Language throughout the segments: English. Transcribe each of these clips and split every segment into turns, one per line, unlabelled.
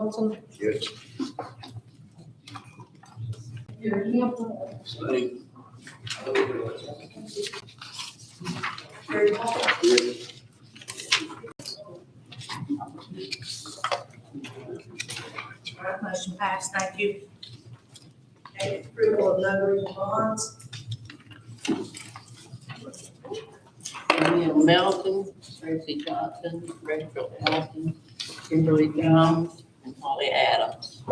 Johnson.
Yes.
Gary Campbell.
Same.
Gary Hall.
Yes.
All right, motion passed. Thank you. Okay, approval of notary bonds.
Daniel Melton, Tracy Johnson, Rachel Elton, Kimberly Jones, and Holly Adams.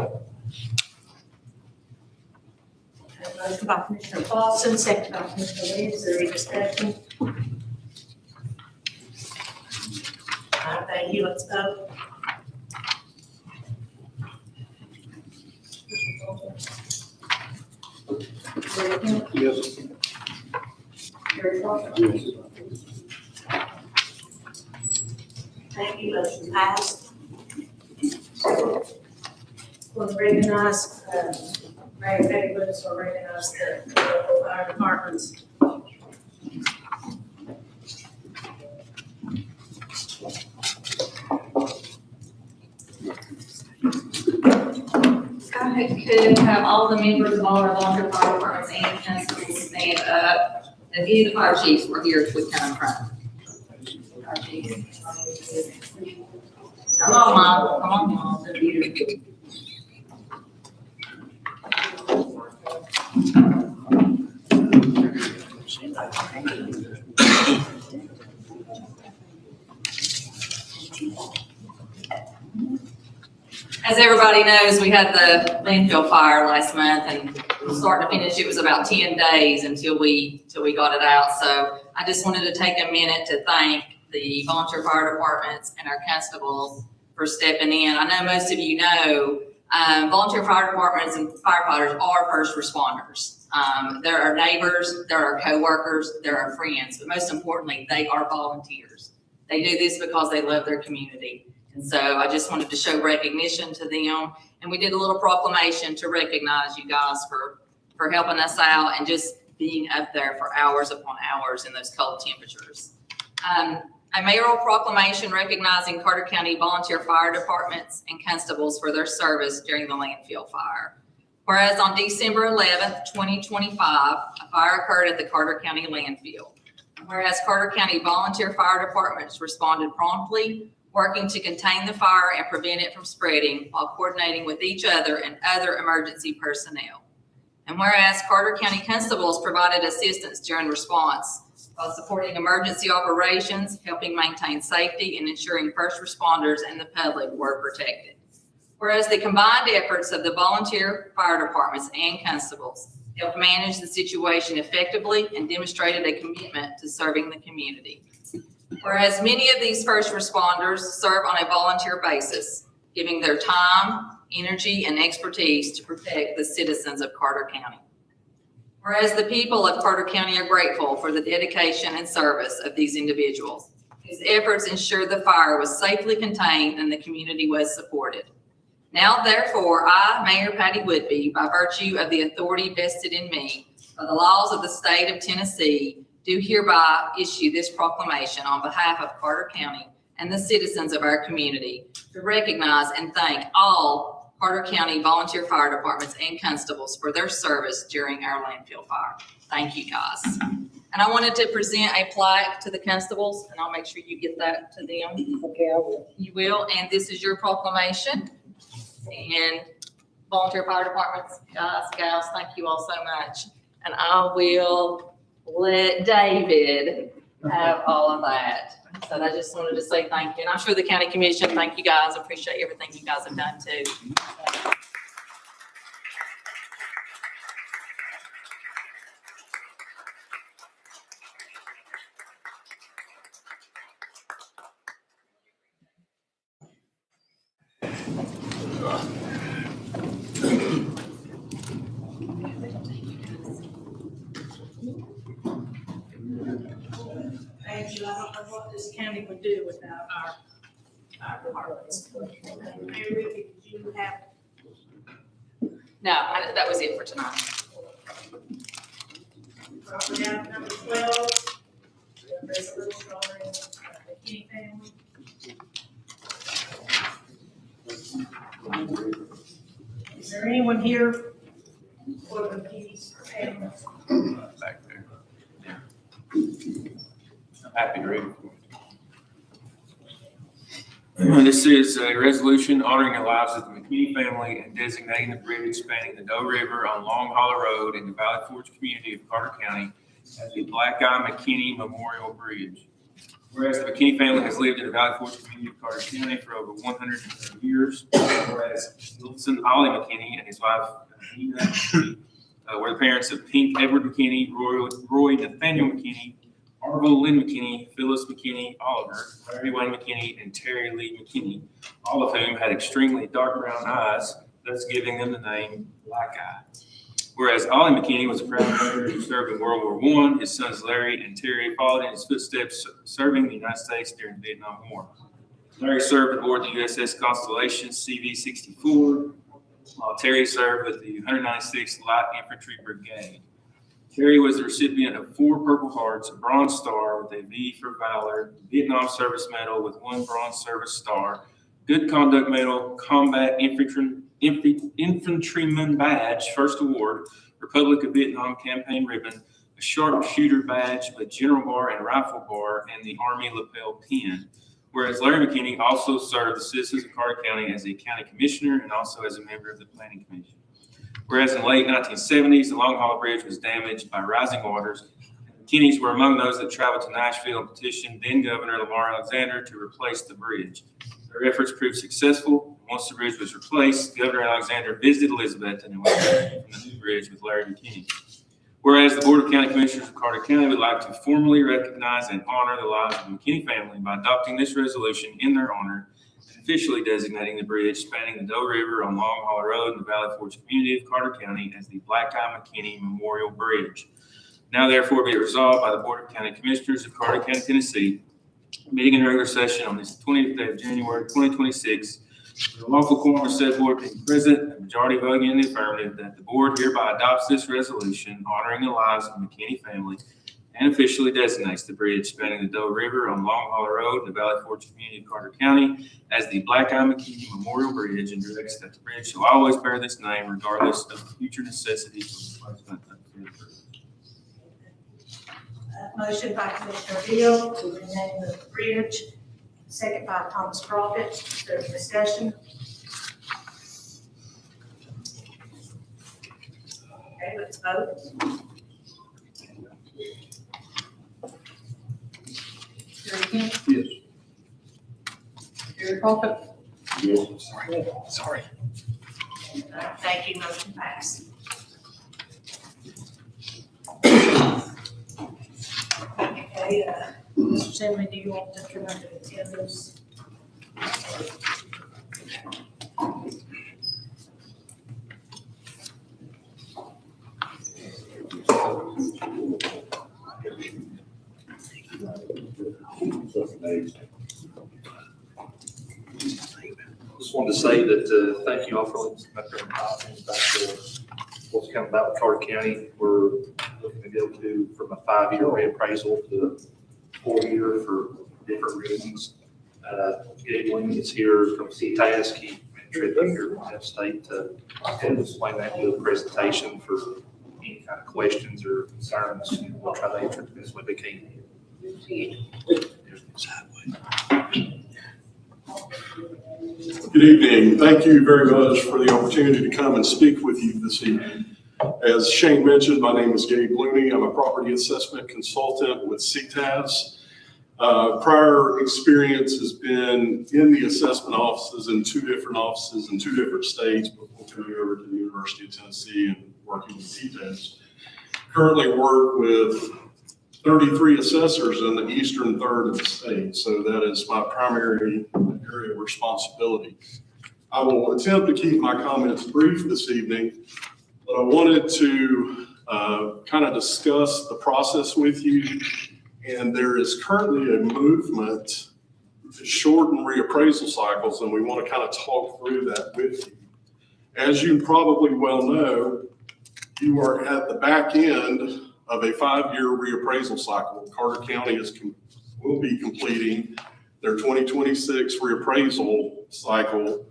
Motion by Commissioner Clausen, second by Commissioner Lee. Is there any discussion? All right, thank you. Let's go. Gary Campbell.
Yes.
Gary Hall.
Yes.
Thank you. Motion passed. Want to recognize, Mayor Betty Lewis will recognize the local fire departments.
I could have all the members of all our volunteer fire departments and constables stand up. If any of the fire chiefs were here, would come in front. Fire chiefs. Come on, Mom. Come on, Mom. As everybody knows, we had the landfill fire last month, and from start to finish, it was about 10 days until we got it out. So I just wanted to take a minute to thank the volunteer fire departments and our constables for stepping in. I know most of you know, volunteer fire departments and firefighters are first responders. They're our neighbors, they're our coworkers, they're our friends, but most importantly, they are volunteers. They do this because they love their community. And so I just wanted to show recognition to them. And we did a little proclamation to recognize you guys for helping us out and just being up there for hours upon hours in those cold temperatures. A mayoral proclamation recognizing Carter County volunteer fire departments and constables for their service during the landfill fire. Whereas on December 11th, 2025, a fire occurred at the Carter County landfill. Whereas Carter County volunteer fire departments responded promptly, working to contain the fire and prevent it from spreading while coordinating with each other and other emergency personnel. And whereas Carter County constables provided assistance during response while supporting emergency operations, helping maintain safety, and ensuring first responders and the public were protected. Whereas the combined efforts of the volunteer fire departments and constables helped manage the situation effectively and demonstrated a commitment to serving the community. Whereas many of these first responders serve on a volunteer basis, giving their time, energy, and expertise to protect the citizens of Carter County. Whereas the people of Carter County are grateful for the dedication and service of these individuals, whose efforts ensured the fire was safely contained and the community was supported. Now, therefore, I, Mayor Patty Woodby, by virtue of the authority vested in me by the laws of the state of Tennessee, do hereby issue this proclamation on behalf of Carter County and the citizens of our community to recognize and thank all Carter County volunteer fire departments and constables for their service during our landfill fire. Thank you, guys. And I wanted to present a plaque to the constables, and I'll make sure you get that to them.
Okay, I will.
You will, and this is your proclamation. And volunteer fire departments, guys, gals, thank you all so much. And I will let David have all of that. So I just wanted to say thank you. And I'm sure the county commission, thank you guys. Appreciate everything you guys have done too.
Thank you. I don't know what this county would do without our departments. Mayor Ricky, did you have?
No, that was it for tonight.
Property item number 12, the resolution honoring the Kenny family. Is there anyone here for the McKinney's family?
Back there. Yeah. I'm happy to read it. This is a resolution honoring the lives of the McKinney family and designating the bridge spanning the Doe River on Long Hollow Road in the Valley Forge community of Carter County as the Black Eye McKinney Memorial Bridge. Whereas the McKinney family has lived in the Valley Forge community of Carter County for over 100 years, whereas Wilson Ollie McKinney and his wife, Nina McKinney, were the parents of Pink Edward McKinney, Roy Nathaniel McKinney, Arville Lynn McKinney, Phyllis McKinney, Oliver, Larry Wayne McKinney, and Terry Lee McKinney, all of whom had extremely dark brown eyes, thus giving them the name Black Eye. Whereas Ollie McKinney was a proud veteran who served in World War I, his sons Larry and Terry followed in his footsteps, serving the United States during the Vietnam War. Larry served aboard the USS Constellation CV-64, while Terry served with the 196th Light Infantry Brigade. Terry was the recipient of 4 Purple Hearts, a Bronze Star with a V for Valor, Vietnam Service Medal with 1 Bronze Service Star, Good Conduct Medal, Combat Infantryman Badge, First Award, Republic of Vietnam Campaign Ribbon, a Sharpshooter Badge, a General Bar and Rifle Bar, and the Army Lapel Pin. Whereas Larry McKinney also served the citizens of Carter County as a county commissioner and also as a member of the Planning Commission. Whereas in the late 1970s, the Long Hollow Bridge was damaged by rising waters. The McKinneys were among those that traveled to Nashville and petitioned then Governor Lamar Alexander to replace the bridge. Their efforts proved successful. Once the bridge was replaced, Governor Alexander visited Elizabethton and went from the new bridge with Larry McKinney. Whereas the Board of County Commissioners of Carter County would like to formally recognize and honor the lives of the McKinney family by adopting this resolution in their honor, officially designating the bridge spanning the Doe River on Long Hollow Road in the Valley Forge community of Carter County as the Black Eye McKinney Memorial Bridge. Now therefore be it resolved by the Board of County Commissioners of Carter County, Tennessee, meeting in regular session on this 20th day of January 2026, the lawful quorum of said board being present, a majority voting in the affirmative, that the board hereby adopts this resolution honoring the lives of the McKinney family and officially designates the bridge spanning the Doe River on Long Hollow Road in the Valley Forge community of Carter County as the Black Eye McKinney Memorial Bridge, and directs that the bridge shall always bear this name regardless of the future necessity for replacement of the bridge.
Motion by Commissioner Hill to rename the bridge, second by Thomas Profit. Is there discussion? Okay, let's vote.
Terry Kent,
Yes.
Terry Profit,
Sorry.
Thank you, motion passed. Okay, Mr. Chairman, do you want to turn over the attendance?
Just wanted to say that, thank you all for listening back there and what's coming about with Carter County. We're looking to go to from a 5-year reappraisal to 4-year for different reasons. Gabe Williams is here from CTASC. He trip here from that state to explain that, do a presentation for any kind of questions or concerns. We'll try to answer as much as we can.
Good evening. Thank you very much for the opportunity to come and speak with you this evening. As Shane mentioned, my name is Gabe Looney. I'm a property assessment consultant with CTAS. Prior experience has been in the assessment offices in 2 different offices in 2 different states before coming over to the University of Tennessee and working with CTAS. Currently work with 33 assessors in the eastern third of the state, so that is my primary area of responsibility. I will attempt to keep my comments brief this evening, but I wanted to kind of discuss the process with you. And there is currently a movement to shorten reappraisal cycles, and we want to kind of talk through that with you. As you probably well know, you are at the back end of a 5-year reappraisal cycle. Carter County will be completing their 2026 reappraisal cycle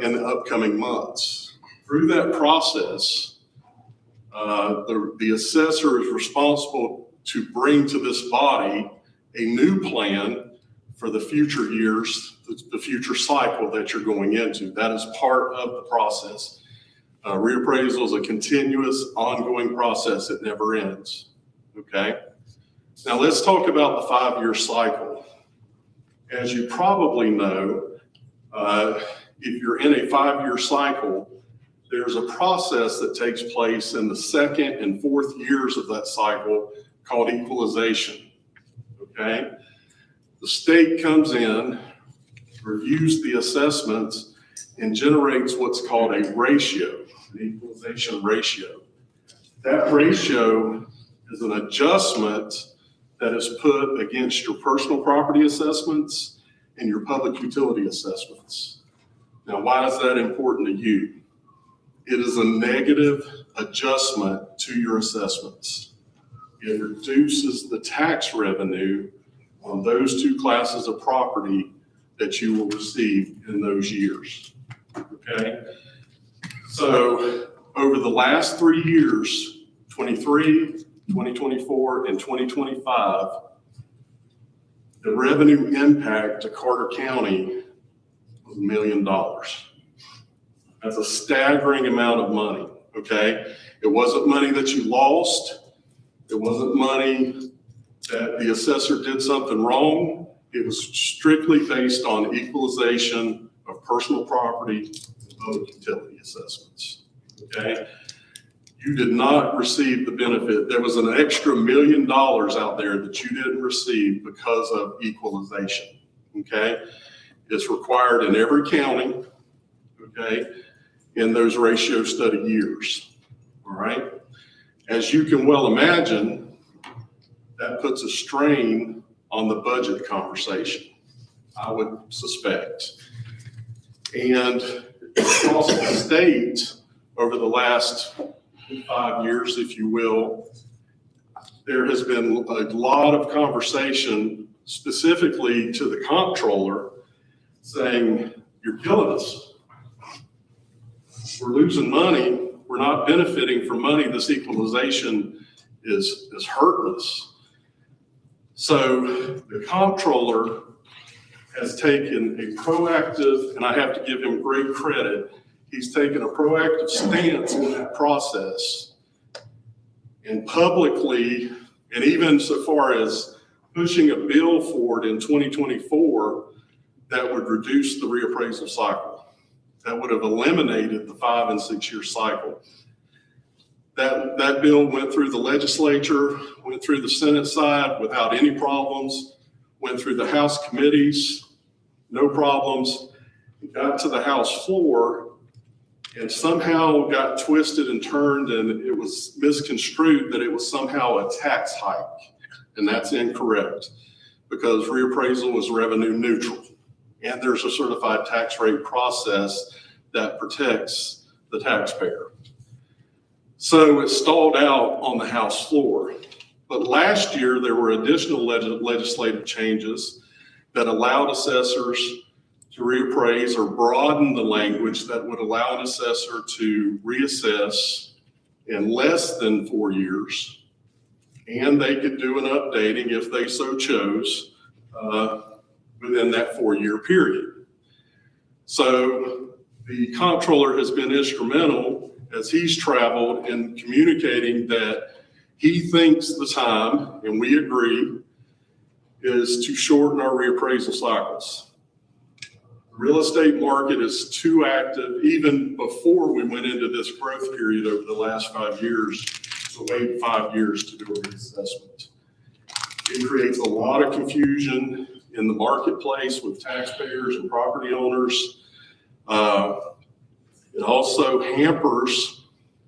in the upcoming months. Through that process, the assessor is responsible to bring to this body a new plan for the future years, the future cycle that you're going into. That is part of the process. Reappraisal is a continuous, ongoing process. It never ends, okay? Now let's talk about the 5-year cycle. As you probably know, if you're in a 5-year cycle, there's a process that takes place in the 2nd and 4th years of that cycle called equalization, okay? The state comes in, reviews the assessments, and generates what's called a ratio, an equalization ratio. That ratio is an adjustment that is put against your personal property assessments and your public utility assessments. Now, why is that important to you? It is a negative adjustment to your assessments. It reduces the tax revenue on those 2 classes of property that you will receive in those years, okay? So over the last 3 years, 23, 2024, and 2025, the revenue impact to Carter County was $1 million. That's a staggering amount of money, okay? It wasn't money that you lost. It wasn't money that the assessor did something wrong. It was strictly based on equalization of personal property and public utility assessments, okay? You did not receive the benefit. There was an extra $1 million out there that you didn't receive because of equalization, okay? It's required in every county, okay, in those ratio study years, all right? As you can well imagine, that puts a strain on the budget conversation, I would suspect. And across the state, over the last 5 years, if you will, there has been a lot of conversation specifically to the comptroller saying, you're killing us. We're losing money. We're not benefiting from money. This equalization is hurting us. So the comptroller has taken a proactive, and I have to give him great credit, he's taken a proactive stance in that process and publicly, and even so far as pushing a bill forward in 2024 that would reduce the reappraisal cycle. That would have eliminated the 5 and 6 year cycle. That bill went through the legislature, went through the Senate side without any problems, went through the House committees, no problems, got to the House floor, and somehow got twisted and turned, and it was misconstrued that it was somehow a tax hike. And that's incorrect, because reappraisal is revenue neutral. And there's a certified tax rate process that protects the taxpayer. So it stalled out on the House floor. But last year, there were additional legislative changes that allowed assessors to reappraise or broaden the language that would allow an assessor to reassess in less than 4 years. And they could do an updating if they so chose within that 4-year period. So the comptroller has been instrumental as he's traveled in communicating that he thinks the time, and we agree, is to shorten our reappraisal cycles. The real estate market is too active, even before we went into this growth period over the last 5 years, to wait 5 years to do a reassessment. It creates a lot of confusion in the marketplace with taxpayers and property owners. It also hampers,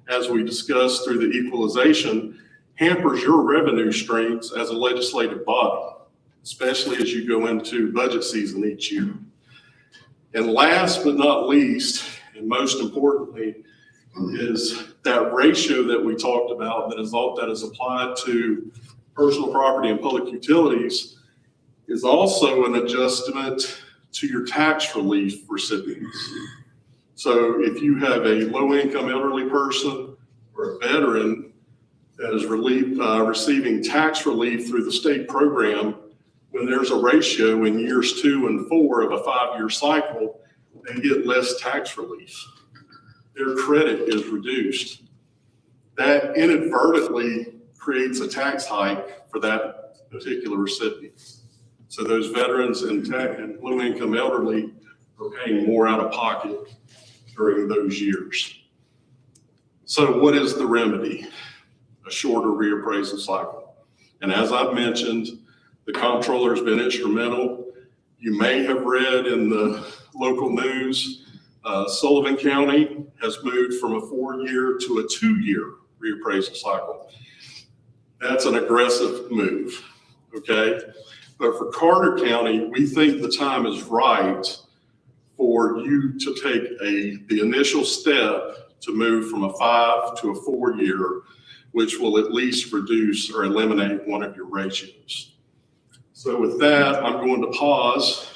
as we discussed through the equalization, hampers your revenue streams as a legislative body, especially as you go into budget season each year. And last but not least, and most importantly, is that ratio that we talked about that is applied to personal property and public utilities is also an adjustment to your tax relief recipients. So if you have a low-income elderly person or a veteran that is receiving tax relief through the state program, when there's a ratio in years 2 and 4 of a 5-year cycle, they get less tax relief. Their credit is reduced. That inadvertently creates a tax hike for that particular recipient. So those veterans and low-income elderly are paying more out of pocket during those years. So what is the remedy? A shorter reappraisal cycle. And as I've mentioned, the comptroller has been instrumental. You may have read in the local news, Sullivan County has moved from a 4-year to a 2-year reappraisal cycle. That's an aggressive move, okay? But for Carter County, we think the time is right for you to take the initial step to move from a 5 to a 4-year, which will at least reduce or eliminate one of your ratios. So with that, I'm going to pause.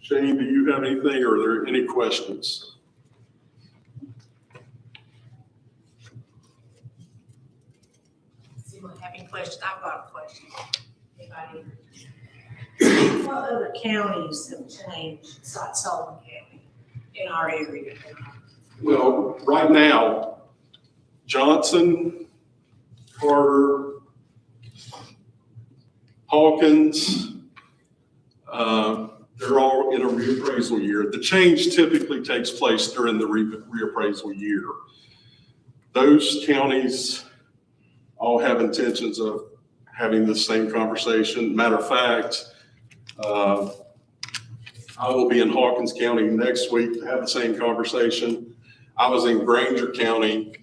Shane, do you have anything, or are there any questions?
Does anyone have any questions? I've got a question. Anybody? What other counties have changed besides Sullivan County in our area?
Well, right now, Johnson, Carter, Hawkins, they're all in a reappraisal year. The change typically takes place during the reappraisal year. Those counties all have intentions of having the same conversation. Matter of fact, I will be in Hawkins County next week to have the same conversation. I was in Granger County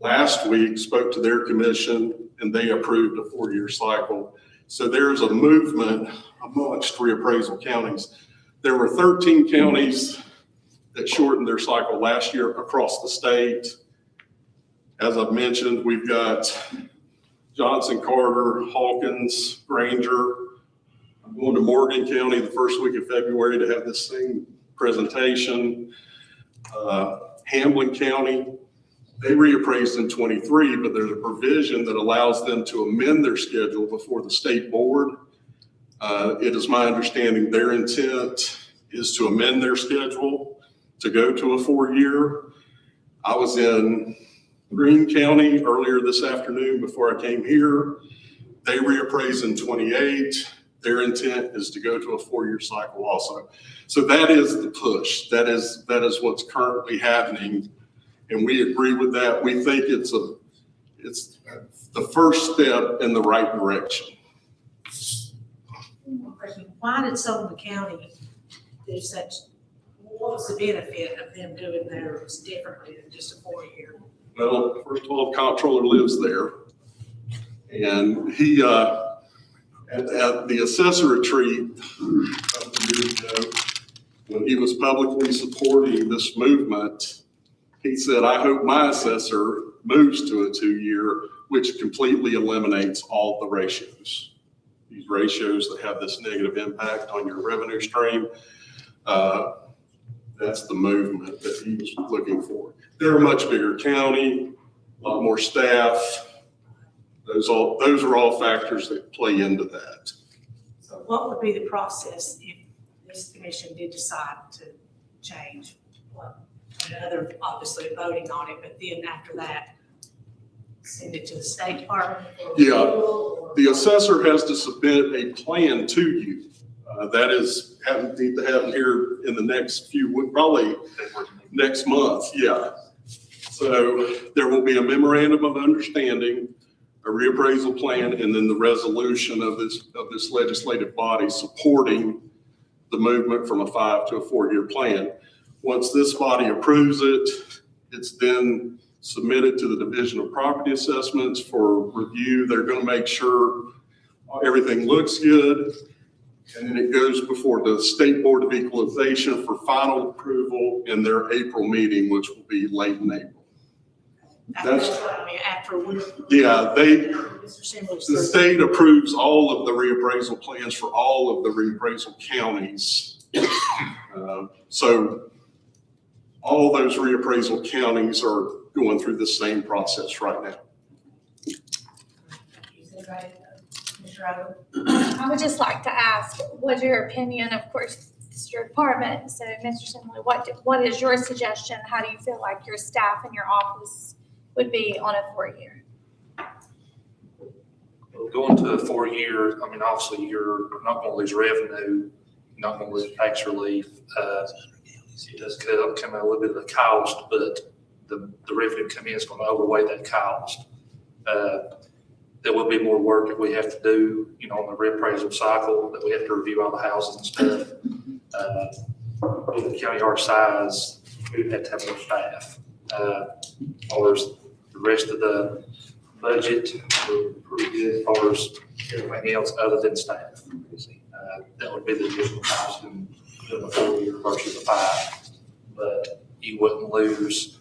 last week, spoke to their commission, and they approved a 4-year cycle. So there's a movement amongst reappraisal counties. There were 13 counties that shortened their cycle last year across the state. As I've mentioned, we've got Johnson, Carter, Hawkins, Granger. I'm going to Morgan County the first week of February to have this same presentation. Hamlin County, they reappraised in 23, but there's a provision that allows them to amend their schedule before the state board. It is my understanding their intent is to amend their schedule to go to a 4-year. I was in Greene County earlier this afternoon before I came here. They reappraised in 28. Their intent is to go to a 4-year cycle also. So that is the push. That is what's currently happening. And we agree with that. We think it's the first step in the right direction.
One more question. Why did Sullivan County do such, what was the benefit of them doing theirs differently than just a 4-year?
Well, first of all, the comptroller lives there. And he, at the assessor retreat a couple years ago, when he was publicly supporting this movement, he said, I hope my assessor moves to a 2-year, which completely eliminates all the ratios. These ratios that have this negative impact on your revenue stream, that's the movement that he was looking for. They're a much bigger county, a lot more staff. Those are all factors that play into that.
So what would be the process if this commission did decide to change? Another, obviously voting on it, but then after that, send it to the State Department?
The assessor has to submit a plan to you. That is need to happen here in the next few weeks, probably next month. Yeah. So there will be a memorandum of understanding, a reappraisal plan, and then the resolution of this legislative body supporting the movement from a 5 to a 4-year plan. Once this body approves it, it's then submitted to the Division of Property Assessments for review. They're going to make sure everything looks good. And then it goes before the State Board of Equalization for final approval in their April meeting, which will be late in April.
That's what I mean, after we.
Yeah,
Mr. Simmons
the
said-
state approves all of the reappraisal plans for all of the reappraisal counties So all those reappraisal counties are going through the same process right now.
Is that right? Commissioner Raven?
I would just like to ask, what's your opinion, of course, it's your department, so Mr. Simley, what is your suggestion? How do you feel like your staff in your office would be on a 4-year?
Going to a 4-year, I mean, obviously, you're not gonna lose revenue, you're not gonna lose tax relief. It does come at a little bit of the cost, but the revenue coming in is gonna outweigh that cost. There will be more work that we have to do, you know, on the reappraisal cycle, that we have to review all the houses and stuff. With the county our size, we would have to have more staff. Or the rest of the budget, we're pretty good as far as everything else other than staff. That would be the additional cost in a 4-year versus a 5. But you wouldn't lose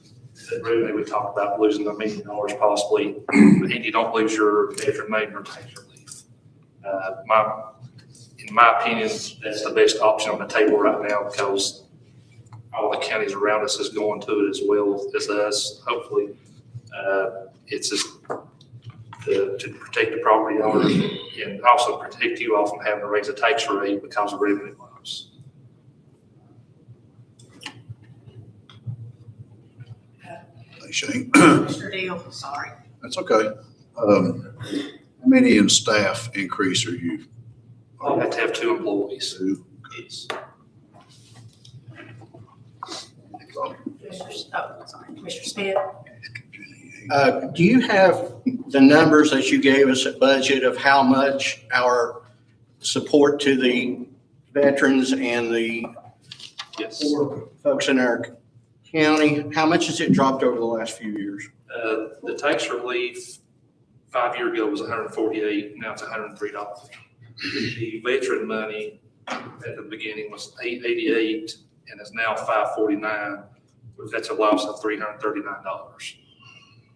the revenue we talked about, losing $1 million possibly, and you don't lose your veteran maintenance tax relief. In my opinion, that's the best option on the table right now, because all the counties around us is going to it as well as us. Hopefully, it's just to protect the property owners and also protect you all from having to raise a tax rate because of revenue loss.
Thanks, Shane.
Mr. Deal, sorry.
That's okay. How many in staff increase are you?
You have to have 2 employees.
Two?
Yes.
Commissioner Smith?
Do you have the numbers that you gave us at budget of how much our support to the veterans and the
Yes.
poor folks in our county, how much has it dropped over the last few years?
The tax relief 5 years ago was $148, now it's $103. The veteran money at the beginning was $888 and is now $549, which that's a loss of $339.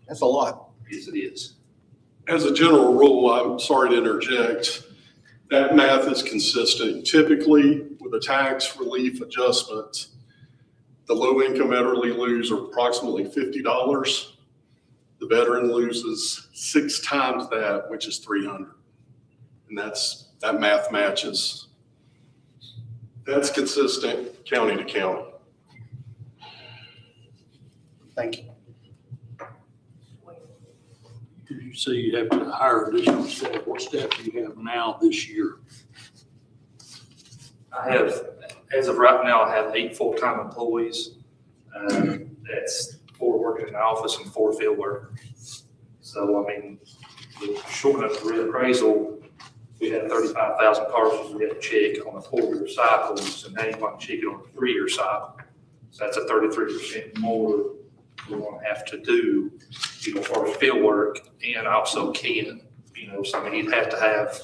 That's a lot.
Yes, it is.
As a general rule, I'm sorry to interject, that math is consistent. Typically, with a tax relief adjustment, the low-income elderly lose approximately $50. The veteran loses 6 times that, which is $300. And that math matches. That's consistent county to county.
Thank you.
You say you have to hire additional staff. What staff do you have now this year?
I have, as of right now, I have 8 full-time employees. That's 4 working in the office and 4 field workers. So, I mean, with short of the reappraisal, we had 35,000 parcels we had to check on a 4-year cycle, so now you want to check it on a 3-year cycle. So that's a 33% more we want to have to do, you know, for field work, and also can, you know, so I mean, you'd have to have,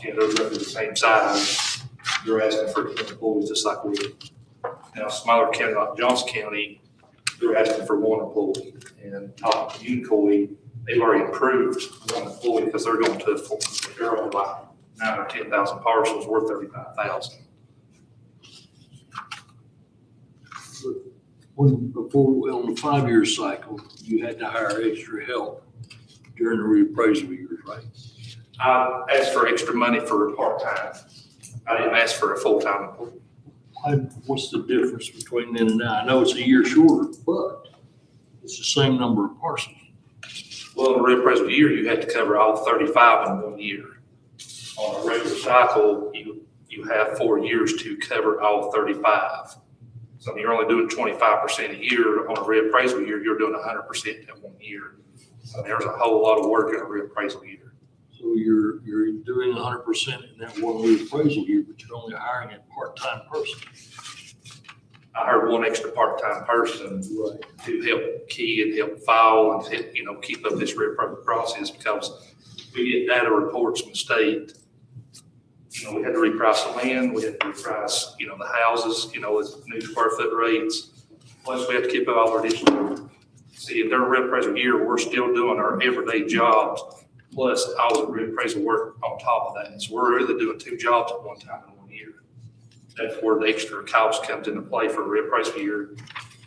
you know, they're roughly the same size. You're asking for 10 employees just like we do. Now, smaller county like Johnson County, they're asking for 1 employee. And talking to Unicoi, they've already approved 1 employee because they're going to a full, they're only like 9 or 10,000 parcels worth 35,000.
Before, on the 5-year cycle, you had to hire extra help during the reappraisal years, right?
I asked for extra money for a part-time. I didn't ask for a full-time employee.
What's the difference between then and now? I know it's a year shorter, but it's the same number of parcels.
Well, in a reappraisal year, you had to cover all 35 in 1 year. On a regular cycle, you have 4 years to cover all 35. So you're only doing 25% a year. On a reappraisal year, you're doing 100% in 1 year. So there's a whole lot of work in a reappraisal year.
So you're doing 100% in that 1 reappraisal year, but you're only hiring a part-time person.
I hired 1 extra part-time person to help key and help file and, you know, keep up this reappraisal process, because we get data reports from the state. You know, we had to reprice the land, we had to reprice, you know, the houses, you know, with new square foot rates. Plus, we have to keep up all our additional, see, if they're a reappraisal year, we're still doing our everyday jobs, plus all the reappraisal work on top of that. So we're really doing 2 jobs at one time in 1 year. that's where the extra cost comes into play for reappraisal year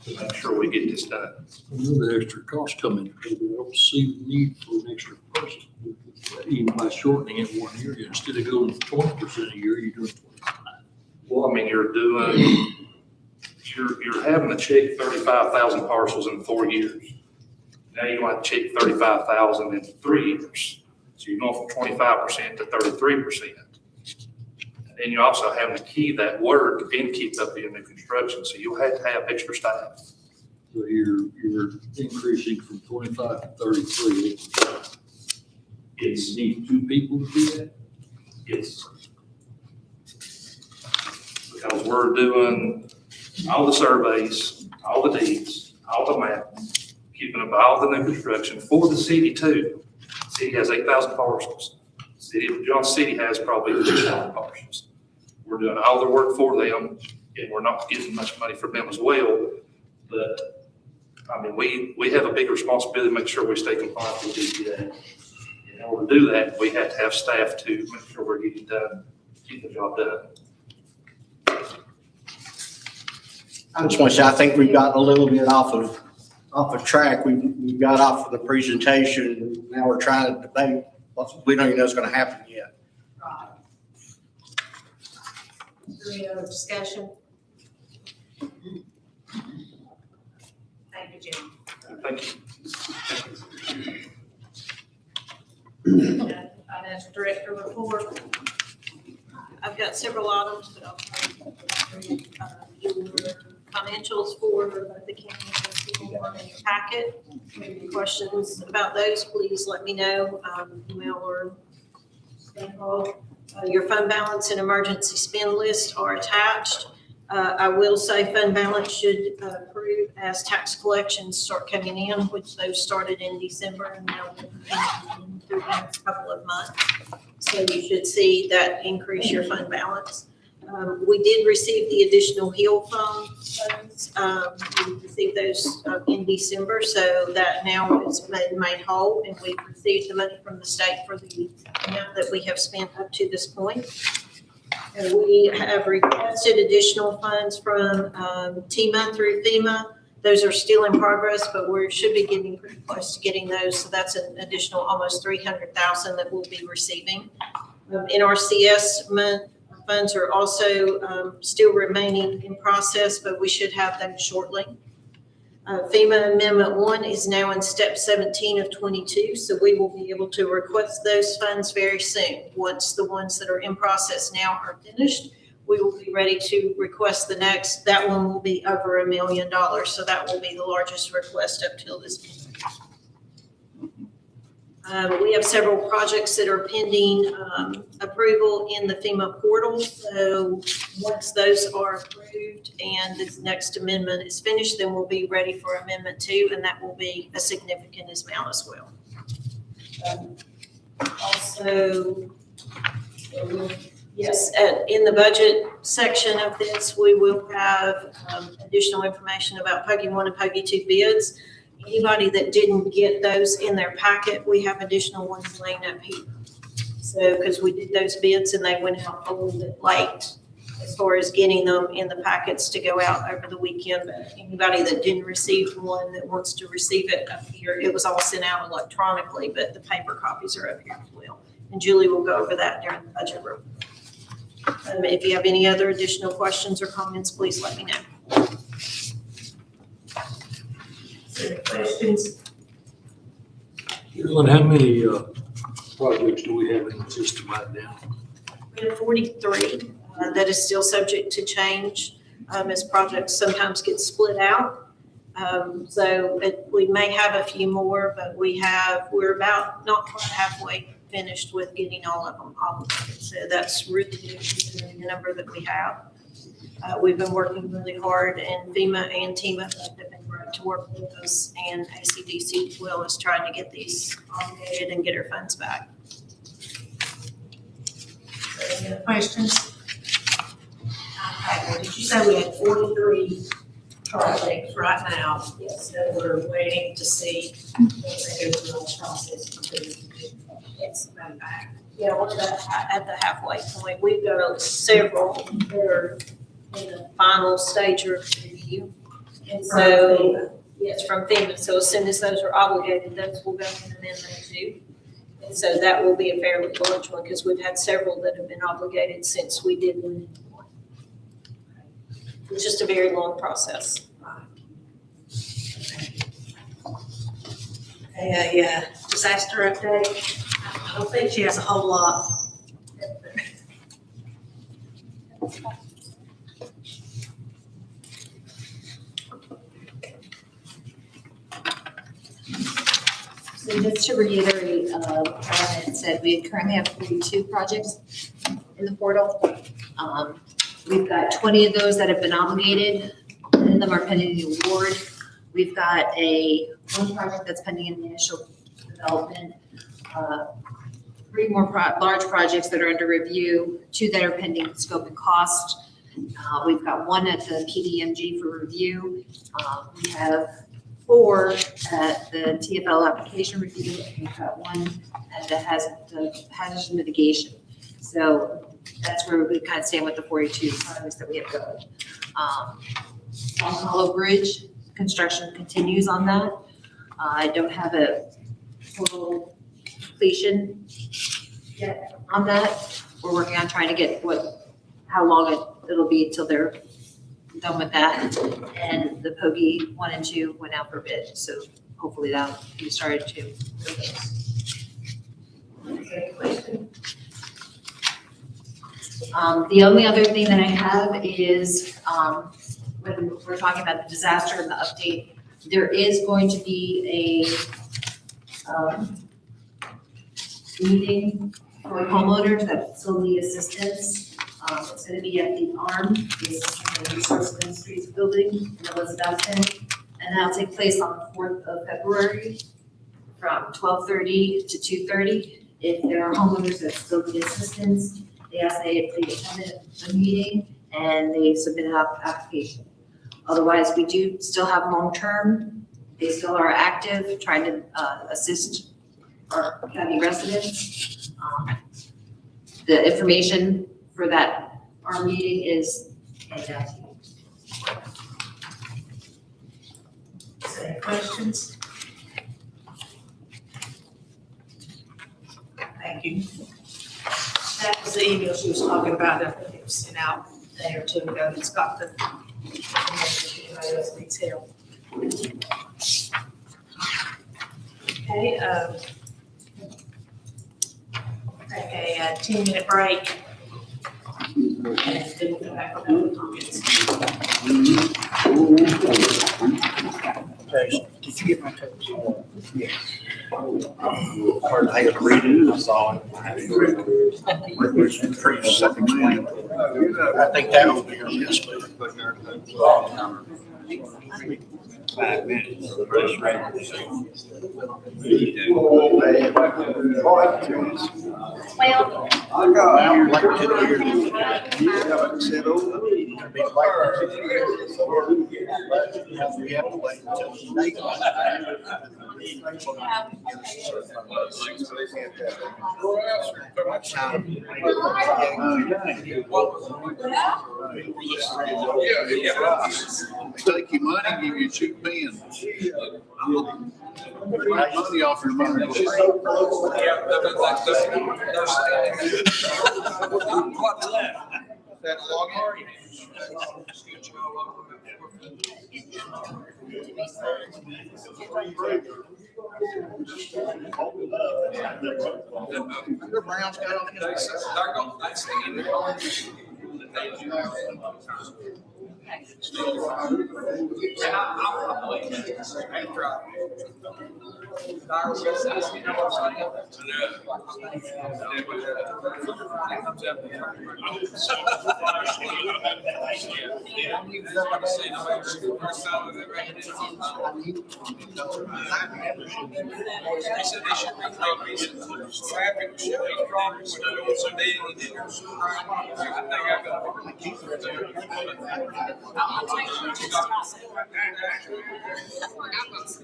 to make sure we get this done.
Another extra cost coming, I don't see the need for an extra person. Even by shortening it 1 year, instead of going 20% a year, you're doing 25.
Well, I mean, you're having to check 35,000 parcels in 4 years. Now you're going to check 35,000 in 3 years. So you're going from 25% to 33%. And then you're also having to key that work and keep up the new construction. So you'll have to have extra staff.
So you're increasing from 25 to 33.
It's,
You need 2 people to do that?
it's because we're doing all the surveys, all the deeds, all the mapping, keeping up all the new construction for the city too. The city has 8,000 parcels. Johnson City has probably 2,000 parcels. We're doing all the work for them, and we're not getting much money from them as well. But, I mean, we have a big responsibility to make sure we stay compliant with DPA. In order to do that, we have to have staff to make sure we're getting done, get the job done.
I just want to say, I think we've gotten a little bit off of track. We got off of the presentation. Now we're trying to debate. We don't even know what's going to happen yet.
Right. Any other discussion? Thank you, Jim.
Thank you.
Financial Director report.
I've got several items, but I'll try to your financials for the county in your packet. If you have any questions about those, please let me know, email or phone call. Your fund balance and emergency spend list are attached. I will say fund balance should improve as tax collections start coming in, which those started in December and now through the next couple of months. So you should see that increase your fund balance. We did receive the additional HEAL funds. We received those in December, so that now is made whole, and we've received the money from the state for the amount that we have spent up to this point. And we have requested additional funds from TEMA through FEMA. Those are still in progress, but we should be getting pretty close to getting those. So that's an additional almost $300,000 that we'll be receiving. NRCS funds are also still remaining in process, but we should have them shortly. FEMA Amendment 1 is now in step 17 of 22, so we will be able to request those funds very soon. Once the ones that are in process now are finished, we will be ready to request the next. That one will be over $1 million, so that will be the largest request up till this point. We have several projects that are pending approval in the FEMA portal. So once those are approved and this next amendment is finished, then we'll be ready for Amendment 2, and that will be a significant amount as well. Also, yes, in the budget section of this, we will have additional information about Puggy 1 and Puggy 2 bids. Anybody that didn't get those in their packet, we have additional ones laying up here. So, because we did those bids and they went out a little bit late as far as getting them in the packets to go out over the weekend. But anybody that didn't receive one that wants to receive it up here, it was all sent out electronically, but the paper copies are up here as well. And Julie will go over that during the budget report. If you have any other additional questions or comments, please let me know.
Any questions?
Carolyn, how many projects do we have in the system right now?
We have 43 that is still subject to change as projects sometimes get split out. We may have a few more, but we're about not quite halfway finished with getting all of them obligated. So that's really the number that we have. We've been working really hard, and FEMA and TEMA have been great to work with us, and ACDC as well is trying to get these obligated and get our funds back.
Any other questions? Okay, well, did you say we had 43 projects right now? Yes. That we're waiting to see what they do for the process. Yes. Back.
Yeah, we're at the halfway point. We've got several that are in the final stage of review. And so, yes, from FEMA. So as soon as those are obligated, those will go in amendment too. And so that will be a fairly large one because we've had several that have been obligated since we did one. It's just a very long process.
A disaster update. I don't think she has a whole lot.
So just to reiterate, what I had said, we currently have 42 projects in the portal. We've got 20 of those that have been obligated, 10 of them are pending the award. We've got one project that's pending in the initial development, 3 more large projects that are under review, 2 that are pending scope and cost. We've got 1 at the PDMG for review. We have 4 at the TFL application review, and we've got 1 at the hazard mitigation. So that's where we kind of stand with the 42 projects that we have going. Long Hollow Bridge, construction continues on that. I don't have a total completion yet on that. We're working on trying to get how long it'll be until they're done with that. And the Pogey 1 and 2 went out for bid, so hopefully that'll be started to build those. The only other thing that I have is, when we're talking about the disaster and the update, there is going to be a meeting for homeowners that facility assistance. It's gonna be at the ARM, the Resource Ministries building in Elizabethton, and that'll take place on the 4th of February from 12:30 to 2:30. If there are homeowners that still need assistance, they ask they attend the meeting and they submit an application. Otherwise, we do still have long-term, they still are active, trying to assist our county residents. The information for our meeting is handed out to you.
Any questions? Thank you. That was the email she was talking about, I think it was sent out a day or 2 ago. It's got the detail. Okay, take a 10-minute break. And then we'll come back with other comments.
Did you get my text? Yes. I had to read it, I saw it. It was pretty self-explanatory. I think that will be on this week.
5 minutes. First rate.
Well,
I'm like 10 years. Said, oh, it'll be like 10 years. We have to wait until May.
Take your money, give you a cheap pen. Make money off your money.
What's left? That login?
The Browns got on his.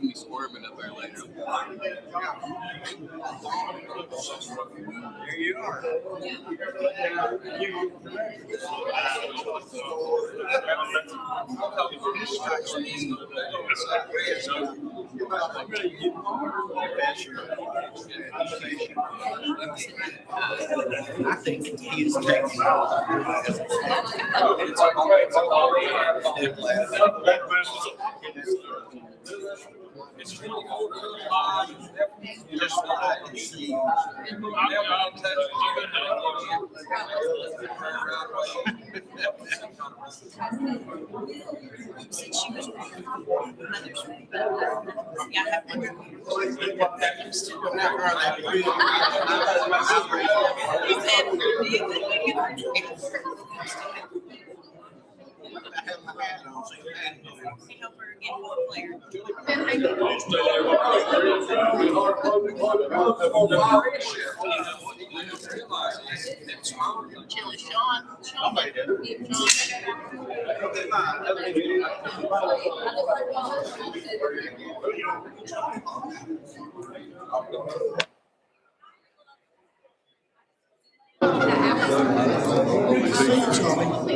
Be squirming up there later. There you go.
I think he's taking
Since she was mother's. Yeah, I have help her get more player. Chili Sean made it.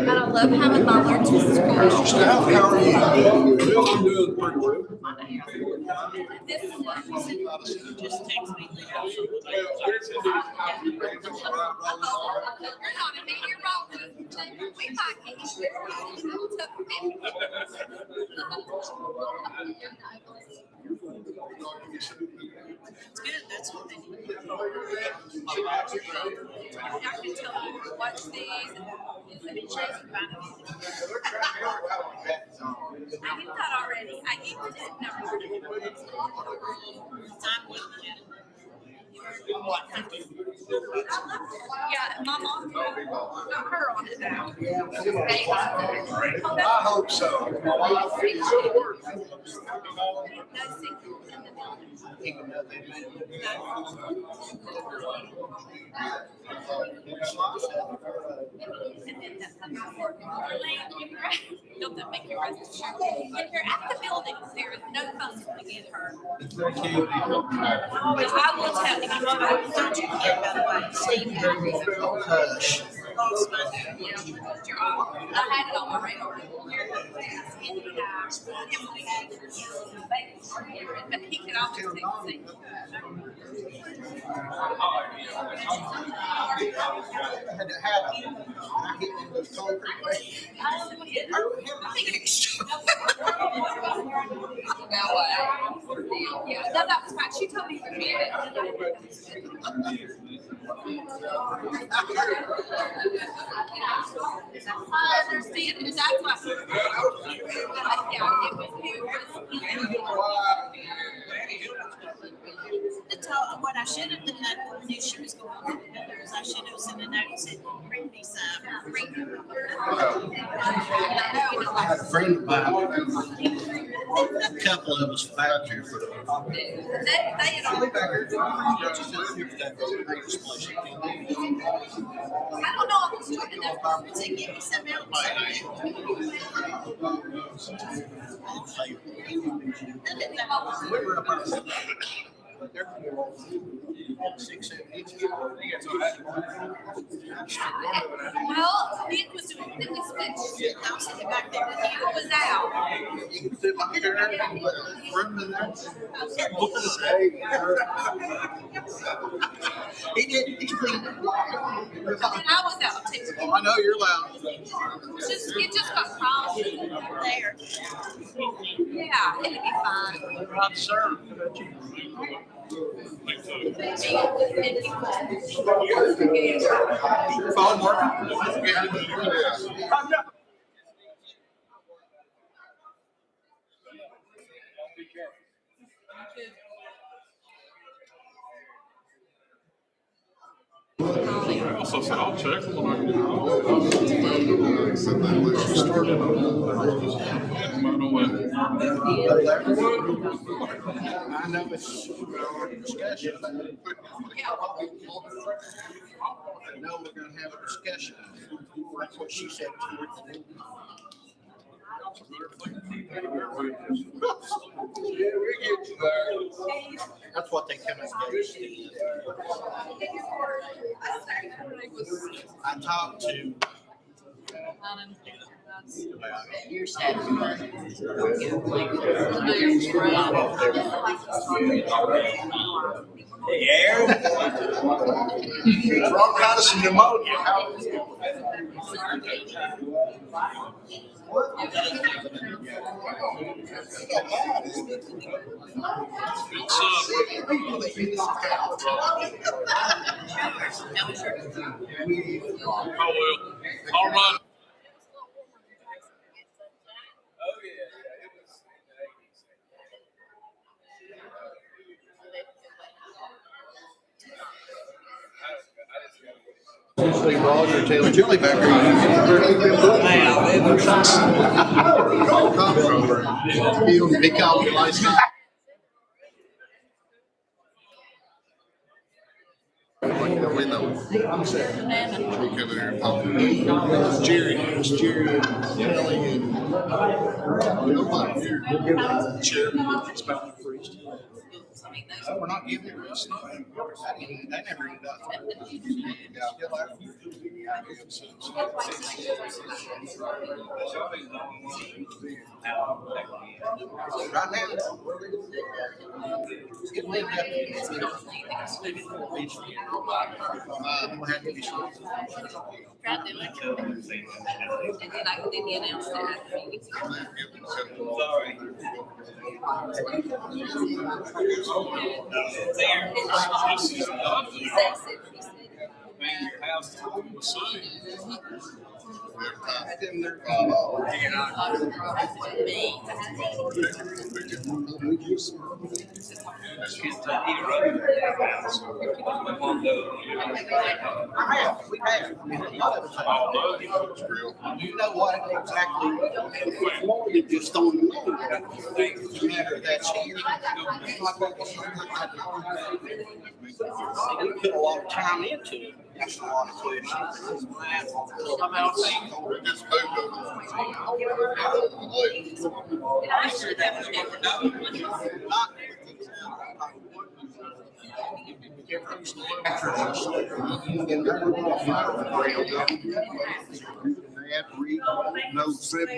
I love having my lunch to school.
Staff, how are you?
This
Just text me.
You're not a meteor wrong. We might get
It's good, that's what they need.
I can tell you to watch these and chase I did that already. I used it.
Time with it.
Yeah, my mom got her on it now.
I hope so.
Don't make your rest assured. If you're at the building, there is no phone to get her. But I will tell you.
Don't you care about the Steve
Hush.
I had it on my radar. But he could always take the same.
Had to have it. I hit in those concrete waves.
Yeah, that was fine. She told me to read it. I understand. And that's why. Yeah, it was
what I should have done, I knew she was going to the others. I should have sent a note and said, bring me some.
I had a friend of mine, a couple of us voucher for the.
they had all. I don't know if it's doing that.
To give me some else.
We were about 6, 7 inches.
Well, Nick was doing it was switched. I was sitting back there when he was out.
You can sit back there and put a room in there. He did, he cleaned it.
And I was out too.
I know you're loud.
It just got crawled there. Yeah, it'd be fine.
Right, sir. Phone working?
Also said, I'll check when I get
I know it's discussion. I know we're gonna have a discussion. That's what she said. That's what they come and do. I talked to.
Your staff.
Hey, Aaron.
Bronchitis and pneumonia.
All right.
Oh, yeah, it was
Essentially, Roger Taylor Jelly back there. He called me like. We know. He come in there and talk. It's Jerry and Kelly and. Nobody here. Chairman, it's about the priest. We're not giving it a snow. They never even got. Right now.
And then you announced that at the meeting.
sorry.
We have. You know what exactly? Florida just on the moon. It's a matter of that's here. We put a lot of time into it. That's a lot of questions.
No simple.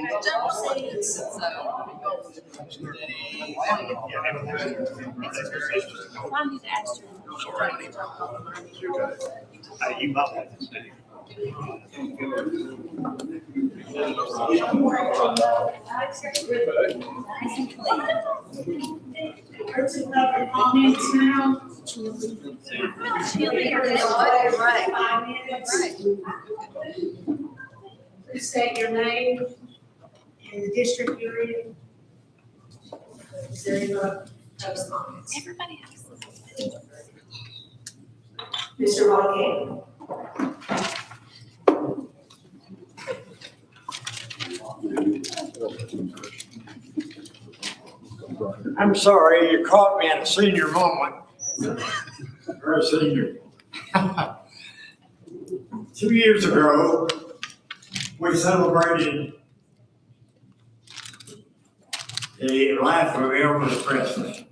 You might want to stay.
Person of comments now. 5 minutes. Please state your name and the district you're in. Is there any post comments?
Everybody has.
Mr. Rockett.
I'm sorry, you caught me at a senior moment. Or a senior. 2 years ago, we celebrated the life of Elvis Presley.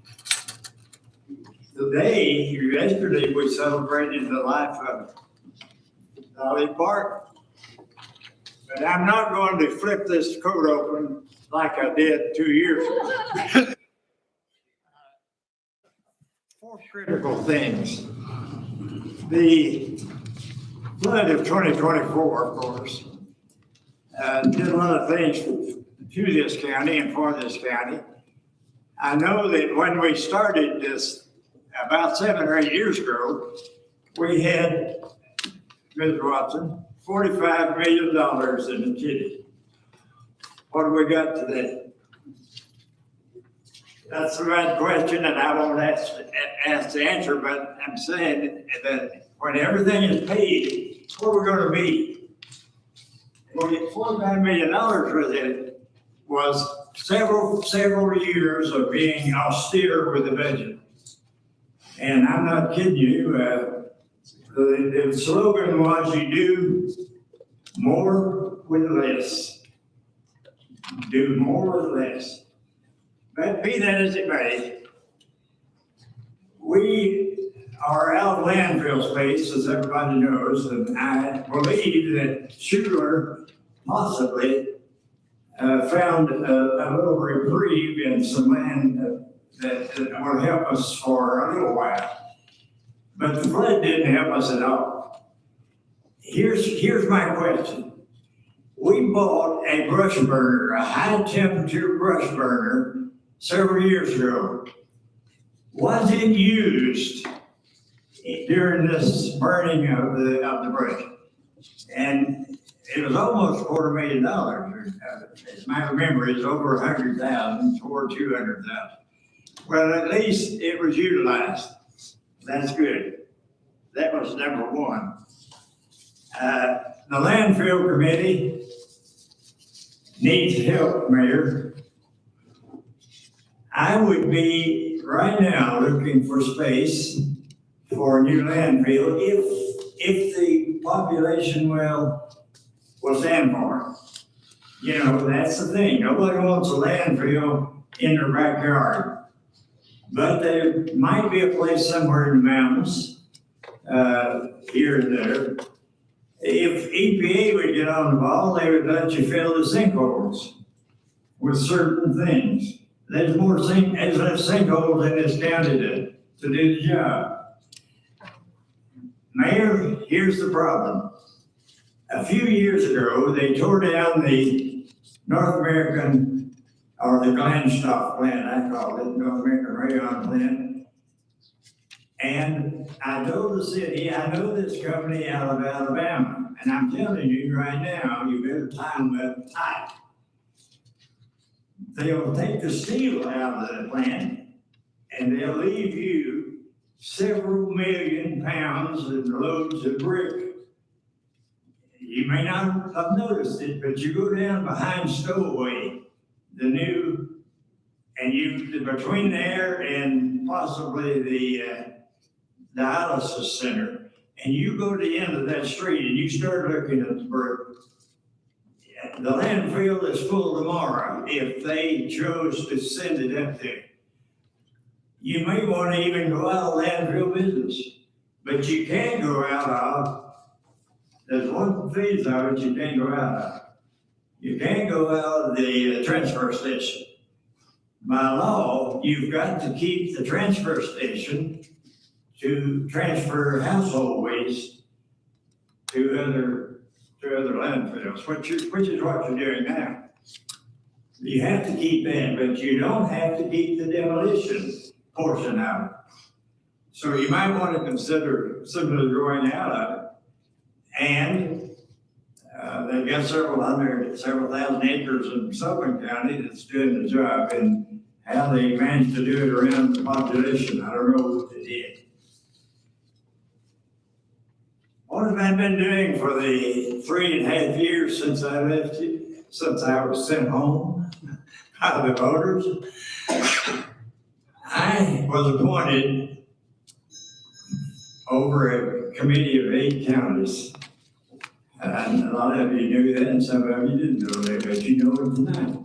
Yesterday, we celebrated the life of Dolly Parton. But I'm not going to flip this coat open like I did 2 years ago. 4 critical things. The flood of 2024, of course, did a lot of things to this county and for this county. I know that when we started this about 7 or 8 years ago, we had, Ms. Watson, $45 million in the kitty. What have we got today? That's the right question, and I won't ask the answer, but I'm saying that when everything is paid, what we're gonna be. We'll get $45 million with it was several years of being austere with the budget. And I'm not kidding you, the slogan was you do more with less. Do more with less. But be that as it may, we are out of landfill space, as everybody knows, and I believe that Schuler possibly found a little reprieve in some land that will help us for a little while. But the flood didn't help us at all. Here's my question. We bought a brush burner, a high temperature brush burner several years ago. Was it used during this burning of the brush? And it was almost $250,000. As my memory is over 100,000, toward 200,000. Well, at least it was utilized. That's good. That was number one. The landfill committee needs help, Mayor. I would be right now looking for space for a new landfill if the population will stand for it. You know, that's the thing. Nobody wants a landfill in their backyard. But there might be a place somewhere in the mountains, here and there. If EPA would get on the ball, they would let you fill the sinkholes with certain things. There's less sinkholes in this county to do the job. Mayor, here's the problem. A few years ago, they tore down the North American, or the Glenstock plant, I call it, North American Rayon plant. And I told the city, I know this company out of Alabama, and I'm telling you right now, you better tie them up tight. They'll take the steel out of the plant, and they'll leave you several million pounds and loads of brick. You may not have noticed it, but you go down behind Stowaway, between there and possibly the dialysis center, and you go to the end of that street and you start looking at the brick. The landfill is full tomorrow if they chose to send it up there. You may want to even go out of landfill business, but you can't go out of, there's one phase of it you can't go out of. You can't go out of the transfer station. By law, you've got to keep the transfer station to transfer household waste to other landfills, which is what you're doing now. You have to keep that, but you don't have to keep the demolition portion of it. So you might want to consider simply going out of it. And they've got several thousand acres in Sullivan County that's doing the job, and how they managed to do it around the population, I don't know what they did. What have I been doing for the 3.5 years since I left you, since I was sent home by the voters? I was appointed over a committee of 8 counties. And a lot of you knew that, and some of you didn't know that, but you know it tonight.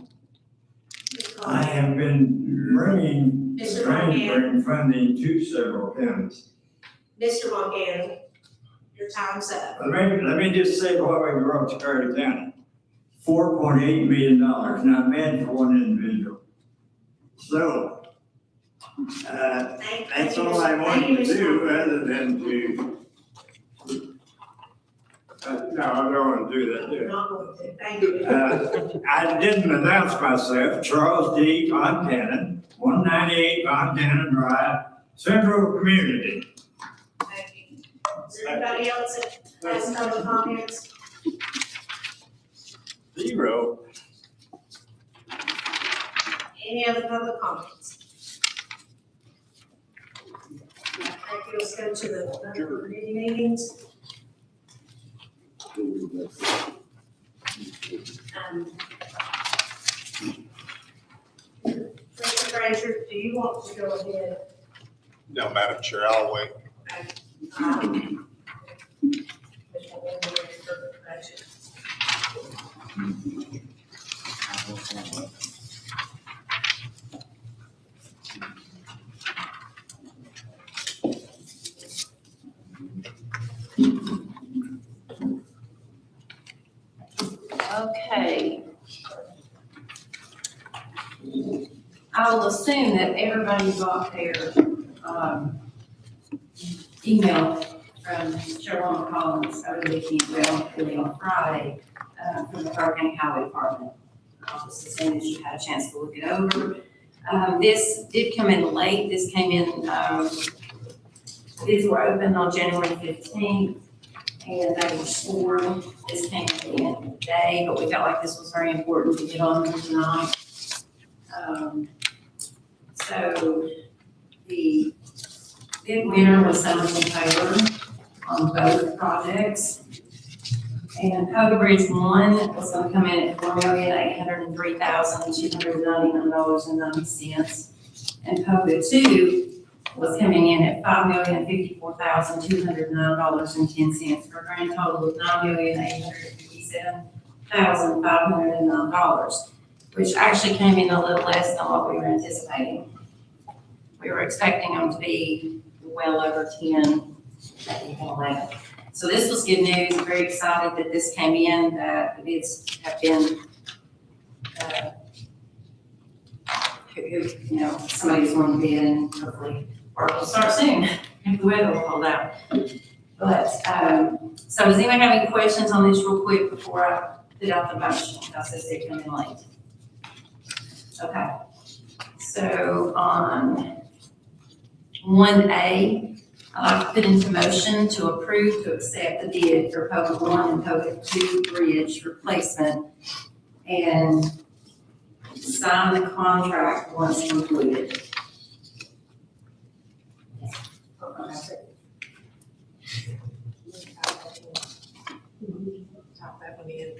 I have been trying to bring funding to several counties.
Mr. Morgan, your time's up.
Let me just say what we brought to Carter County. $4.8 million, not bad for one individual. So, that's all I wanted to do, other than to, no, I don't want to do that, do
You're not going to. Thank you.
I didn't announce myself. Charles D. Fontanen, 198 Fontanen Drive, Central Community.
Thank you. Is there anybody else that has other comments?
0.
Any other public comments? Thank you. Let's go to the other committee meetings. Mr. Frazier, do you want to go ahead?
No, Madam Chair, I'll wait.
I will assume that everybody got their, email from Sherwin Collins over the weekend, well, really on Friday, from the Carter County Highway Department. I'll just assume that you had a chance to look it over. This did come in late. This came in, bids were opened on January 15th, and they were scored. This came in today, but we felt like this was very important to get on here tonight. So the bid winner was Summerson Taylor on both projects. And Pogo Bridge 1 was going to come in at $4,803,299.90. And Pogo 2 was coming in at $5,054,209.10 for a grand total of $9,857,509, which actually came in a little less than what we were anticipating. We were expecting them to be well over 10, maybe 11. So this was good news. I'm very excited that this came in, that the bids have been, somebody's going to bid and hopefully work will start soon if the weather will hold out. But, so does anyone have any questions on this real quick before I put out the motion? I said they come in late. Okay. So on 1A, I'd like to put into motion to approve to accept the bid for Pogo 1 and Pogo 2 bridge replacement and sign the contract once completed.
Type that one in.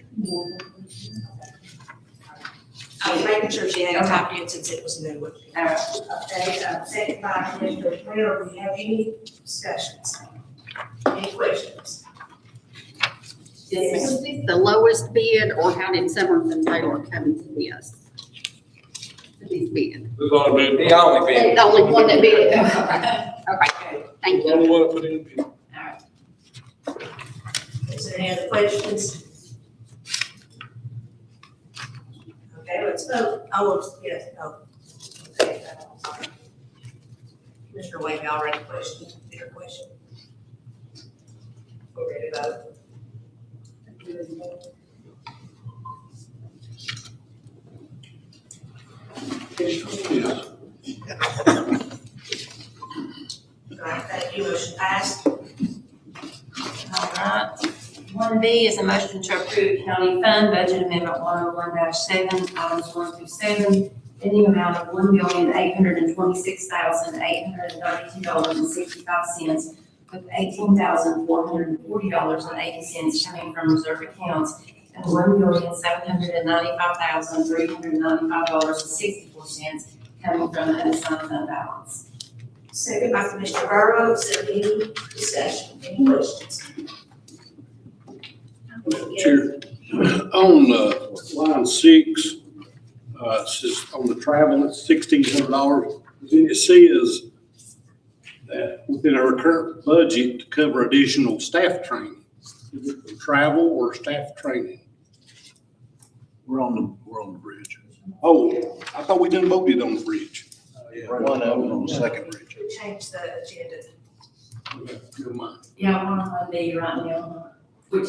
I was making sure she had a copy it since it was new.
Alright.
Okay, second by Commissioner Taylor, do you have any discussions? Any questions?
Yes,
Was this the lowest bid, or how did Summerson Taylor come to this? To this bid?
The only bid.
The only one that bid? Okay, thank you.
Only one I put in.
Is there any other questions? Okay, let's vote. Oh, yes, no. Okay, sorry. Commissioner Wade already questioned, your question. We're ready to vote.
Yes.
All right, thank you, motion passed.
all right. 1B is a motion to approve county fund budget amendment 101-7, items 1 through 7, in the amount of $1,826,832.65, with $18,440.80 coming from reserve accounts and $1,795,395.64 coming from the unassigned fund balance.
Second by Commissioner Burrow, is there any discussion, any questions?
Chair, on, line 6, it says on the travel, it's $1,600. Then it says that within our current budget to cover additional staff training. Is it for travel or staff training? We're on the bridge. Oh, I thought we done voted on the bridge.
One of them on the second bridge.
We changed the agenda.
Never mind.
Yeah, we're on 1B right now, which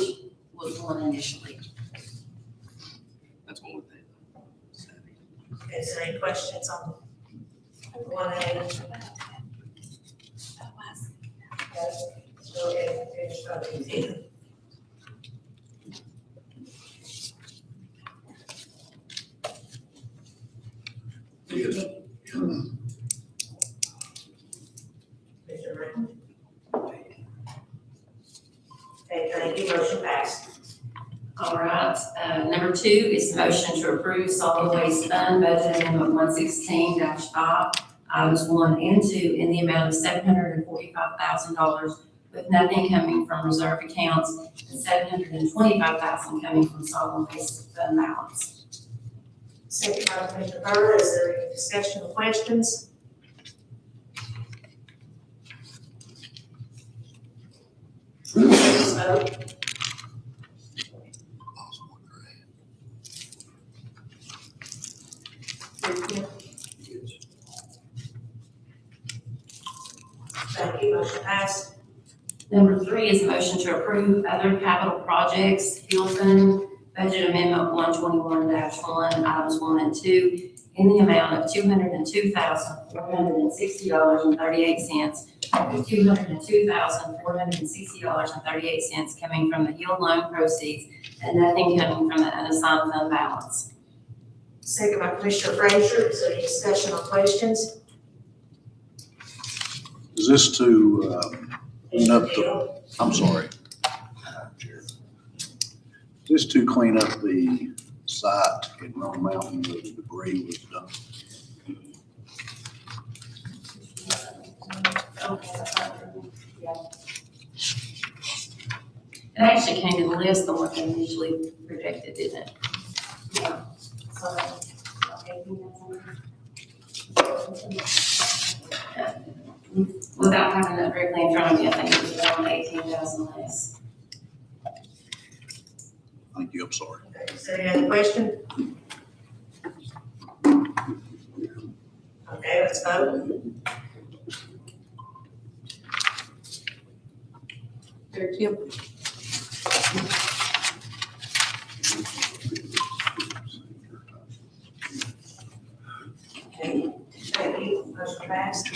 was one initially.
That's what we think.
Is there any questions on 1A? Go ahead and finish voting. Mr. Raymond? Okay, thank you, motion passed.
All right, number 2 is motion to approve solid waste fund budget amendment 116-5, items 1 and 2 in the amount of $745,000, with nothing coming from reserve accounts and $725,000 coming from solid waste fund balance.
Second by Commissioner Burrow, is there any discussion or questions? Please vote. Thank you, motion passed.
Number 3 is a motion to approve other capital projects, Hilton, budget amendment 121-1, items 1 and 2, in the amount of $202,460.38, with $202,460.38 coming from the Hill loan proceeds and nothing coming from the unassigned fund balance.
Second by Commissioner Frazier. Is there any discussion or questions?
Is this to, clean up the, I'm sorry. Chair. Is this to clean up the site in Roan Mountain where the debris was dumped?
It actually came to the list on what they initially projected, didn't it? Yeah. So, without having that directly in front of me, I think it was around 18,000 less.
Thank you, I'm sorry.
Is there any other question? Okay, let's vote.
Very cute.
Okay, thank you, motion passed.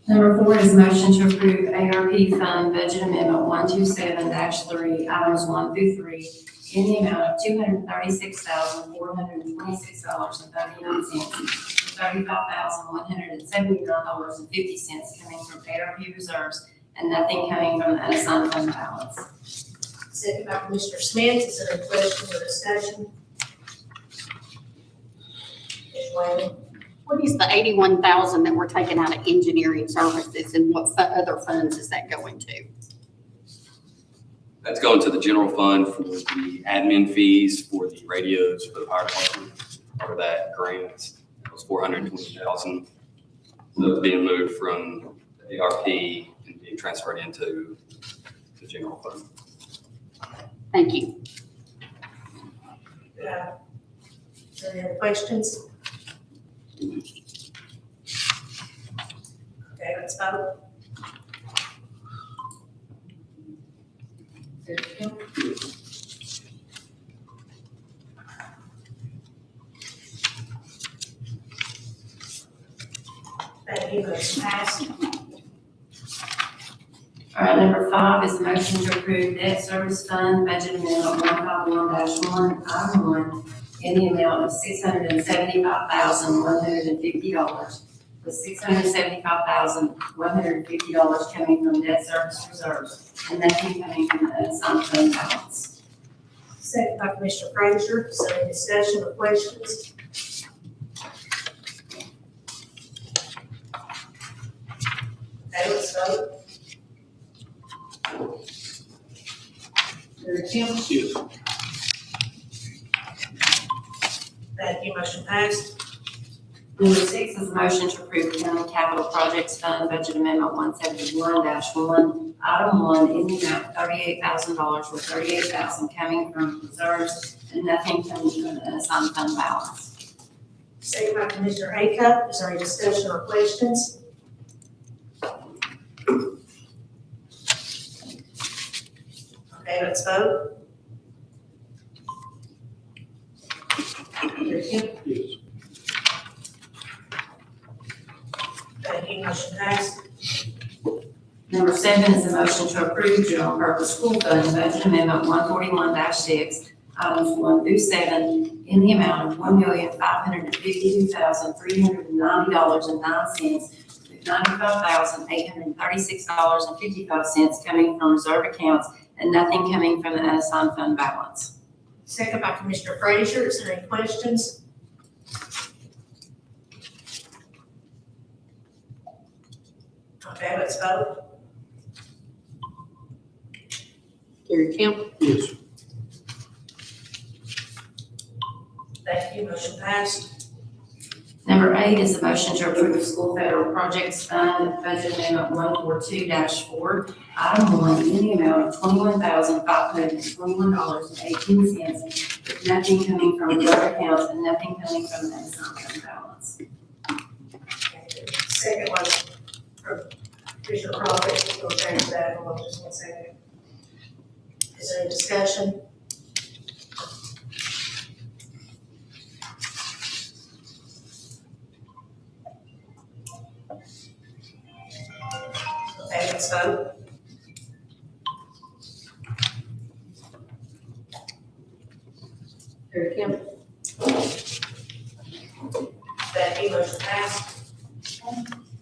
Number 4 is a motion to approve ARP Fund Budget Amendment 127-3, items 1 through 3, in the amount of $236,426.39, $35,179.50 coming from ARP reserves, and nothing coming from the unassigned fund balance.
Second by Commissioner Smith. Is there any questions or discussion? Ms. Whalen?
What is the 81,000 that we're taking out of engineering services and what other funds is that going to?
That's going to the general fund for the admin fees for the radios for the fire department. Part of that grant was $420,000. So it's being moved from the ARP and being transferred into the general fund.
Thank you.
Is there any other questions? Okay, let's vote. Thank you, motion passed.
All right, number 5 is a motion to approve debt service fund budget amendment 151-1, item 1, in the amount of $675,150, with $675,150 coming from debt service reserves, and nothing coming from the unassigned fund balance.
Second by Commissioner Frazier. Is there any discussion or questions? Okay, let's vote. Kim?
Yes.
Thank you, motion passed.
Number 6 is a motion to approve county capital projects fund budget amendment 171-1, item 1, in the amount of $38,000, with $38,000 coming from reserves and nothing coming from the unassigned fund balance.
Second by Commissioner Acuff. Is there any discussion or questions? Okay, let's vote. Kim?
Yes.
Thank you, motion passed.
Number 7 is a motion to approve general purpose school fund budget amendment 141-6, items 1 through 7, in the amount of $1,552,390.09, with $95,836.55 coming from reserve accounts and nothing coming from the unassigned fund balance.
Second by Commissioner Frazier. Is there any questions? Okay, let's vote.
Gary Kemp?
Yes.
Thank you, motion passed.
Number 8 is a motion to approve school federal projects fund budget amendment 142-4, item 1, in the amount of $21,521.18, with nothing coming from reserve accounts and nothing coming from the unassigned fund balance.
Second one Commissioner Crawford, we'll change that, hold on just one second. Is there any discussion? Okay, let's vote.
Terry Campbell.
Becky, motion passed.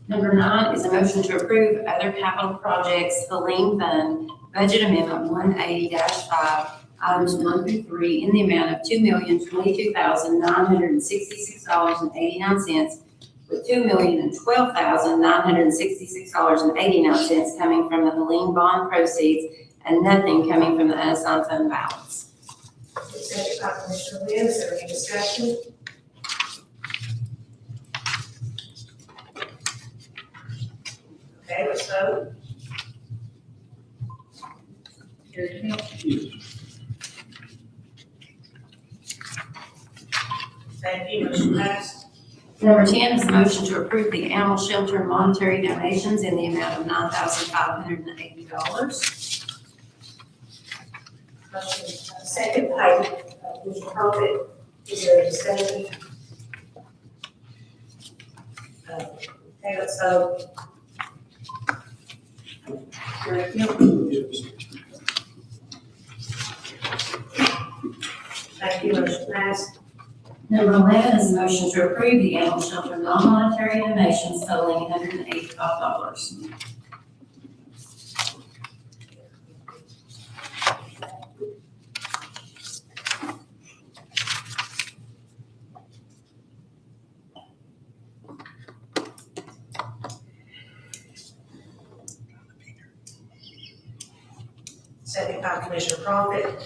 Number 9 is a motion to approve other capital projects, Helene Fund, budget amendment 180-5, items 1 through 3, in the amount of $2,022,966.89, with $2,012,966.89 coming from the Helene bond proceeds and nothing coming from the unassigned fund balance.
Second by Commissioner Wynn, is there any discussion? Okay, let's vote.
Terry Campbell.
Thank you, motion passed.
Number 10 is a motion to approve the animal shelter monetary donations in the amount of $9,580.
Motion, second by Commissioner Crawford, is there a discussion? Okay, let's vote.
Terry Campbell.
Thank you, motion passed.
Number 11 is a motion to approve the animal shelter non-monetary donations totaling $185.
Second by Commissioner Crawford.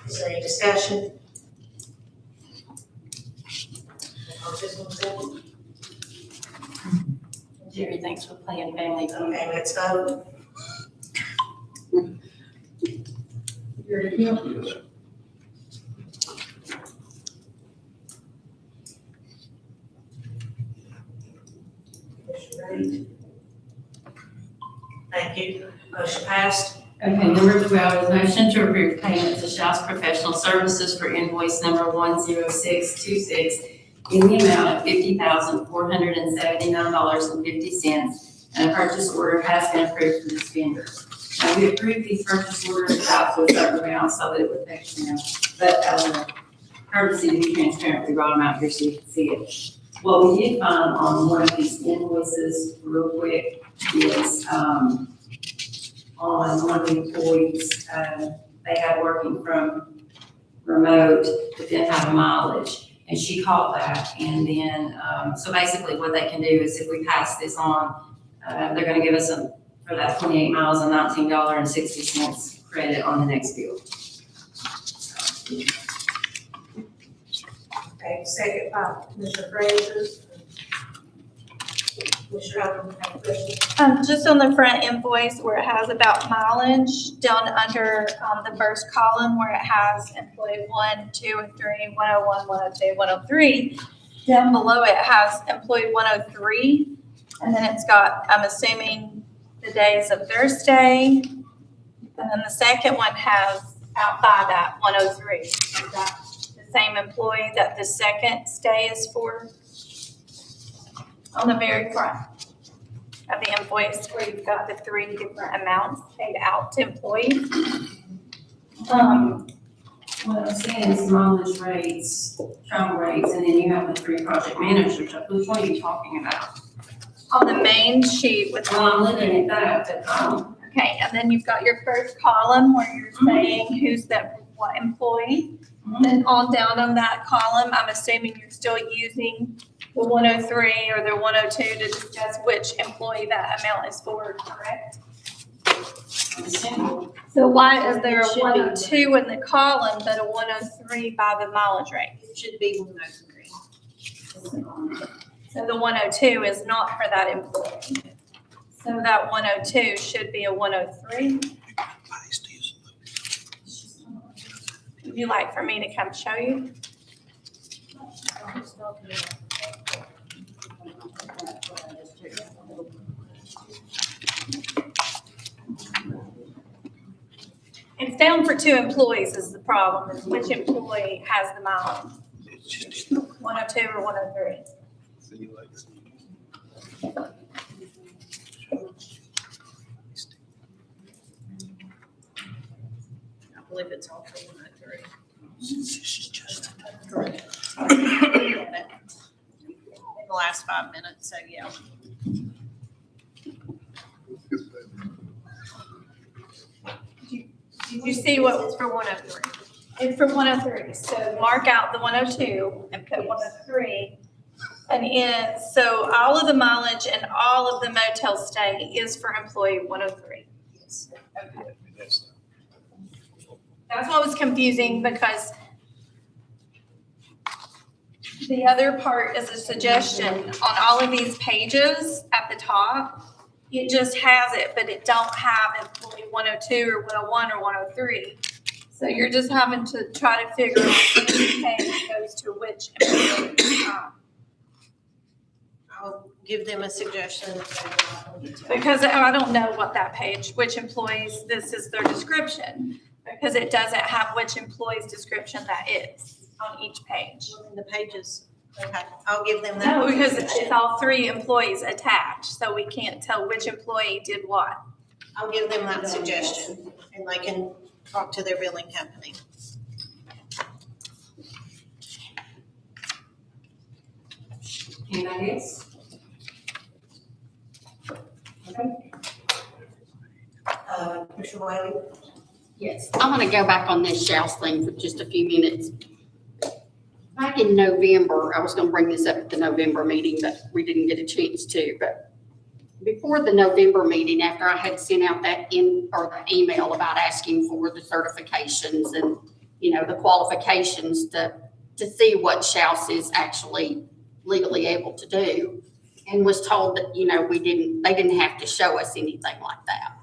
Is there any discussion?
Jerry, thanks for playing family.
Okay, let's vote.
Terry Campbell.
Commissioner Reed? Thank you, motion passed.
Okay, number 12 is motion to approve payment to Schaus Professional Services for invoice number 10626 in the amount of $50,479.50, and a purchase order has been approved for this vendor. Now, we approved these purchase orders out to a certain amount so that it would affect them, but as a courtesy to be transparent, we brought them out here so you can see it. What we did find on one of these invoices, real quick, is, on one of the employees, they had working from remote, but then had mileage. And she caught that, and then, so basically what they can do is if we pass this on, they're gonna give us for that 28 miles, a $19.60 credit on the next bill.
Okay, second by Commissioner Frazier. Commissioner Upton, have a question?
Just on the front invoice where it has about mileage, down under, the first column where it has employee 1, 2, and 3, 101, 102, 103. Down below it has employee 103, and then it's got, I'm assuming, the days of their stay. And then the second one has out by that 103. Is that the same employee that the second stay is for? On the very front of the invoice where you've got the 3 different amounts paid out to employees.
What I'm seeing is mileage rates, travel rates, and then you have the 3 project managers. Which one are you talking about?
On the main sheet with.
Well, I'm looking at that, but,
Okay, and then you've got your first column where you're saying who's that, what employee. Then on down on that column, I'm assuming you're still using the 103 or the 102 to discuss which employee that amount is for, correct? So why is there a 102 in the column but a 103 by the mileage rate?
It should be 103.
So the 102 is not for that employee. So that 102 should be a 103. Would you like for me to come show you? it's down for 2 employees is the problem, is which employee has the mileage? 102 or 103?
I believe it's all for 103. In the last 5 minutes, so yeah.
Did you see what
It's for 103.
it's for 103? So mark out the 102 and put 103 an end. So all of the mileage and all of the motel stay is for employee 103. Okay. That's what was confusing because the other part is a suggestion on all of these pages at the top. It just has it, but it don't have employee 102 or 101 or 103. So you're just having to try to figure out which page goes to which employee.
I'll give them a suggestion.
Because I don't know what that page, which employees, this is their description. Because it doesn't have which employee's description that is on each page.
The pages, okay, I'll give them that.
No, because it's all 3 employees attached, so we can't tell which employee did what.
I'll give them that suggestion, and they can talk to their billing company.
Anybody else? Okay.
Commissioner Wiley?
Yes, I want to go back on this Shouse thing for just a few minutes. Back in November, I was going to bring this up at the November meeting, but we didn't get a chance to. But before the November meeting, after I had sent out that the email about asking for the certifications and, you know, the qualifications to see what Shouse is actually legally able to do, and was told that, you know, they didn't have to show us anything like that.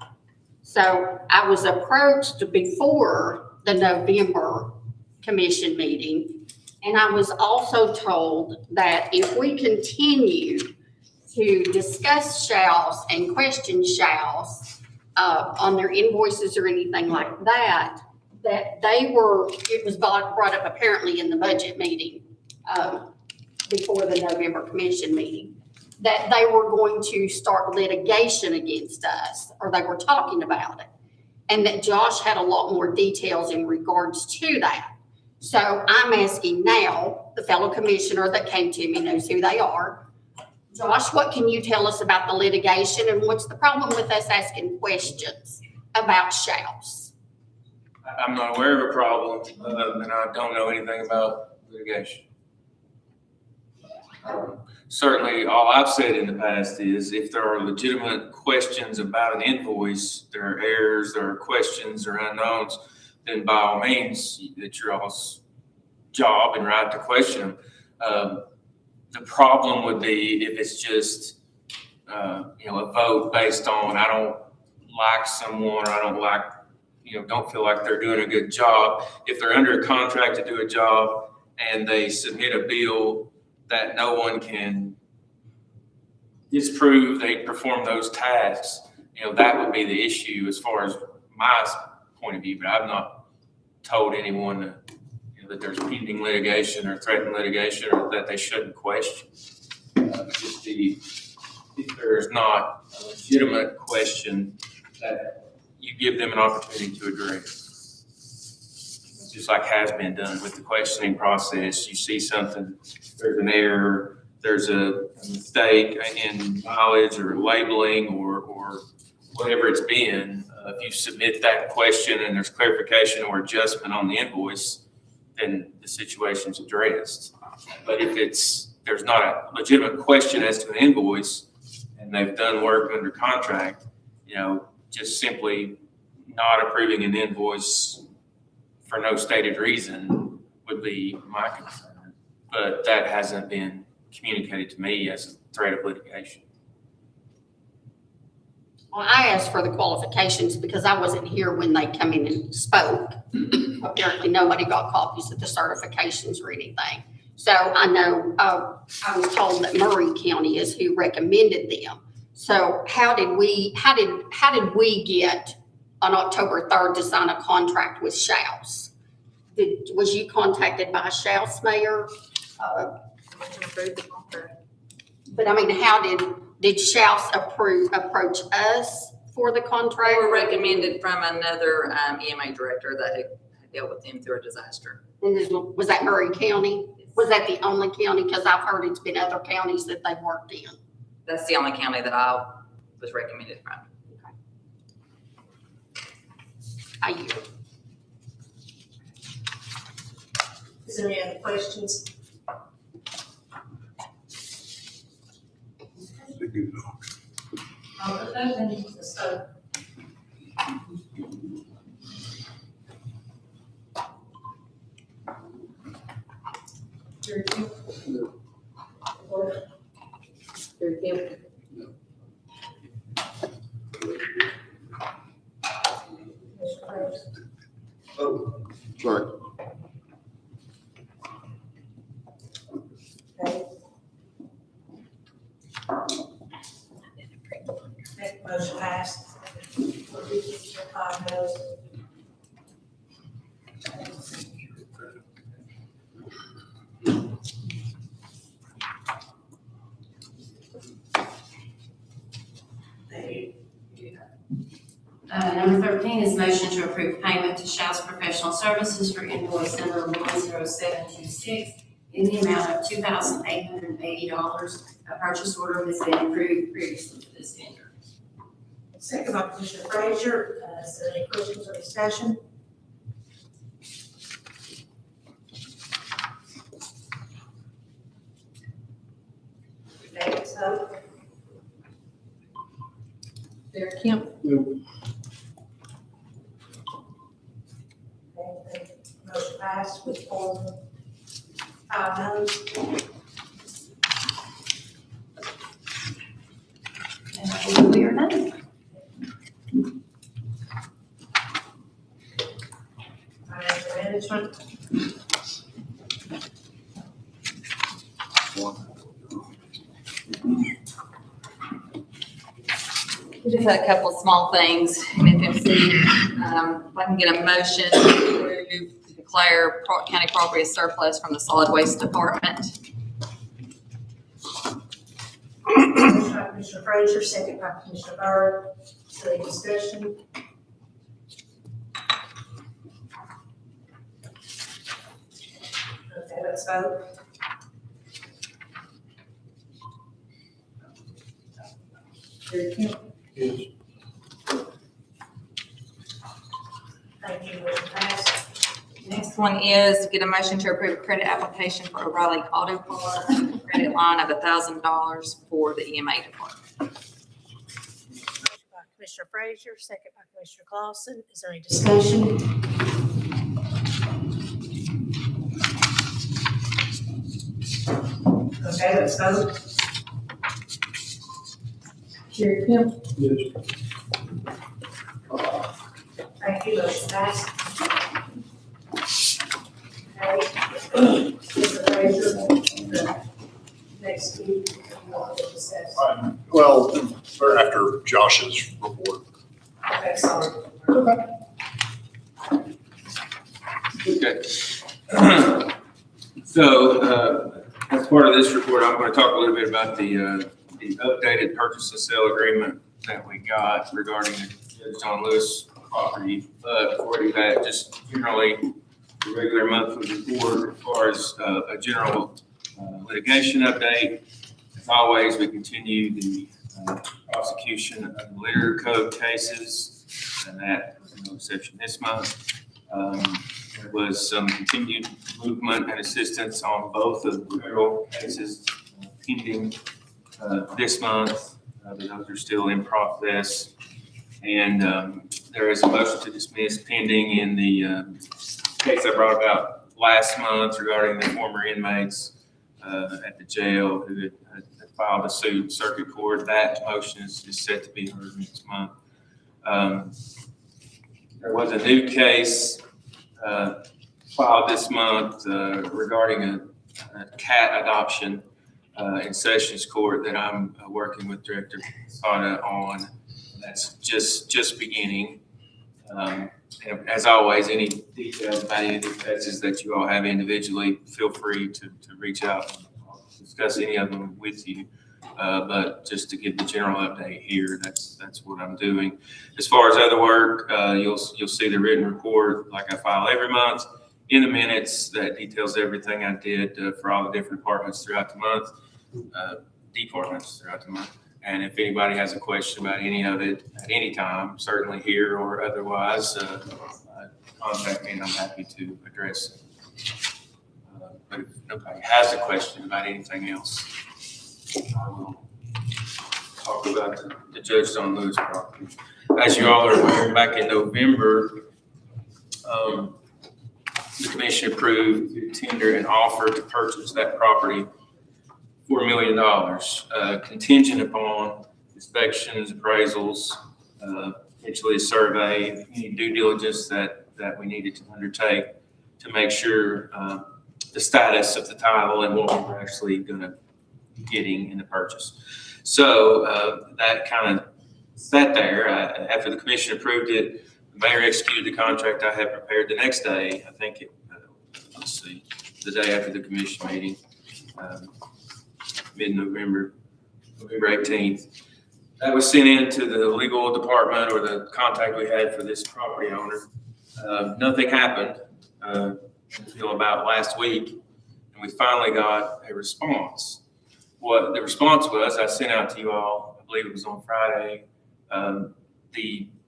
So I was approached before the November commission meeting, and I was also told that if we continue to discuss Shouse and question Shouse on their invoices or anything like that, that it was brought up apparently in the budget meeting before the November commission meeting, that they were going to start litigation against us, or they were talking about it. And that Josh had a lot more details in regards to that. So I'm asking now, the fellow commissioner that came to me knows who they are. Josh, what can you tell us about the litigation, and what's the problem with us asking questions about Shouse?
I'm not aware of a problem, and I don't know anything about litigation. Certainly, all I've said in the past is if there are legitimate questions about an invoice, there are errors, there are questions or unknowns, then by all means, it's your all's job and right to question them. The problem would be if it's just, a vote based on, I don't like someone, or I don't like, don't feel like they're doing a good job. If they're under a contract to do a job and they submit a bill that no one can disprove they perform those tasks, that would be the issue as far as my point of view. But I've not told anyone that there's pending litigation or threatened litigation or that they shouldn't question. If there's not a legitimate question, that you give them an opportunity to address. Just like has been done with the questioning process. You see something, there's an error, there's a mistake in mileage or labeling or whatever it's been. If you submit that question and there's clarification or adjustment on the invoice, then the situation's addressed. But if there's not a legitimate question as to an invoice and they've done work under contract, just simply not approving an invoice for no stated reason would be my concern. But that hasn't been communicated to me as a threat of litigation.
Well, I asked for the qualifications because I wasn't here when they come in and spoke. Apparently, nobody got copies of the certifications or anything. So I know, I was told that Murray County is who recommended them. So how did we get on October 3rd to sign a contract with Shouse. Was you contacted by Shouse, Mayor? But I mean, how did Shouse approach us for the
They
contract?
were recommended from another EMA director that had dealt with them through a disaster.
And was that Murray County? Was that the only county? Because I've heard it's been other counties that they've worked in.
That's the only county that I was recommended from.
I yield.
Is there any other questions? All open, let's vote. Jerry Kim? Jerry Kim?
Oh, sorry.
Motion passed. 5 noes.
Number 13 is motion to approve payment to Shouse Professional Services for invoice number 10726 in the amount of $2,880. A purchase order has been approved previously to this vendor.
Second by Commissioner Frazier. Is there any questions or discussion? Okay, let's vote. Derek Kemp?
No.
Okay, motion passed with 5 noes.
And we are done.
Financial management.
We just had a couple of small things in FMC. If I can get a motion to declare county property as surplus from the solid waste department.
Motion by Commissioner Frazier, second by Commissioner Byrd. Is there any discussion? Okay, let's vote. Jerry Kemp?
Yes.
Thank you, motion passed.
Next one is get a motion to approve a credit application for O'Reilly Auto Parts, credit line of $1,000 for the EMA department.
Motion by Commissioner Frazier, second by Commissioner Clausen. Is there any discussion? Okay, let's vote. Jerry Kemp?
Yes.
Thank you, motion passed. Okay. Mr. Frazier, next week, we want to discuss.
Well, or after Josh's report.
Okay, sorry.
Okay. So, as part of this report, I'm going to talk a little bit about the updated purchase and sale agreement that we got regarding the John Lewis property. But before we do that, just generally, the regular monthly report as far as a general litigation update. As always, we continue the prosecution of litter code cases, and that was no exception this month. There was some continued movement and assistance on both of the federal cases pending this month. Those are still in process. And there is a motion to dismiss pending in the case I brought about last month regarding the former inmates at the jail who had filed a suit in circuit court. That motion is set to be heard next month. There was a new case filed this month regarding a cat adoption in Sessions Court that I'm working with Director Sada on. That's just beginning. And as always, any details about any of these cases that you all have individually, feel free to reach out and discuss any of them with you. But just to give the general update here, that's what I'm doing. As far as other work, you'll see the written report like I file every month in the minutes that details everything I did for all the different departments throughout the month. And if anybody has a question about any of it at any time, certainly here or otherwise, contact me and I'm happy to address it. But if nobody has a question about anything else, I will talk about the Judgestone Lewis property. As you all are aware, back in November, the commission approved to tender an offer to purchase that property for $1 million, contingent upon inspections, appraisals, eventually a survey, any due diligence that we needed to undertake to make sure the status of the title and what we were actually going to be getting in the purchase. So that kind of sat there. After the commission approved it, the mayor executed the contract I had prepared the next day. I think it, let's see, the day after the commission meeting. Mid-November, November 18th. That was sent in to the legal department or the contact we had for this property owner. Nothing happened until about last week, and we finally got a response. What the response was, I sent out to you all, I believe it was on Friday,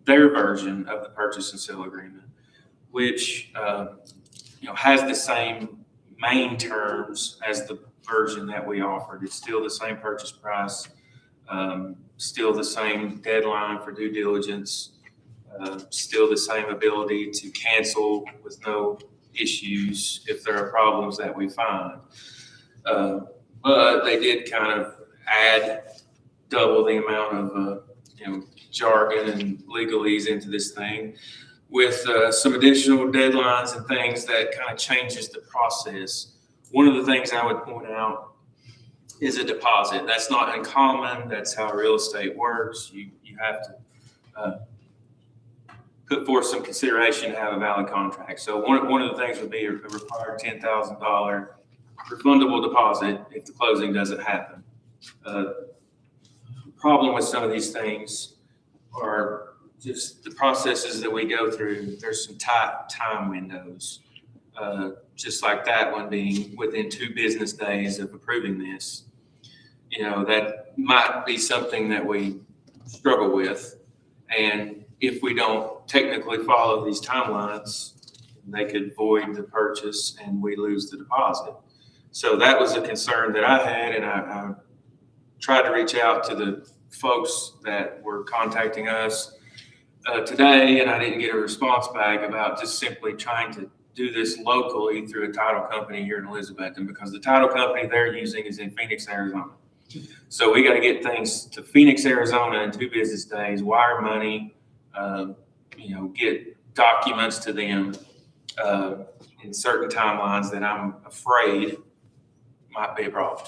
their version of the purchase and sale agreement, which has the same main terms as the version that we offered. It's still the same purchase price, still the same deadline for due diligence, still the same ability to cancel with no issues if there are problems that we find. But they did kind of add double the amount of jargon and legalese into this thing with some additional deadlines and things that kind of changes the process. One of the things I would point out is a deposit. That's not uncommon. That's how real estate works. You have to put forth some consideration to have a valid contract. So one of the things would be a required $10,000 refundable deposit if the closing doesn't happen. The problem with some of these things are just the processes that we go through. There's some tight time windows. Just like that one being within 2 business days of approving this, that might be something that we struggle with. And if we don't technically follow these timelines, they could void the purchase and we lose the deposit. So that was a concern that I had, and I tried to reach out to the folks that were contacting us today, and I didn't get a response back about just simply trying to do this locally through a title company here in Elizabethton, because the title company they're using is in Phoenix, Arizona. So we got to get things to Phoenix, Arizona in 2 business days, wire money, get documents to them in certain timelines that I'm afraid might be a problem.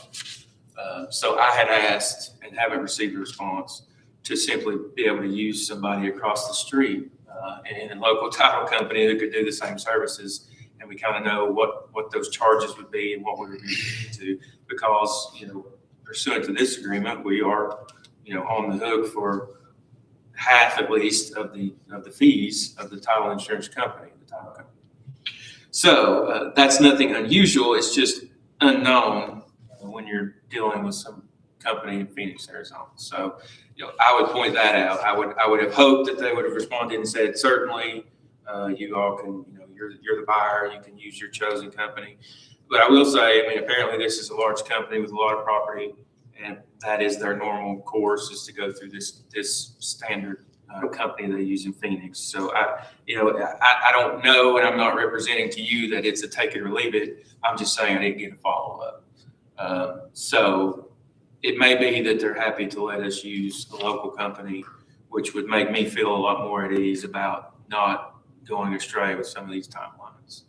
So I had asked and haven't received a response to simply be able to use somebody across the street and a local title company who could do the same services, and we kind of know what those charges would be and what we would be to, because pursuant to this agreement, we are on the hook for half at least of the fees of the title insurance company, the title company. So that's nothing unusual. It's just unknown when you're dealing with some company in Phoenix, Arizona. So I would point that out. I would have hoped that they would have responded and said, certainly, you all can, you're the buyer, you can use your chosen company. But I will say, apparently this is a large company with a lot of property, and that is their normal course, is to go through this standard company they use in Phoenix. So I don't know, and I'm not representing to you that it's a take it or leave it. I'm just saying I didn't get a follow-up. So it may be that they're happy to let us use a local company, which would make me feel a lot more at ease about not going astray with some of these timelines.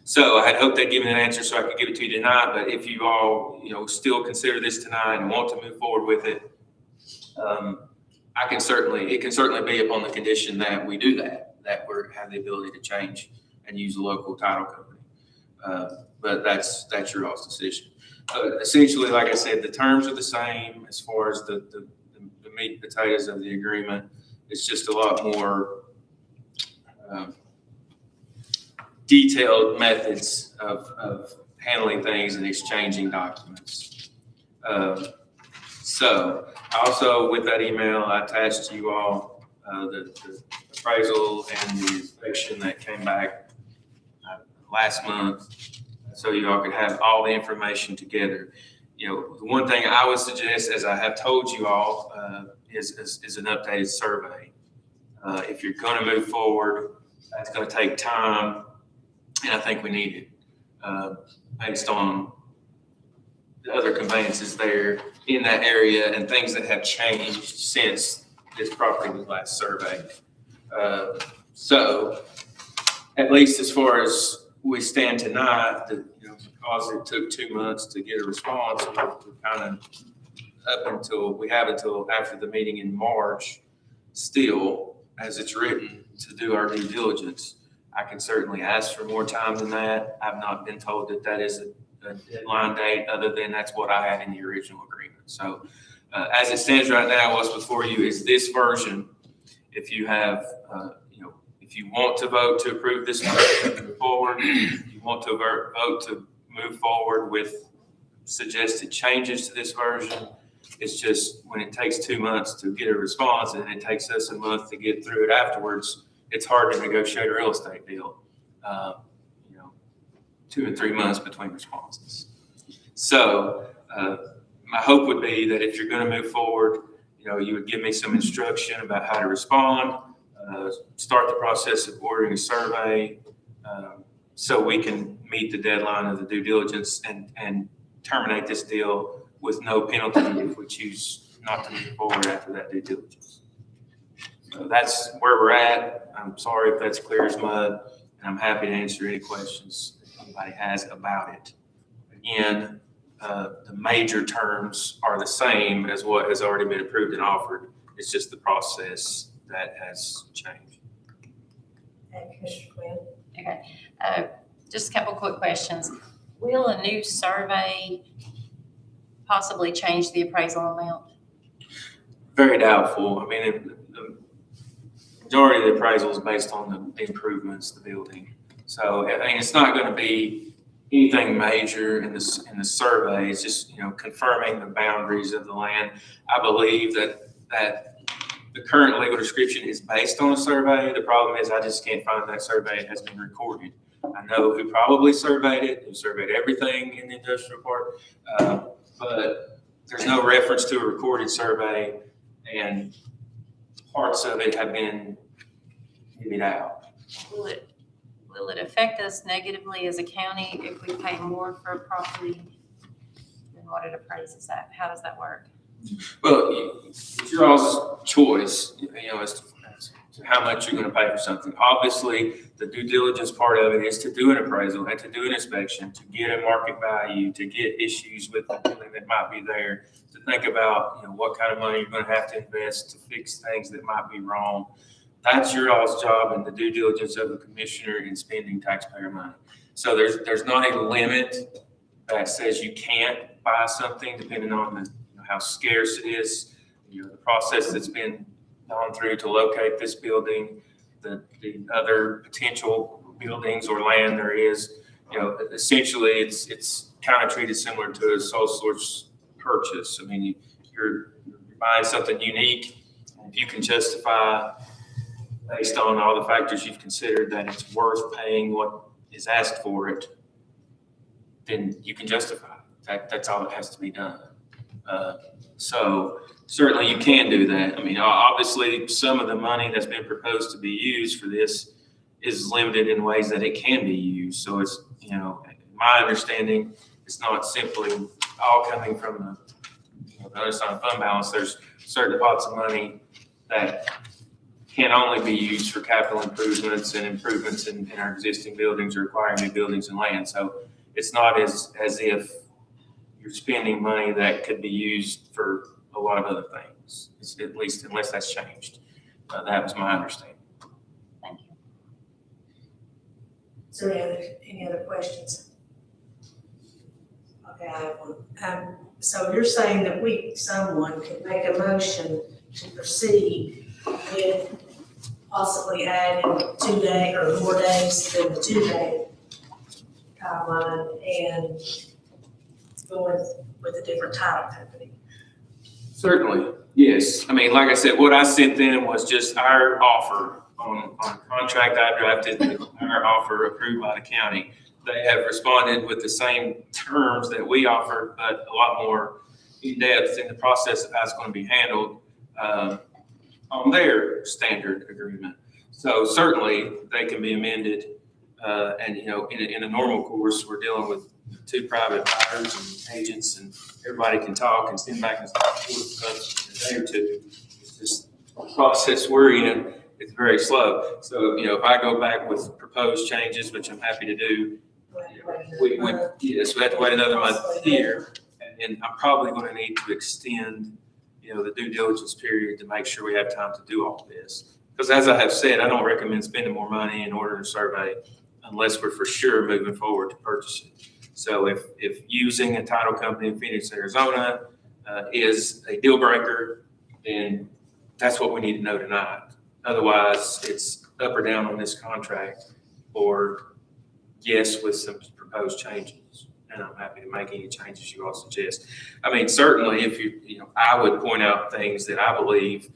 So I had hoped they'd give me an answer so I could give it to you tonight, but if you all, still consider this tonight and want to move forward with it, it can certainly be upon the condition that we do that we have the ability to change and use a local title company. But that's your all's decision. Essentially, like I said, the terms are the same as far as the meat and potatoes of the agreement. It's just a lot more detailed methods of handling things and exchanging documents. So also with that email, I attached to you all the appraisal and the inspection that came back last month, so you all could have all the information together. You know, the one thing I would suggest, as I have told you all, is an updated survey. If you're going to move forward, that's going to take time, and I think we need it based on the other conveyances there in that area and things that have changed since this property was last surveyed. So, at least as far as we stand tonight, because it took 2 months to get a response, we're kind of we have until after the meeting in March, still, as it's written, to do our due diligence. I can certainly ask for more time than that. I've not been told that that is a deadline date, other than that's what I had in the original agreement. So as it stands right now, what's before you is this version. If you have, if you want to vote to approve this version and move forward, you want to vote to move forward with suggested changes to this version. It's just when it takes 2 months to get a response and it takes us a month to get through it afterwards, it's hard to negotiate a real estate deal. 2 and 3 months between responses. So my hope would be that if you're going to move forward, you would give me some instruction about how to respond, start the process of ordering a survey, so we can meet the deadline of the due diligence and terminate this deal with no penalty if we choose not to move forward after that due diligence. So that's where we're at. I'm sorry if that's clear as mud, and I'm happy to answer any questions anybody has about it. Again, the major terms are the same as what has already been approved and offered. It's just the process that has changed.
And Commissioner Quinn?
Okay, just a couple quick questions. Will a new survey possibly change the appraisal amount?
Very doubtful. I mean, the majority of the appraisal is based on the improvements, the building. So, I mean, it's not going to be anything major in the survey. It's just, confirming the boundaries of the land. I believe that the current legal description is based on a survey. The problem is I just can't find that survey. It has been recorded. I know who probably surveyed it, who surveyed everything in the industrial park, but there's no reference to a recorded survey, and parts of it have been divvied out.
Will it affect us negatively as a county if we pay more for a property than what it appraises at? How does that work?
Well, it's your all's choice, as to how much you're going to pay for something. Obviously, the due diligence part of it is to do an appraisal and to do an inspection, to get a market value, to get issues with the building that might be there, to think about, what kind of money you're going to have to invest to fix things that might be wrong. That's your all's job and the due diligence of the commissioner in spending taxpayer money. So there's not a limit that says you can't buy something depending on how scarce it is, the process that's been gone through to locate this building, the other potential buildings or land there is. Essentially it's kind of treated similar to a sole source purchase. I mean, you're buying something unique. If you can justify, based on all the factors you've considered, that it's worth paying what is asked for it, then you can justify it. That's all that has to be done. So certainly you can do that. I mean, obviously some of the money that's been proposed to be used for this is limited in ways that it can be used. So it's, my understanding, it's not simply all coming from the unassigned fund balance. There's certain pots of money that can only be used for capital improvements and improvements in our existing buildings or acquiring new buildings and land. So it's not as if you're spending money that could be used for a lot of other things, at least unless that's changed. That was my understanding.
Thank you.
Is there any other questions? Okay, I have one. So you're saying that someone could make a motion to proceed with possibly adding 2 days or more days than the 2-day timeline and going with a different title company?
Certainly, yes. I mean, like I said, what I sent them was just our offer on contract I drafted, our offer approved by the county. They have responded with the same terms that we offered, but a lot more in depth in the process of how it's going to be handled on their standard agreement. So certainly they can be amended. And, you know, in a normal course, we're dealing with 2 private buyers and agents, and everybody can talk and send back and forth in a day or 2. It's just the process we're in. It's very slow. So, you know, if I go back with proposed changes, which I'm happy to do, yes, we have to wait another month here. And I'm probably going to need to extend, you know, the due diligence period to make sure we have time to do all this. Because as I have said, I don't recommend spending more money in order to survey unless we're for sure moving forward to purchase it. So if using a title company in Phoenix, Arizona is a deal breaker, then that's what we need to know tonight. Otherwise, it's up or down on this contract, or yes with some proposed changes. And I'm happy to make any changes you all suggest. I mean, certainly if you know, I would point out things that I believe,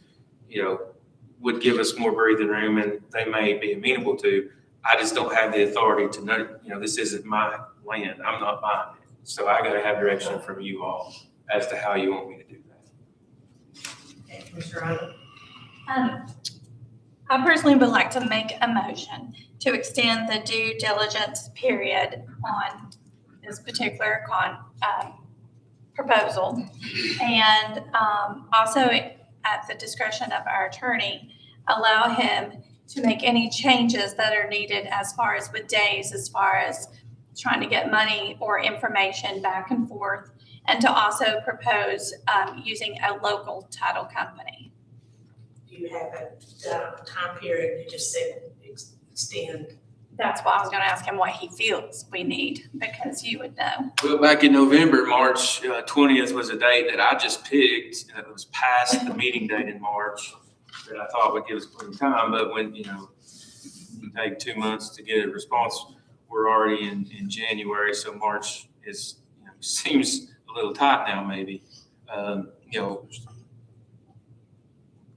you know, would give us more breathing room and they may be amenable to. I just don't have the authority to know, you know, this isn't my land. I'm not buying it. So I got to have direction from you all as to how you want me to do that.
Okay, Commissioner
I personally would like to make a motion to extend the due diligence period on this particular proposal. And also at the discretion of our attorney, allow him to make any changes that are needed as far as with days, as far as trying to get money or information back and forth, and to also propose using a local title company.
Do you have a time period? You just said extend.
That's why I was gonna ask him what he feels we need, because you would know.
Well, back in November, March 20th was a date that I just picked, and it was past the meeting date in March that I thought would give us plenty of time. But when, you know, you take 2 months to get a response, we're already in January, so March is, you know, seems a little tight now, maybe. You know,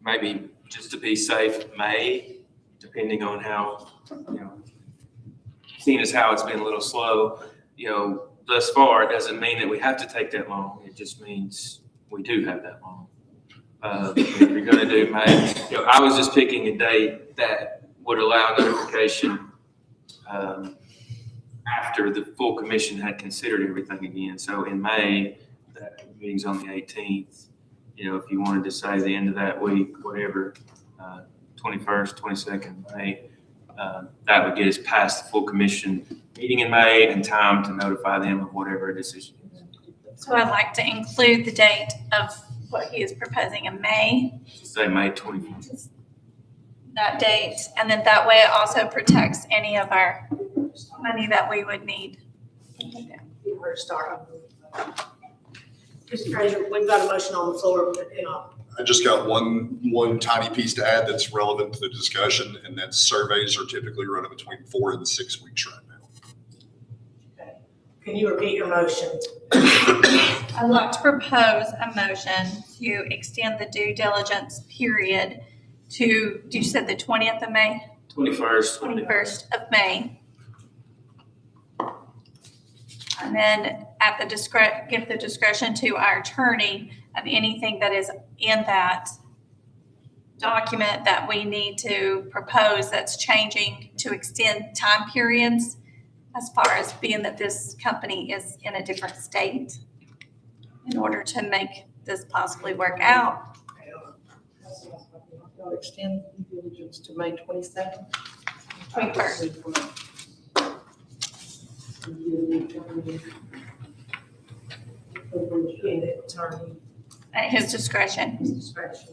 maybe just to be safe, May, depending on how, you know, seeing as how it's been a little slow, you know, thus far, it doesn't mean that we have to take that long. It just means we do have that long. If you're going to do May, you know, I was just picking a date that would allow notification after the full commission had considered everything again. So in May, that meeting's on the 18th. You know, if you wanted to say the end of that week, whatever, 21st, 22nd May, that would get us past the full commission meeting in May and time to notify them of whatever decision is.
So I'd like to include the date of what he is proposing in May,
Say May 24th.
that date, and then that way it also protects any of our money that we would need.
You were to start. Mr. Frazier, we've got a motion on the floor, but, you know,
I just got one tiny piece to add that's relevant to the discussion, and that surveys are typically running between 4 and 6 weeks right now.
can you repeat your motion?
I'd like to propose a motion to extend the due diligence period to, you said the 20th of May?
21st.
21st of May. And then at the give the discretion to our attorney of anything that is in that document that we need to propose that's changing to extend time periods as far as being that this company is in a different state in order to make this possibly work out.
Y'all extend due diligence to May 22nd?
21st. at his discretion
Discretion.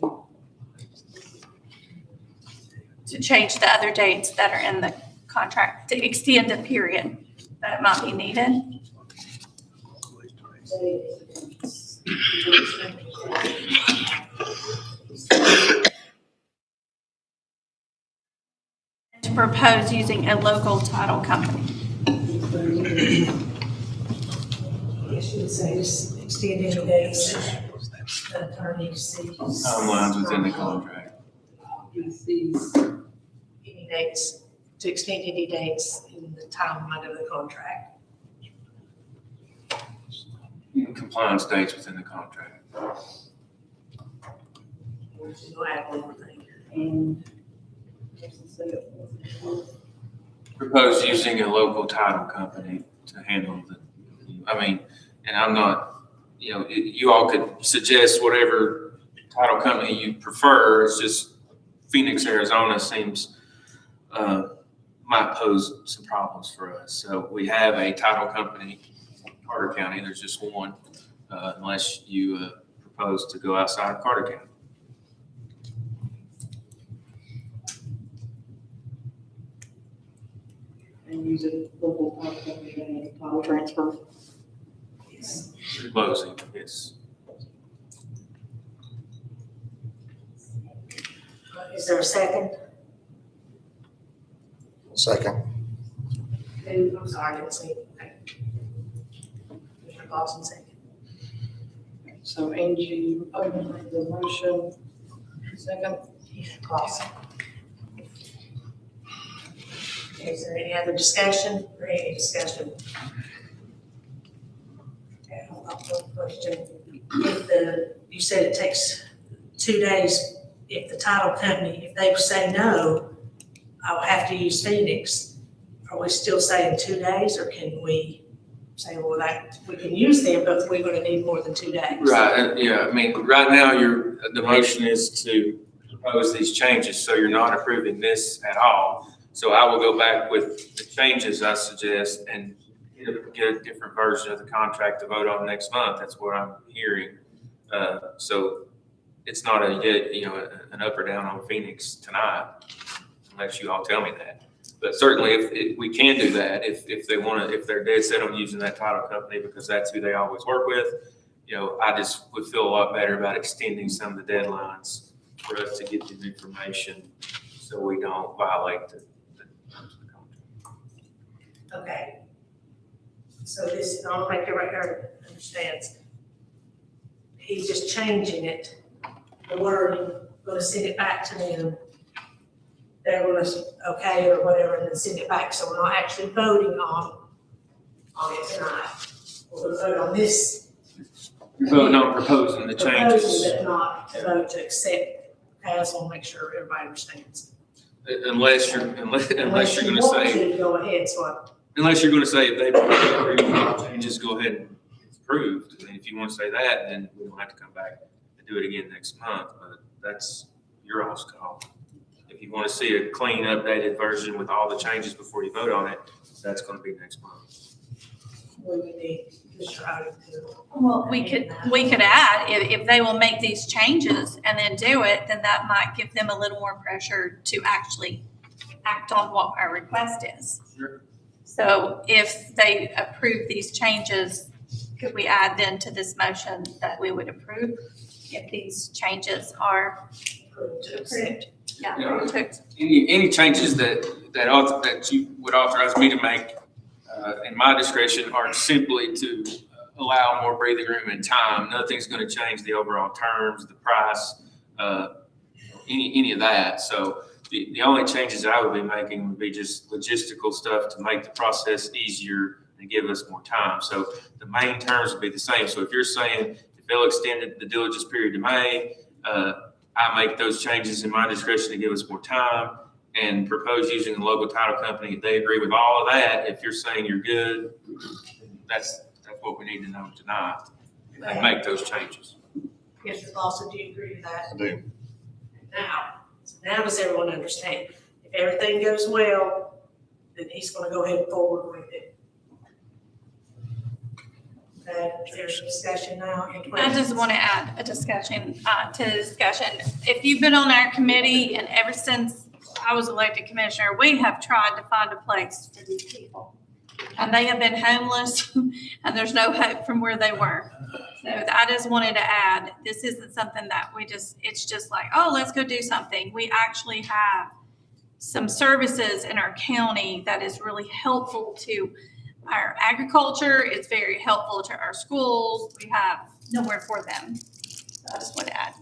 to change the other dates that are in the contract, to extend the period that might be needed. To propose using a local title company.
It should say just extend any dates the attorney sees.
Timelines within the contract.
Any dates, to extend any dates in the timeline of the contract.
Compliance dates within the contract.
We'll add one thing.
And
Propose using a local title company to handle the, I mean, and I'm not, you know, you all could suggest whatever title company you prefer. It's just Phoenix, Arizona seems, might pose some problems for us. So we have a title company, Carter County, there's just one, unless you propose to go outside of Carter County.
and use a local title company to handle title transfer.
Closing, yes.
Is there a second?
Second.
I'm sorry, I didn't see. Okay. Mr. Lawson, second.
So Angie, open the motion, second.
Lawson. Is there any other discussion or any discussion? Okay, I'll call the question. If you said it takes 2 days, if the title company, if they say no, I will have to use Phoenix. Are we still saying 2 days, or can we say, well, that, we can use them, but we're gonna need more than 2 days?
Right, yeah, I mean, right now, the motion is to propose these changes, so you're not approving this at all. So I will go back with the changes I suggest and get a different version of the contract to vote on next month. That's what I'm hearing. So it's not an up or down on Phoenix tonight, unless you all tell me that. But certainly, if we can do that, if they want to, if they're dead set on using that title company because that's who they always work with, I just would feel a lot better about extending some of the deadlines for us to get this information so we don't violate the terms of the contract.
Okay. So this, I'll make everybody understands. He's just changing it, the wording, gonna send it back to them. They're gonna okay or whatever, and then send it back, so we're not actually voting on it tonight. We're gonna vote on this.
You're voting on proposing the changes.
Proposing, but not to vote to accept. Okay, I just wanna make sure everybody understands.
Unless you're gonna say,
Go ahead, so
unless you're gonna say if they agree with the changes, go ahead and it's approved. And if you want to say that, then we don't have to come back and do it again next month, but that's your all's call. If you want to see a clean, updated version with all the changes before you vote on it, that's gonna be next month.
we would need Mr. Odom to.
Well, we could add, if they will make these changes and then do it, then that might give them a little more pressure to actually act on what our request is.
Sure.
So if they approve these changes, could we add then to this motion that we would approve if these changes are approved? Yeah.
Any changes that you would authorize me to make, in my discretion, are simply to allow more breathing room and time. Nothing's gonna change the overall terms, the price, any of that. So the only changes that I would be making would be just logistical stuff to make the process easier and give us more time. So the main terms would be the same. So if you're saying if they'll extend the diligence period to May, I make those changes in my discretion to give us more time and propose using the local title company. If they agree with all of that, if you're saying you're good, that's what we need to know tonight and make those changes.
Yes, Mr. Lawson, do you agree with that?
I do.
Now does everyone understand? If everything goes well, then he's gonna go ahead and forward with it. There's discussion now.
I just want to add a discussion, to the discussion. If you've been on our committee and ever since I was elected commissioner, we have tried to find a place for these people. And they have been homeless and there's no hope from where they were. So I just wanted to add, this isn't something that it's just like, oh, let's go do something. We actually have some services in our county that is really helpful to our agriculture. It's very helpful to our schools. We have nowhere for them. So I just want to add.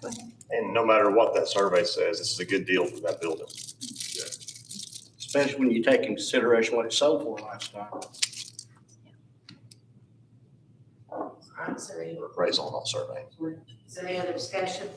And no matter what that survey says, this is a good deal for that building.
Especially when you take in consideration what it sold for last time.
Appraisal on that survey.
Is there any other discussion?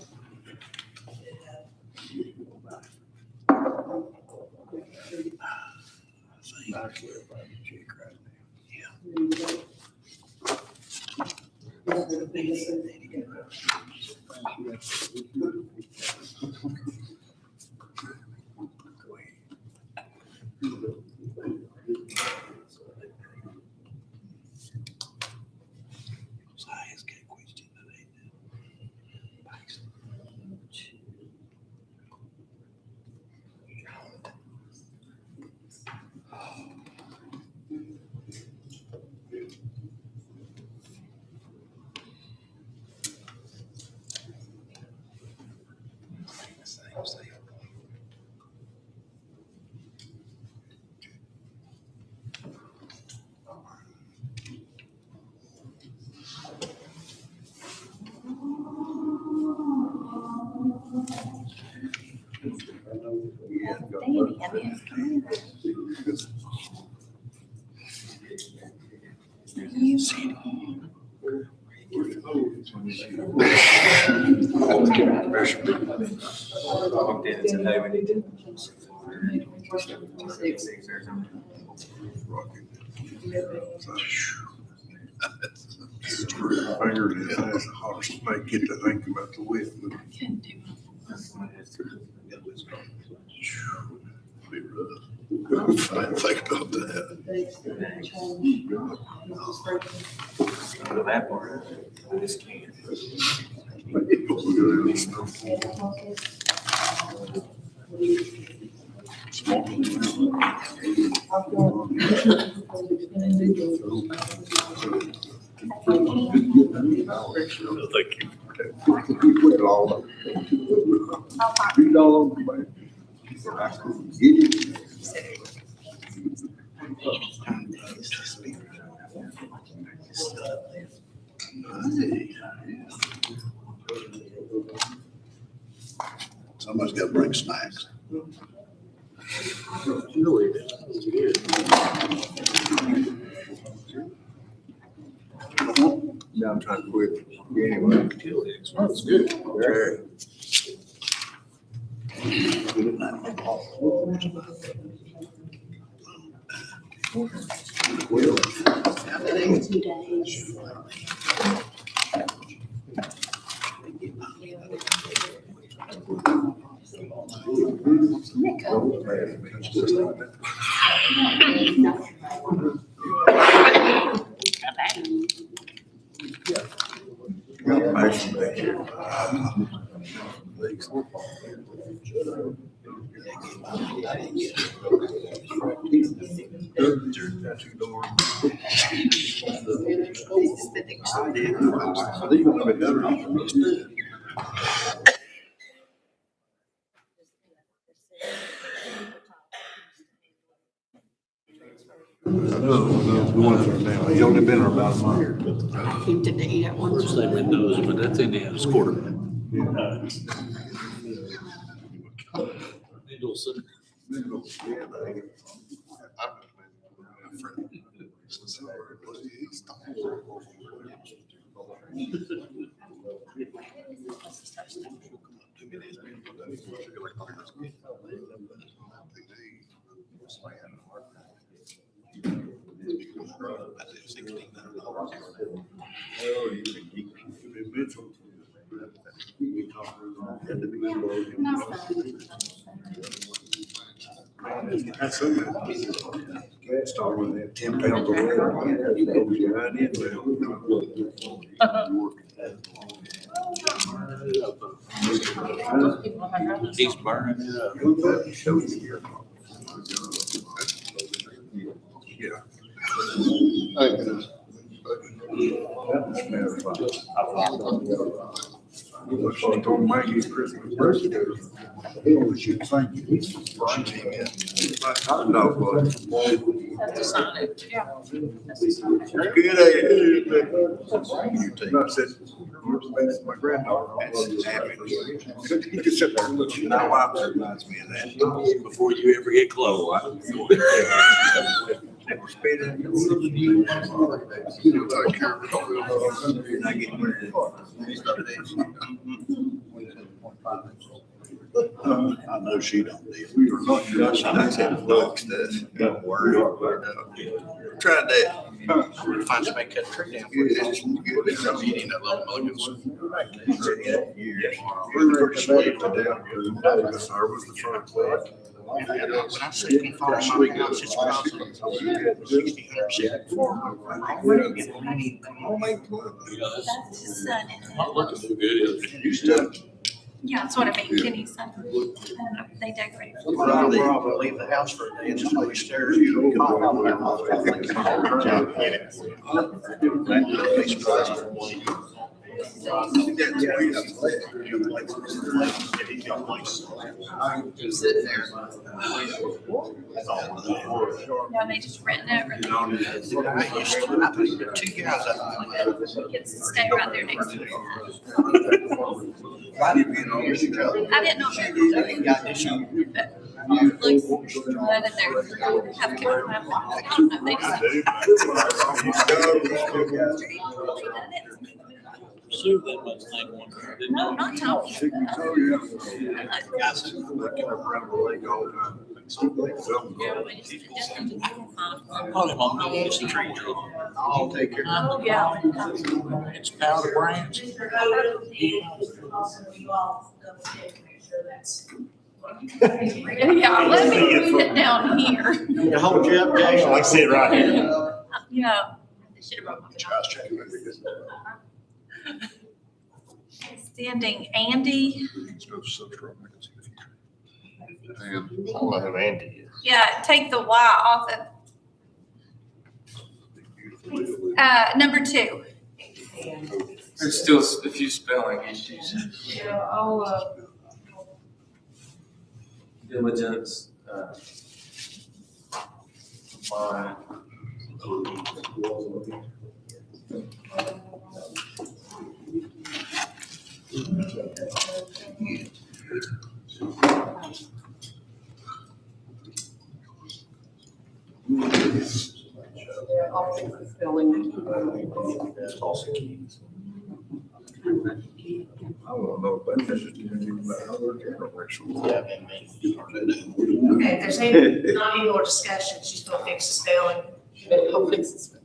Might get to think about the width. Be rough. I didn't think about that.
That part, I just can't.
Thank you. We put it all up. Beat it all over, man. Somebody's got to bring snacks. Yeah, I'm trying to quit. Anyway. That's good. Very. No, going for it now. He's only been there about a month.
He did eat at one.
First thing Mendoza, but that's Indiana's quarter. Middleton.
That's Start with that 10 pounds of lead. You know, you're right in
He's burning it up.
Yeah. She told Maggie Christmas birthday. He was you think he's watching it. Like hot dog was.
Have to sign it, yeah.
Good idea. I said, that's my granddaughter. That's happy. You can sit there and look. My wife reminds me of that. Before you ever get close. Never spit in. You know, like, you're not getting rid of it. I know she don't need it. We were not just, I said, look, don't worry. Tried that.
Find somebody cut a tree down.
It's
Eating that little mulligans.
We were asleep down here. I was the first class.
When I say confirm my house, it's probably
That's his son.
You stuck.
Yeah, that's what I mean, Kenny's son. They decorate.
I'll leave the house for a day and just go upstairs.
Sitting there. Now they just renting it.
I used to, I think the two guys
Kids stay right there next to it. I didn't know if they were looks blood in there. Have kids around. I don't know, they just.
Sue, that must think one.
No, not Tony.
I'll take care of
Oh, yeah.
It's powder branch.
You all double check, make sure that's.
Yeah, let me read it down here.
To hold you up, Jason.
Like sit right here.
Yeah. Should have brought my Standing Andy.
I don't know who Andy is.
Yeah, take the Y off of. Number 2.
There's still a few spelling issues.
Yeah, I'll,
Diligence, comply.
I don't know, but this is about other generations.
okay, if there's not any more discussion, she's gonna fix the spelling.
I'll fix this.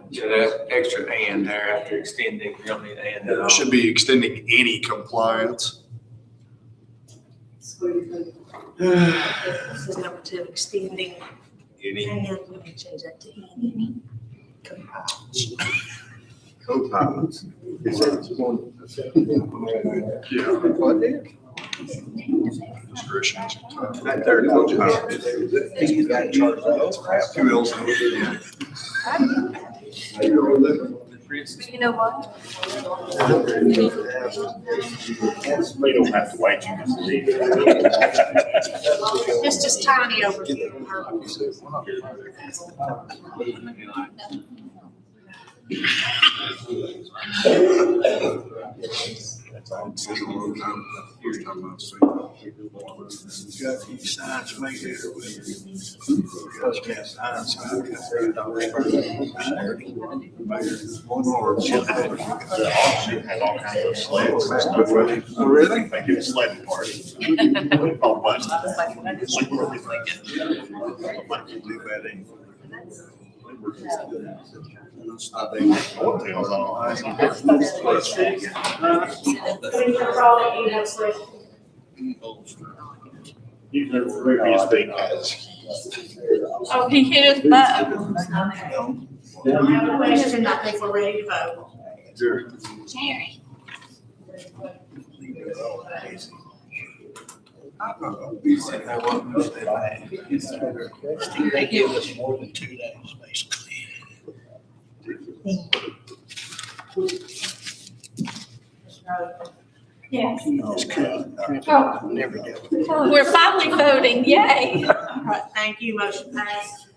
Yeah, that extra and there after extending, we don't need and at all.
Should be extending any compliance.
This is number 2, extending.
Any
And let me change that to any.
co-pilots. Is that one? Yeah. What is? Discretion. That third co-pilot. He's got charge of those crap. Who else?
You know what?
We don't have to wait, you just leave.
It's just tiny over here.
That's all. It's been a long time. First time I've seen it. Got these signs made here with. First cast signs. One more. Had all kinds of sleds and stuff. Oh, really? They do a sledding party. Oh, but. It's like what we think. Like you do that in. I think hotels on. You can speak as.
Oh, he hit his button.
We don't have a question, I think we're ready to vote.
Jerry.
They give us more than 2 days, basically.
Yes.
Oh. Never do.
We're finally voting, yay.
All right, thank you, motion passed.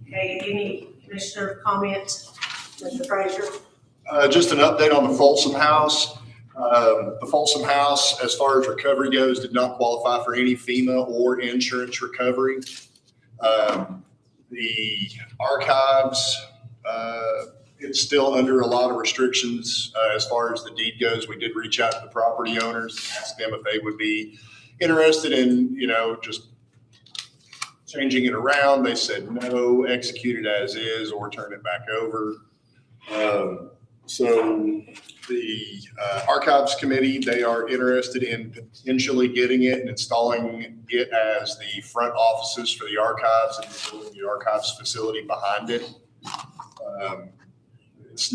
Okay, any commissioner comments, Mr. Frazier?
Just an update on the Folsom House. The Folsom House, as far as recovery goes, did not qualify for any FEMA or insurance recovery. The archives, it's still under a lot of restrictions as far as the deed goes. We did reach out to the property owners, ask them if they would be interested in, just changing it around. They said no, execute it as is or turn it back over. So the Archives Committee, they are interested in potentially getting it and installing it as the front offices for the archives and building the archives facility behind it. It's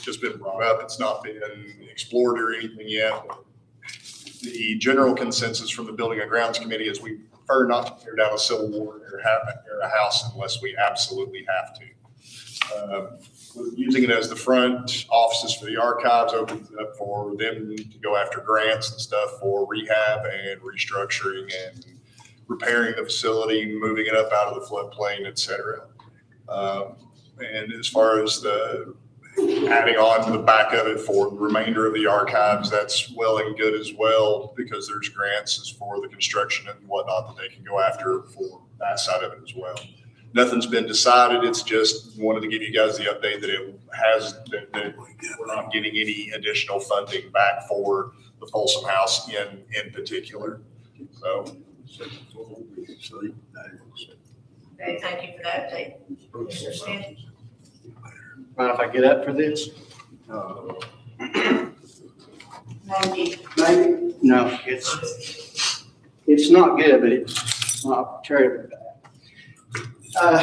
just been brought up. It's not been explored or anything yet. The general consensus from the Building and Grounds Committee is we prefer not to tear down a Civil War era house unless we absolutely have to. Using it as the front offices for the archives opens up for them to go after grants and stuff for rehab and restructuring and repairing the facility, moving it up out of the floodplain, et cetera. And as far as the adding on to the back of it for the remainder of the archives, that's well and good as well, because there's grants as for the construction and whatnot that they can go after for that side of it as well. Nothing's been decided. It's just wanted to give you guys the update that we're not getting any additional funding back for the Folsom House in particular. So.
Okay, thank you for that update. Mr. Smith?
Mind if I get up for this?
Maybe.
Maybe. No, it's not good, but it's not terribly bad. I'm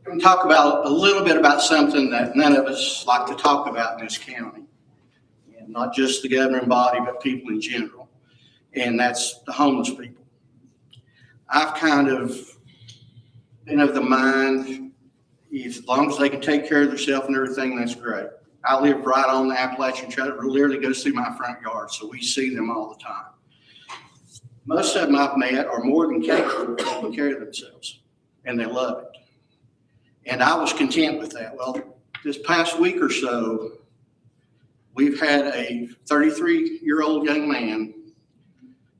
going to talk about a little bit about something that none of us like to talk about in this county. And not just the governing body, but people in general. And that's the homeless people. I've kind of been of the mind, as long as they can take care of themselves and everything, that's great. I live right on the Appalachian Trail. It literally goes through my front yard, so we see them all the time. Most of them I've met are more than capable of taking care of themselves, and they love it. And I was content with that. Well, this past week or so, we've had a 33-year-old young man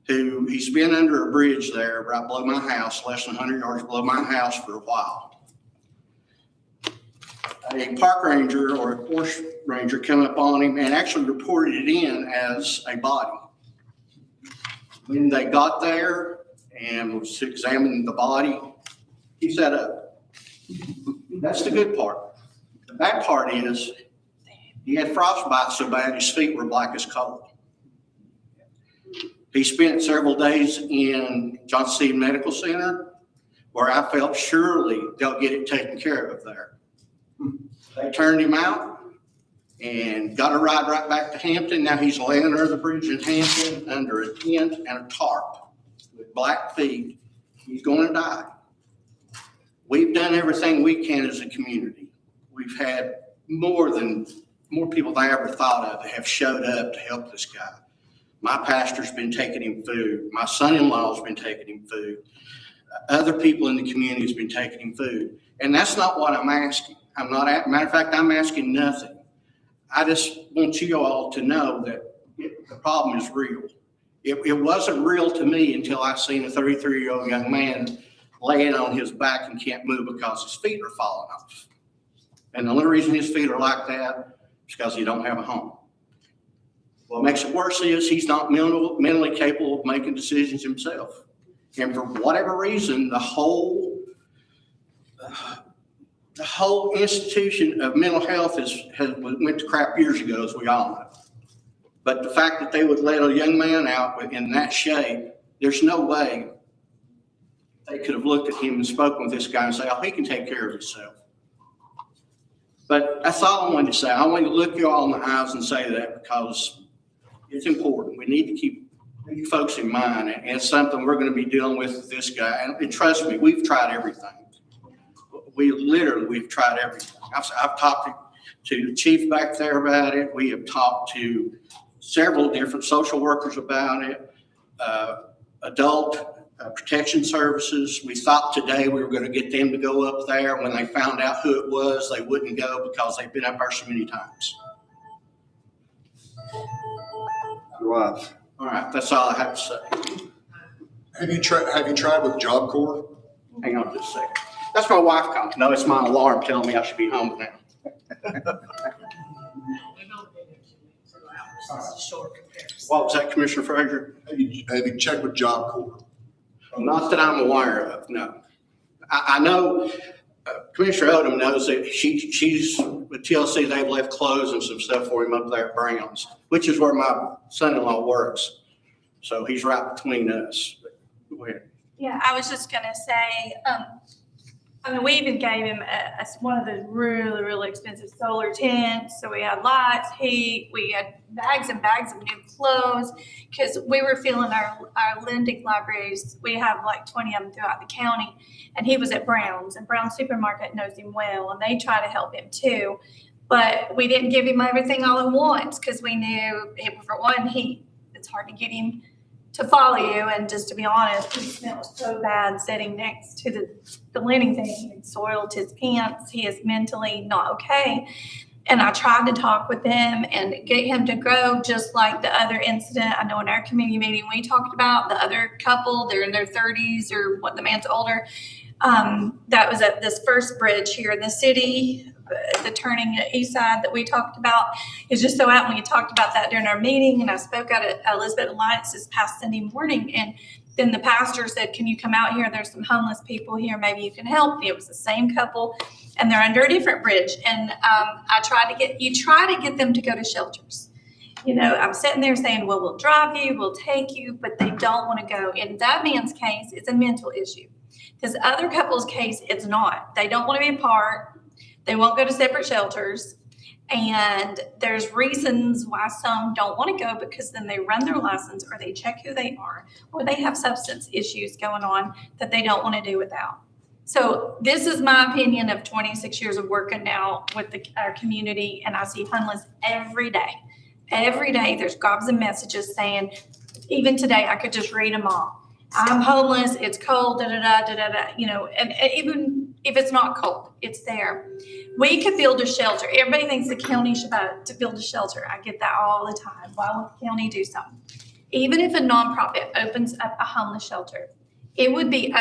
who he's been under a bridge there right below my house, less than 100 yards below my house for a while. A park ranger or a forest ranger came up on him and actually reported it in as a body. When they got there and was examining the body, he sat up. That's the good part. The bad part is he had frostbite so bad his feet were black as coal. He spent several days in Johnson City Medical Center where I felt surely they'll get it taken care of there. They turned him out and got a ride right back to Hampton. Now he's laying under the bridge in Hampton under a tent and a tarp with black feet. He's going to die. We've done everything we can as a community. We've had more people than I ever thought of that have showed up to help this guy. My pastor's been taking him food. My son-in-law's been taking him food. Other people in the community has been taking him food. And that's not what I'm asking. Matter of fact, I'm asking nothing. I just want you all to know that the problem is real. It wasn't real to me until I seen a 33-year-old young man laying on his back and can't move because his feet are falling off. And the only reason his feet are like that is because he don't have a home. What makes it worse is he's not mentally capable of making decisions himself. And for whatever reason, the whole institution of mental health went to crap years ago, as we all know. But the fact that they would let a young man out in that shape, there's no way they could have looked at him and spoken with this guy and say, oh, he can take care of himself. But that's all I wanted to say. I wanted to look you all in the eyes and say that because it's important. We need to keep you folks in mind, and it's something we're going to be dealing with this guy. And trust me, we've tried everything. We've tried everything. I've talked to the chief back there about it. We have talked to several different social workers about it, adult protection services. We thought today we were going to get them to go up there. When they found out who it was, they wouldn't go because they've been up there so many times.
Your wife.
All right, that's all I have to say.
Have you tried with Job Corps?
Hang on just a second. That's my wife calling. No, it's my alarm telling me I should be home now. What was that, Commissioner Frazier?
Have you checked with Job Corps?
Not that I'm aware of, no. I know Commissioner Odom knows that she's with TLC, they've left clothes and some stuff for him up there at Brown's, which is where my son-in-law works. So he's right between us. Go ahead.
Yeah, I was just gonna say, I mean, we even gave him one of the really, really expensive solar tents. So we had lights, heat, we had bags and bags of new clothes because we were filling our lending libraries. We have like 20 of them throughout the county. And he was at Brown's, and Brown's Supermarket knows him well, and they try to help him too. But we didn't give him everything all at once because we knew, for one, it's hard to get him to follow you. And just to be honest, the smell was so bad sitting next to the lending thing. It soiled his pants. He is mentally not okay. And I tried to talk with him and get him to grow, just like the other incident. I know in our community meeting, we talked about the other couple, they're in their 30s or what, the man's older. That was at this first bridge here in the city, the turning east side that we talked about. It's just so happened we talked about that during our meeting, and I spoke out at Elizabeth Alliance this past Sunday morning, and then the pastor said, can you come out here? There's some homeless people here. Maybe you can help. It was the same couple, and they're under a different bridge. And I try to get them to go to shelters. You know, I'm sitting there saying, well, we'll drive you, we'll take you, but they don't want to go. In that man's case, it's a mental issue. This other couple's case, it's not. They don't want to be apart. They won't go to separate shelters. And there's reasons why some don't want to go, because then they run their license or they check who they are, or they have substance issues going on that they don't want to do without. So this is my opinion of 26 years of working now with our community, and I see homeless every day. Every day there's gobs of messages saying, even today I could just read them all. I'm homeless, it's cold, you know, and even if it's not cold, it's there. We could build a shelter. Everybody thinks the county should to build a shelter. I get that all the time. Why would the county do something? Even if a nonprofit opens up a homeless shelter, it would be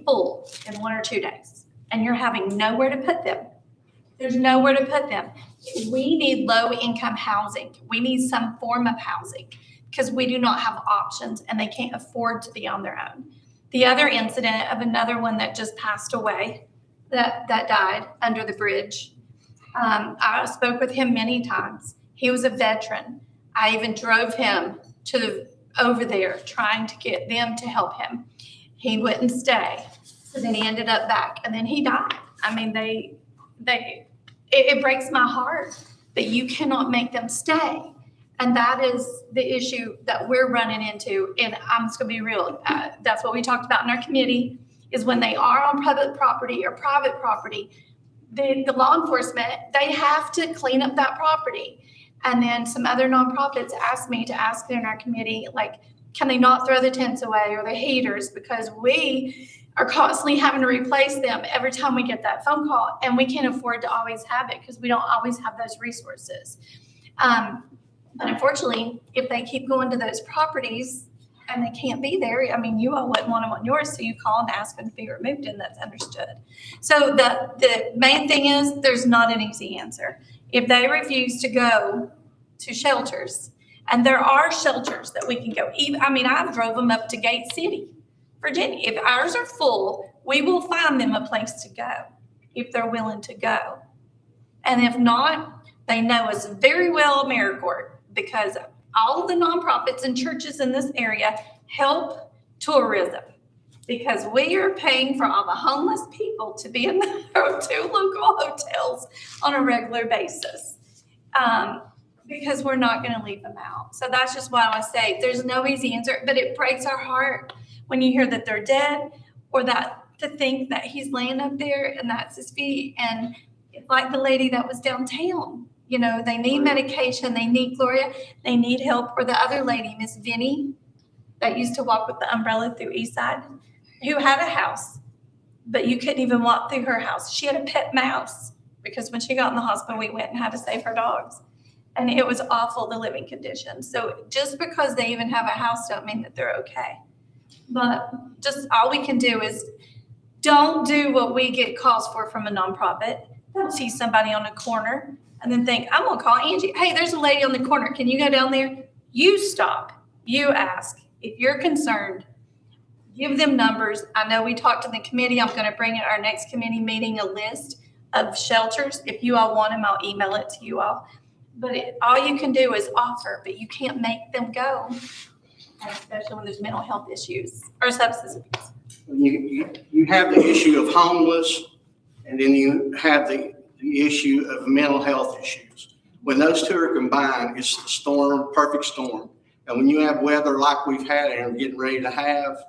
full in 1 or 2 days, and you're having nowhere to put them. There's nowhere to put them. We need low-income housing. We need some form of housing, because we do not have options and they can't afford to be on their own. The other incident of another one that just passed away, that died under the bridge, I spoke with him many times. He was a veteran. I even drove him over there trying to get them to help him. He wouldn't stay. So then he ended up back, and then he died. I mean, it breaks my heart that you cannot make them stay. And that is the issue that we're running into. And I'm just gonna be real. That's what we talked about in our committee, is when they are on public property or private property, the law enforcement, they have to clean up that property. And then some other nonprofits asked me to ask in our committee, like, can they not throw the tents away or the heaters? Because we are constantly having to replace them every time we get that phone call, and we can't afford to always have it because we don't always have those resources. But unfortunately, if they keep going to those properties and they can't be there, I mean, you all wouldn't want them on yours, so you call and ask them to be removed, and that's understood. So the main thing is, there's not an easy answer. If they refuse to go to shelters, and there are shelters that we can go. I mean, I drove them up to Gate City, Virginia. If ours are full, we will find them a place to go if they're willing to go. And if not, they know us very well, AmeriCorps, because all of the nonprofits and churches in this area help tourism. Because we are paying for all the homeless people to be in the 2 local hotels on a regular basis. Because we're not gonna leave them out. So that's just what I wanna say. There's no easy answer, but it breaks our heart when you hear that they're dead, or that to think that he's laying up there and that's his feet. And it's like the lady that was downtown, you know, they need medication, they need Gloria, they need help. Or the other lady, Miss Vinnie, that used to walk with the umbrella through Eastside, who had a house, but you couldn't even walk through her house. She had a pet mouse because when she got in the hospital, we went and had to save her dogs. And it was awful, the living conditions. So just because they even have a house don't mean that they're okay. But just all we can do is don't do what we get calls for from a nonprofit. Don't see somebody on the corner and then think, I'm gonna call Angie. Hey, there's a lady on the corner. Can you go down there? You stop, you ask. If you're concerned, give them numbers. I know we talked to the committee. I'm gonna bring at our next committee meeting a list of shelters. If you all want them, I'll email it to you all. But all you can do is offer, but you can't make them go, especially when there's mental health issues or substance abuse.
You have the issue of homeless, and then you have the issue of mental health issues. When those two are combined, it's the storm, perfect storm. And when you have weather like we've had and are getting ready to have,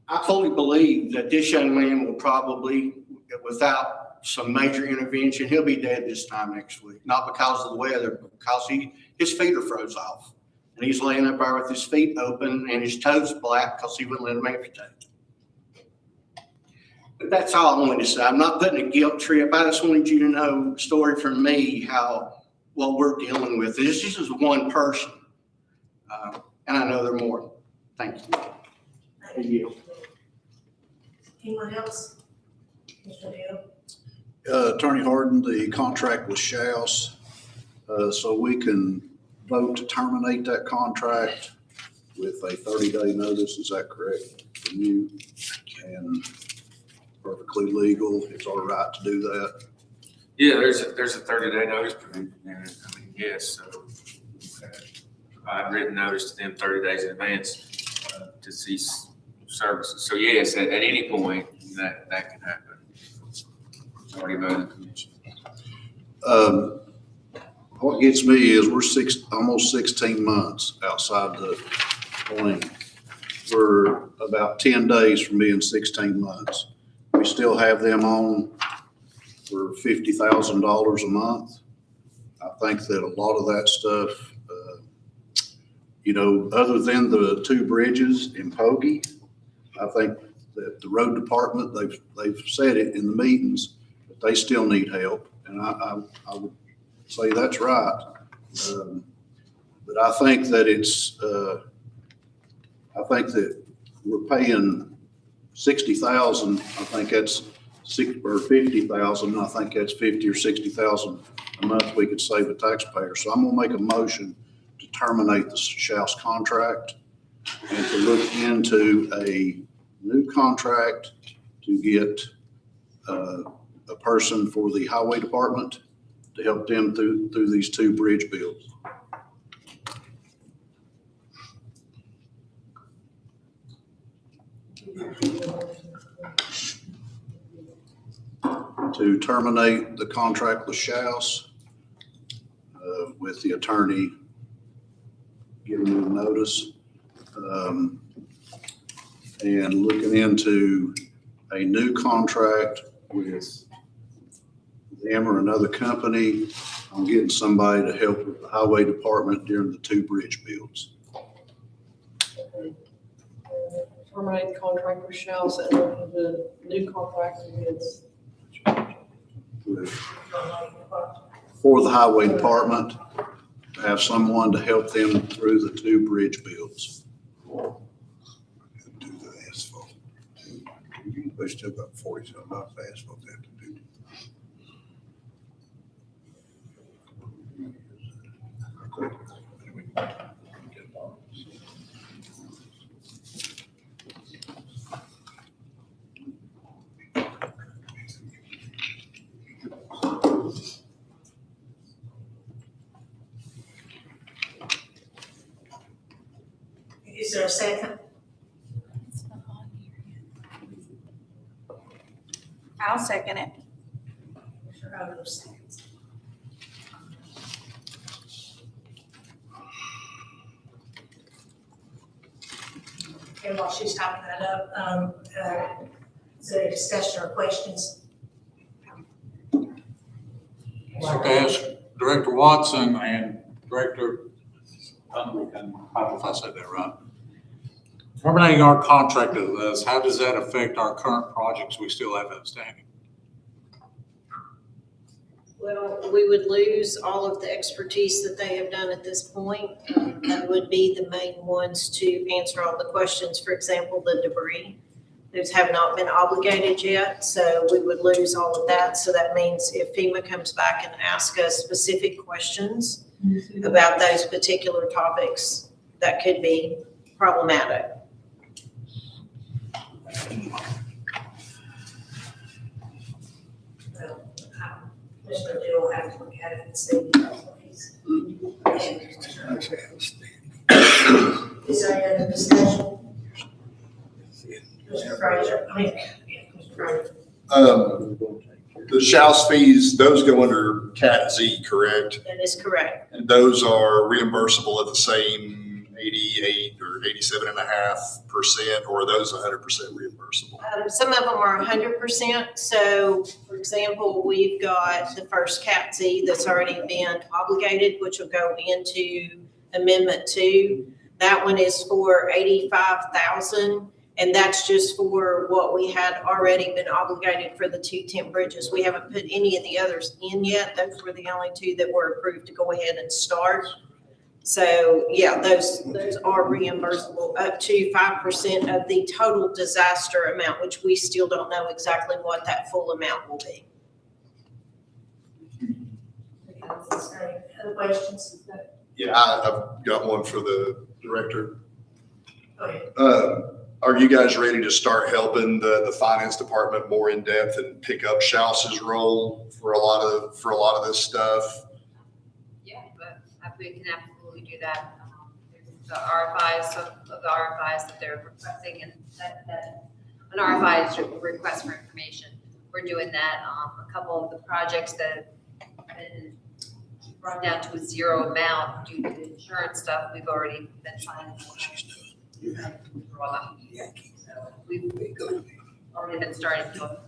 I fully believe that this young man will probably, without some major intervention, he'll be dead this time next week. Not because of the weather, but because his feet are froze off. And he's laying up there with his feet open and his toes black because he wouldn't let him amputate. But that's all I wanted to say. I'm not putting a guilt trip. I just wanted you to know the story from me, what we're dealing with. This is one person. And I know there are more. Thank you. Thank you.
Anyone else? Mr. Hill?
Attorney Harden, the contract with Shouse, so we can vote to terminate that contract with a 30-day notice, is that correct? For you, and perfectly legal, it's our right to do that?
Yeah, there's a 30-day notice provision there. I mean, yes, so provide written notice to them 30 days in advance to cease services. So yes, at any point, that can happen. It's already voted in the commission.
What gets me is we're almost 16 months outside the lane. We're about 10 days from being 16 months. We still have them on for $50,000 a month. I think that a lot of that stuff, other than the 2 bridges in Pogey, I think that the road department, they've said it in the meetings, but they still need help. And I would say that's right. But I think that I think that we're paying $60,000. I think that's $50,000. I think that's $50,000 or $60,000 a month we could save the taxpayer. So I'm gonna make a motion to terminate the Shouse contract and to look into a new contract to get a person for the highway department to help them through these 2 bridge builds. To terminate the contract with Shouse, with the attorney giving them notice, and looking into a new contract with them or another company on getting somebody to help with the highway department during the 2 bridge builds.
Terminate the contract with Shouse and the new contract with
For the highway department, to have someone to help them through the 2 bridge builds.
Do the asphalt. They still got $47 for asphalt they have to do.
there a second?
I'll second it.
Commissioner Ogler seconds. Okay, while she's typing that up, is there any discussion or questions?
I'd like to ask Director Watson and Director, I don't know if I said that right. Terminating our contract with us, how does that affect our current projects we still have outstanding?
Well, we would lose all of the expertise that they have done at this point. That would be the main ones to answer all the questions. For example, the debris. Those have not been obligated yet, so we would lose all of that. So that means if FEMA comes back and asks us specific questions about those particular topics, that could be problematic.
Commissioner Deal will have to look at it and see. Is there any other discussion? Commissioner Frazier, Commissioner Frazier.
The Shouse fees, those go under Cat Z, correct?
That is correct.
And those are reimbursable at the same 88 or 87.5%, or are those 100% reimbursable?
Some of them are 100%. So, for example, we've got the first Cat Z that's already been obligated, which will go into Amendment 2. That one is for $85,000, and that's just for what we had already been obligated for the 2 temp bridges. We haven't put any of the others in yet. Those were the only 2 that were approved to go ahead and start. So, yeah, those are reimbursable up to 5% of the total disaster amount, which we still don't know exactly what that full amount will be.
Other questions?
Yeah, I've got one for the director.
Go ahead.
Are you guys ready to start helping the finance department more in depth and pick up Shouse's role for a lot of this stuff?
Yeah, but we can absolutely do that. The RFIs, some of the RFIs that they're requesting, and that an RFI is a request for information. We're doing that. A couple of the projects that have been brought down to a zero amount due to the insurance stuff, we've already been signing. We've already been starting to.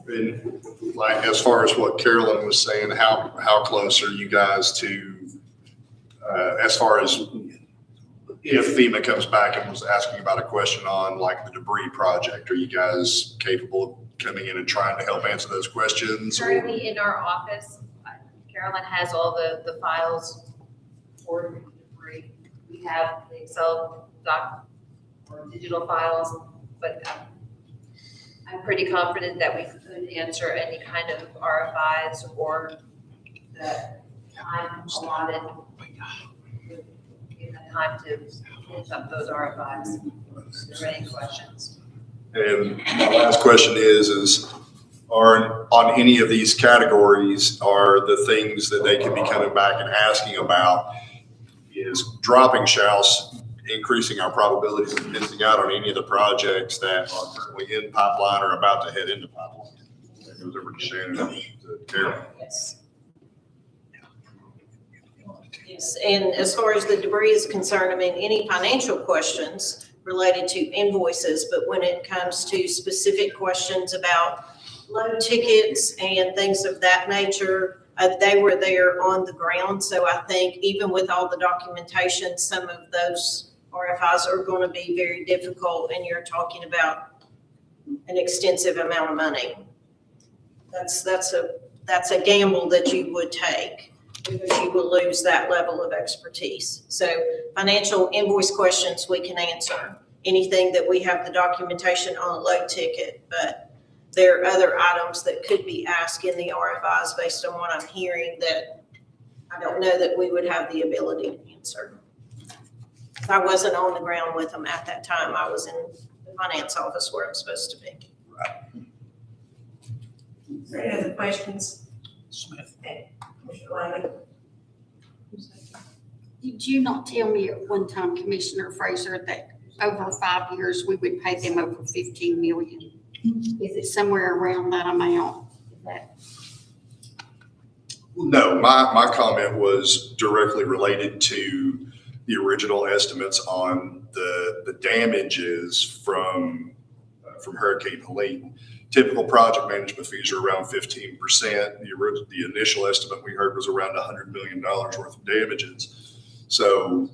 And like, as far as what Carolyn was saying, how close are you guys to, as far as if FEMA comes back and was asking about a question on like the debris project, are you guys capable of coming in and trying to help answer those questions?
Currently in our office, Carolyn has all the files for debris. We have the Excel doc or digital files, but I'm pretty confident that we could answer any kind of RFIs or the time allotted, give the time to finish up those RFIs. If there are any questions.
And my last question is are on any of these categories are the things that they could be coming back and asking about is dropping Shouse, increasing our probabilities of missing out on any of the projects that are currently in pipeline or about to head into pipeline. That goes over to Shannon and to Carol.
Yes. Yes, and as far as the debris is concerned, I mean, any financial questions related to invoices, but when it comes to specific questions about load tickets and things of that nature, they were there on the ground. So I think even with all the documentation, some of those RFIs are going to be very difficult, and you're talking about an extensive amount of money. That's a gamble that you would take because you will lose that level of expertise. So financial invoice questions we can answer. Anything that we have the documentation on a load ticket, but there are other items that could be asked in the RFIs based on what I'm hearing that I don't know that we would have the ability to answer. I wasn't on the ground with them at that time. I was in the finance office where I'm supposed to be.
Is there any other questions? Smith. Okay. Commissioner Wiley.
Did you not tell me at one time, Commissioner Fraser, that over 5 years, we would pay them over 15 million? Is it somewhere around that amount?
No, my comment was directly related to the original estimates on the damages from Hurricane Helene. Typical project management fees are around 15%. The initial estimate we heard was around $100 million worth of damages. So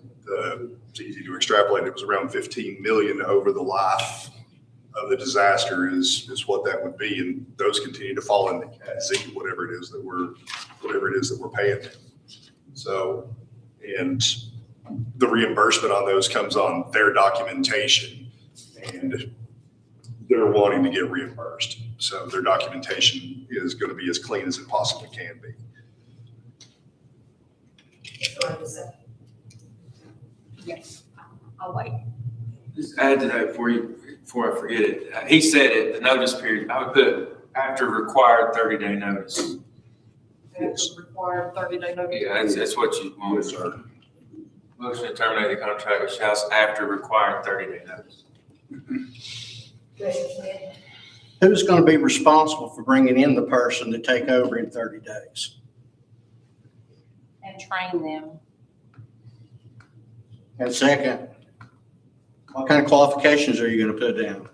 it's easy to extrapolate. It was around 15 million over the life of the disaster is what that would be. And those continue to fall into Cat Z, whatever it is that we're paying them. So, and the reimbursement on those comes on their documentation, and they're wanting to get reimbursed. So their documentation is going to be as clean as it possibly can be.
Yes, I'll wait.
Just add to that before I forget it. He said it, the notice period, I would put after required 30-day notice.
After required 30-day notice.
Yeah, that's what you want, sir. Motion to terminate the contract with Shouse after required 30-day notice.
Who's going to be responsible for bringing in the person to take over in 30 days?
And train them.
And second, what kind of qualifications are you going to put down?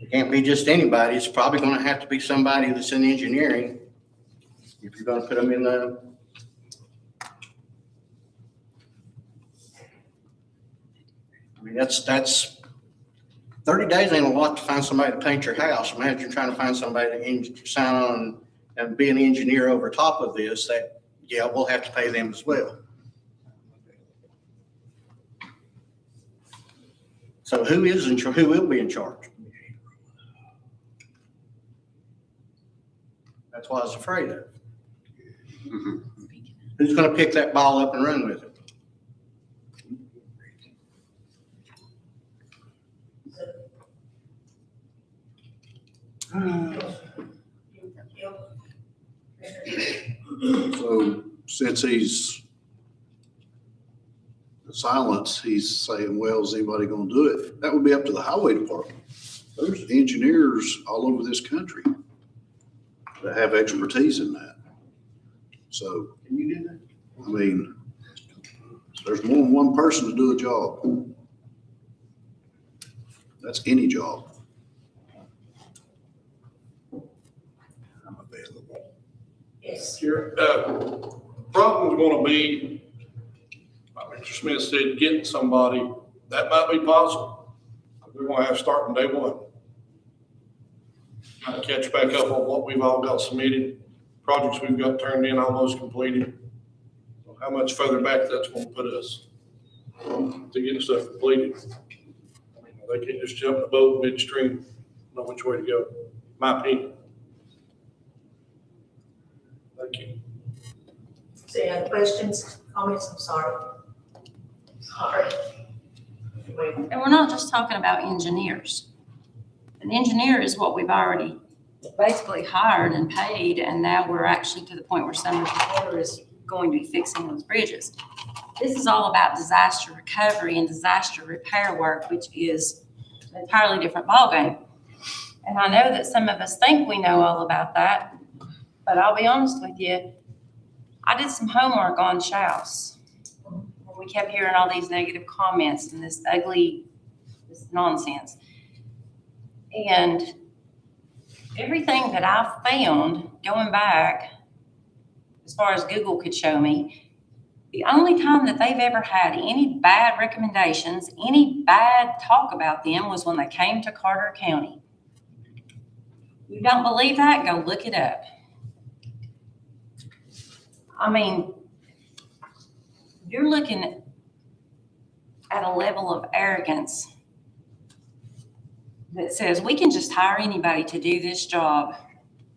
It can't be just anybody. It's probably going to have to be somebody that's in engineering if you're going to put them in the. I mean, that's 30 days ain't a lot to find somebody to paint your house. Imagine trying to find somebody to sign on and be an engineer over top of this. That, yeah, we'll have to pay them as well. So who will be in charge? That's what I was afraid of. Who's going to pick that ball up and run with it?
So since he's silence, he's saying, well, is anybody gonna do it? That would be up to the highway department. There's engineers all over this country that have expertise in that. So, can you do that? I mean, there's more than one person to do a job. That's any job.
I'm available.
Yes.
Your problem's gonna be, like Mr. Smith said, getting somebody, that might be possible. We're gonna have to start from day one. Kind of catch back up on what we've all got submitted, projects we've got turned in, almost completed. So how much further back that's gonna put us to getting stuff completed. I mean, they can't just jump in the boat midstream, know which way to go, my opinion. Thank you.
So any other questions, comments? I'm sorry. Sorry. Wait.
And we're not just talking about engineers. An engineer is what we've already basically hired and paid, and now we're actually to the point where Summers Water is going to be fixing those bridges. This is all about disaster recovery and disaster repair work, which is an entirely different ballgame. And I know that some of us think we know all about that, but I'll be honest with you, I did some homework on Shouse. We kept hearing all these negative comments and this nonsense. And everything that I found going back, as far as Google could show me, the only time that they've ever had any bad recommendations, any bad talk about them was when they came to Carter County. You don't believe that? Go look it up. I mean, you're looking at a level of arrogance that says we can just hire anybody to do this job.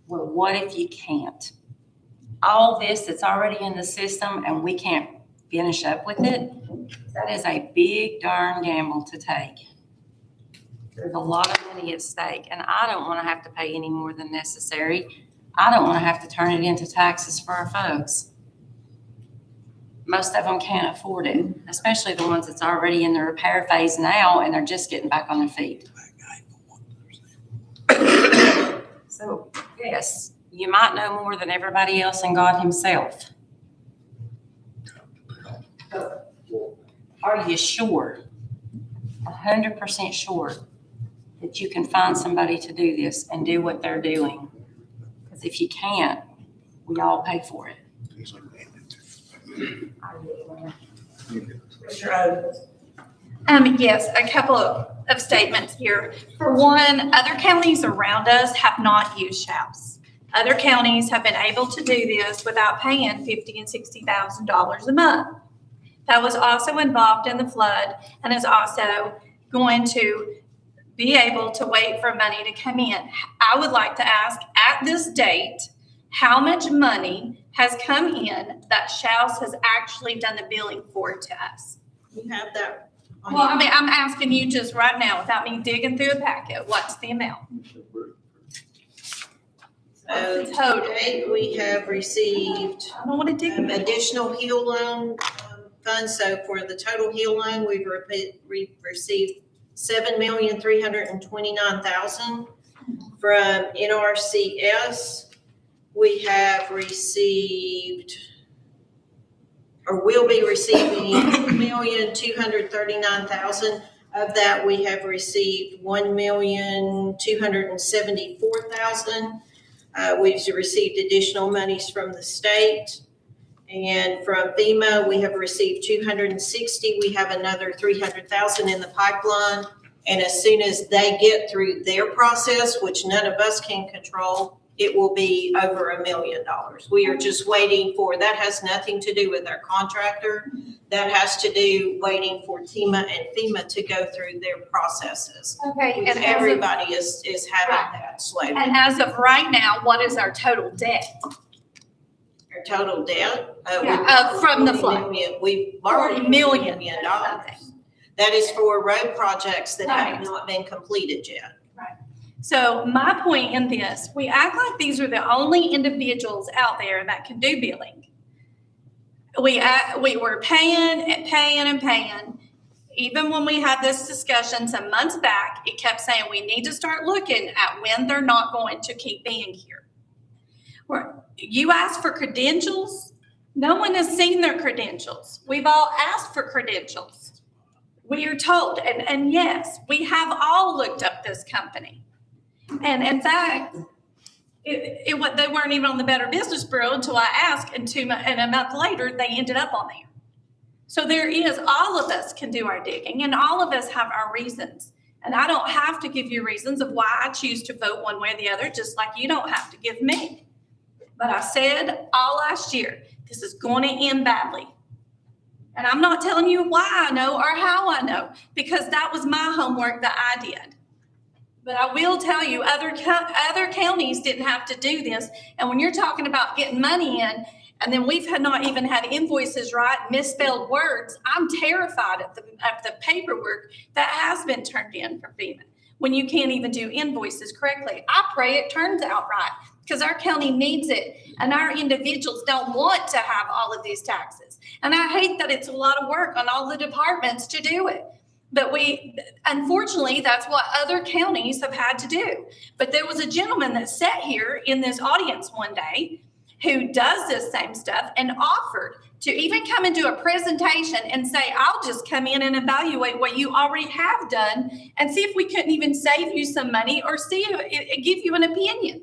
Well, what if you can't? All this that's already in the system and we can't finish up with it, that is a big darn gamble to take. There's a lot of money at stake, and I don't want to have to pay any more than necessary. I don't want to have to turn it into taxes for our folks. most of them can't afford it, especially the ones that's already in the repair phase now and they're just getting back on their feet. So, yes, you might know more than everybody else and God himself. But are you sure, 100% sure, that you can find somebody to do this and do what they're doing? Because if you can't, we all pay for it.
Yes, a couple of statements here. For one, other counties around us have not used SHOUS. Other counties have been able to do this without paying $50,000 and $60,000 a month. That was also involved in the flood and is also going to be able to wait for money to come in. I would like to ask at this date, how much money has come in that SHOUS has actually done the billing for to us?
You have that.
Well, I mean, I'm asking you just right now, without me digging through a packet, what's the amount?
Today, we have received
I don't want to dig.
additional HEAL loan funds. So for the total HEAL loan, we've received $7,329,000 from NRCS. We have received, or will be receiving, $1,239,000. Of that, we have received $1,274,000. We've received additional monies from the state. And from FEMA, we have received $260,000. We have another $300,000 in the pipeline. And as soon as they get through their process, which none of us can control, it will be over $1 million. We are just waiting for, that has nothing to do with our contractor. That has to do waiting for TEMA and FEMA to go through their processes.
Okay.
And everybody is having that sway.
And as of right now, what is our total debt?
Our total debt?
From the flood.
We've borrowed
$40 million.
$1 million. That is for road projects that have not been completed yet.
So my point in this, we act like these are the only individuals out there that can do billing. We were paying and paying and paying. Even when we had this discussion some months back, it kept saying we need to start looking at when they're not going to keep being here. You asked for credentials. No one has seen their credentials. We've all asked for credentials. We are told, and yes, we have all looked up this company. And in fact, they weren't even on the Better Business Bureau until I asked, and a month later, they ended up on there. So there is, all of us can do our digging, and all of us have our reasons. And I don't have to give you reasons of why I choose to vote one way or the other, just like you don't have to give me. But I said all last year, this is going to end badly. And I'm not telling you why I know or how I know, because that was my homework that I did. But I will tell you, other counties didn't have to do this. And when you're talking about getting money in, and then we've not even had invoices right, misspelled words, I'm terrified of the paperwork that has been turned in from FEMA when you can't even do invoices correctly. I pray it turns out right, because our county needs it, and our individuals don't want to have all of these taxes. And I hate that it's a lot of work on all the departments to do it. But unfortunately, that's what other counties have had to do. But there was a gentleman that sat here in this audience one day who does this same stuff and offered to even come and do a presentation and say, I'll just come in and evaluate what you already have done and see if we couldn't even save you some money or give you an opinion.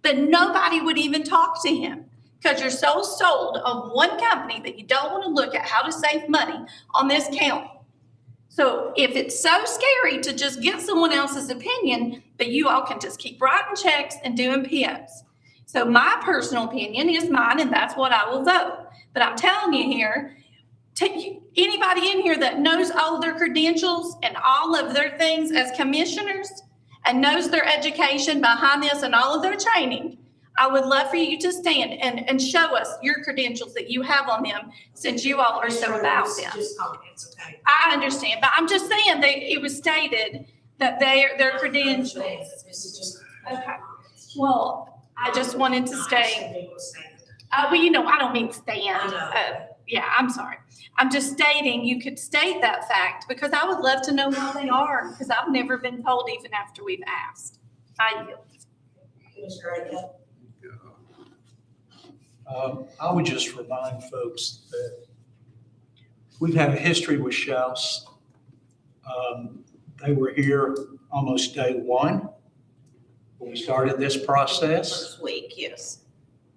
But nobody would even talk to him because you're so sold on one company that you don't want to look at how to save money on this county. So if it's so scary to just get someone else's opinion, that you all can just keep writing checks and doing POs. So my personal opinion is mine, and that's what I will vote. But I'm telling you here, anybody in here that knows all of their credentials and all of their things as commissioners and knows their education behind this and all of their training, I would love for you to stand and show us your credentials that you have on them, since you all are so about this. I understand, but I'm just saying that it was stated that their credentials. Okay. Well, I just wanted to stay. Well, I don't mean stand. yeah, I'm sorry. I'm just stating, you could state that fact, because I would love to know why they are, because I've never been told even after we've asked. I yield.
Commissioner Akin?
I would just remind folks that we've had a history with Shells. They were here almost day one when we started this process.
First week, yes.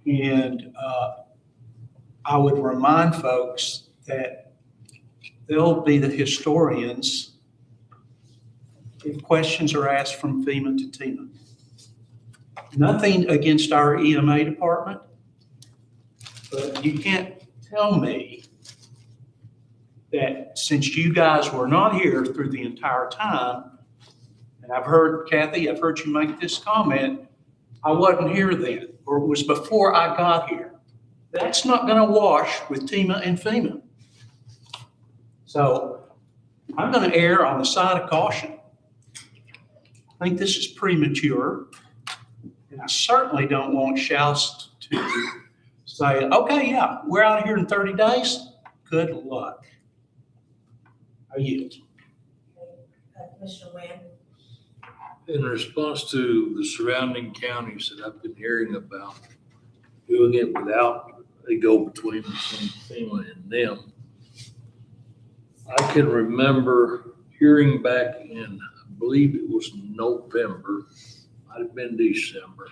And I would remind folks that they'll be the historians if questions are asked from FEMA to TEMA. Nothing against our EMA department, but you can't tell me that since you guys were not here through the entire time, and I've heard, Kathy, I've heard you make this comment, I wasn't here then, or it was before I got here. That's not gonna wash with TEMA and FEMA. So I'm gonna err on the side of caution. I think this is premature, and I certainly don't want Shouse to say, okay, yeah, we're out of here in 30 days. Good luck. I yield.
Commissioner Wynn?
In response to the surrounding counties that I've been hearing about doing it without a go-between between FEMA and them, I can remember hearing back in, I believe it was November, might have been December,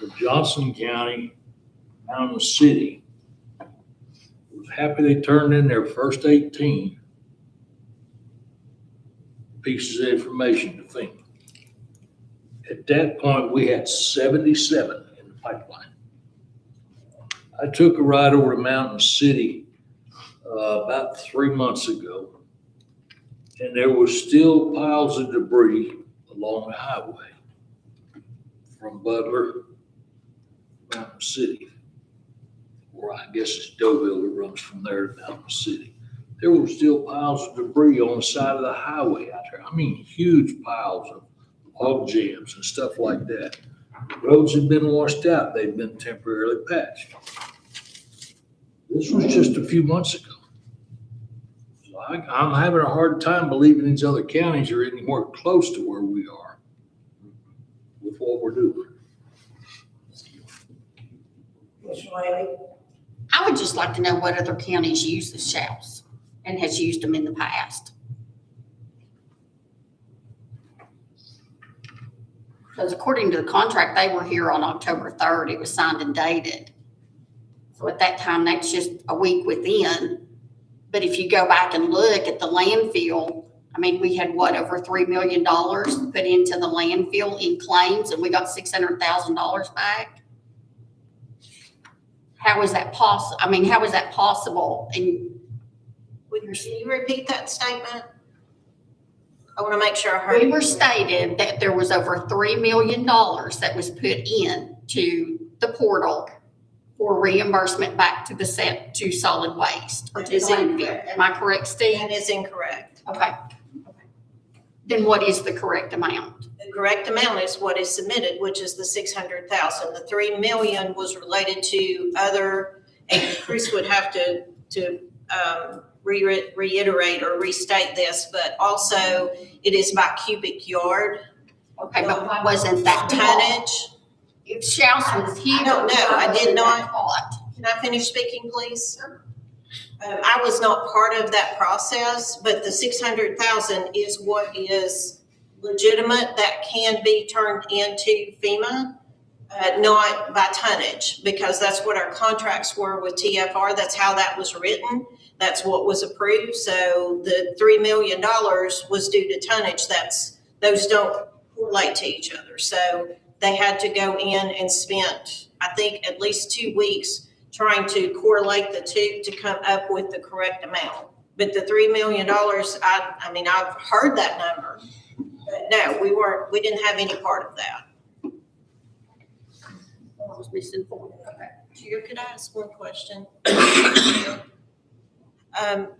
that Johnson County, Mountain City, was happy they turned in their first 18 pieces of information to FEMA. At that point, we had 77 in the pipeline. I took a ride over to Mountain City about 3 months ago, and there was still piles of debris along the highway from Butler, Mountain City, or I guess it's Deauville that runs from there to Mountain City. There were still piles of debris on the side of the highway out there. I mean, huge piles of log jams and stuff like that. The roads had been washed out. They'd been temporarily patched. This was just a few months ago. So I'm having a hard time believing these other counties are anywhere close to where we are with what we're doing.
Commissioner Whaley?
I would just like to know what other counties use the shells and has used them in the past. Because according to the contract, they were here on October 3rd. It was signed and dated. So at that time, that's just a week within. But if you go back and look at the landfill, I mean, we had what, over $3 million put into the landfill in claims, and we got $600,000 back? How is that possible? I mean, how is that possible? And
Can you repeat that statement? I want to make sure I heard.
we were stated that there was over $3 million that was put in to the portal for reimbursement back to to solid waste or to
Is
landfill.
incorrect.
Am I correct, Steve?
That is incorrect.
Okay. Then what is the correct amount?
The correct amount is what is submitted, which is the 600,000. The 3 million was related to other, and Chris would have to reiterate or restate this, but also it is by cubic yard.
Okay, but why wasn't that
tonnage?
If Shouse was here.
I don't know. I did not.
Caught?
Can I finish speaking, please? I was not part of that process, but the 600,000 is what is legitimate that can be turned into FEMA, not by tonnage, because that's what our contracts were with TFR. That's how that was written. That's what was approved. So the $3 million was due to tonnage. Those don't correlate to each other. So they had to go in and spent, I think, at least 2 weeks trying to correlate the two to come up with the correct amount. But the $3 million, I mean, I've heard that number, but no, we didn't have any part of that.
I was misinformed. Okay.
Chair, could I ask one question?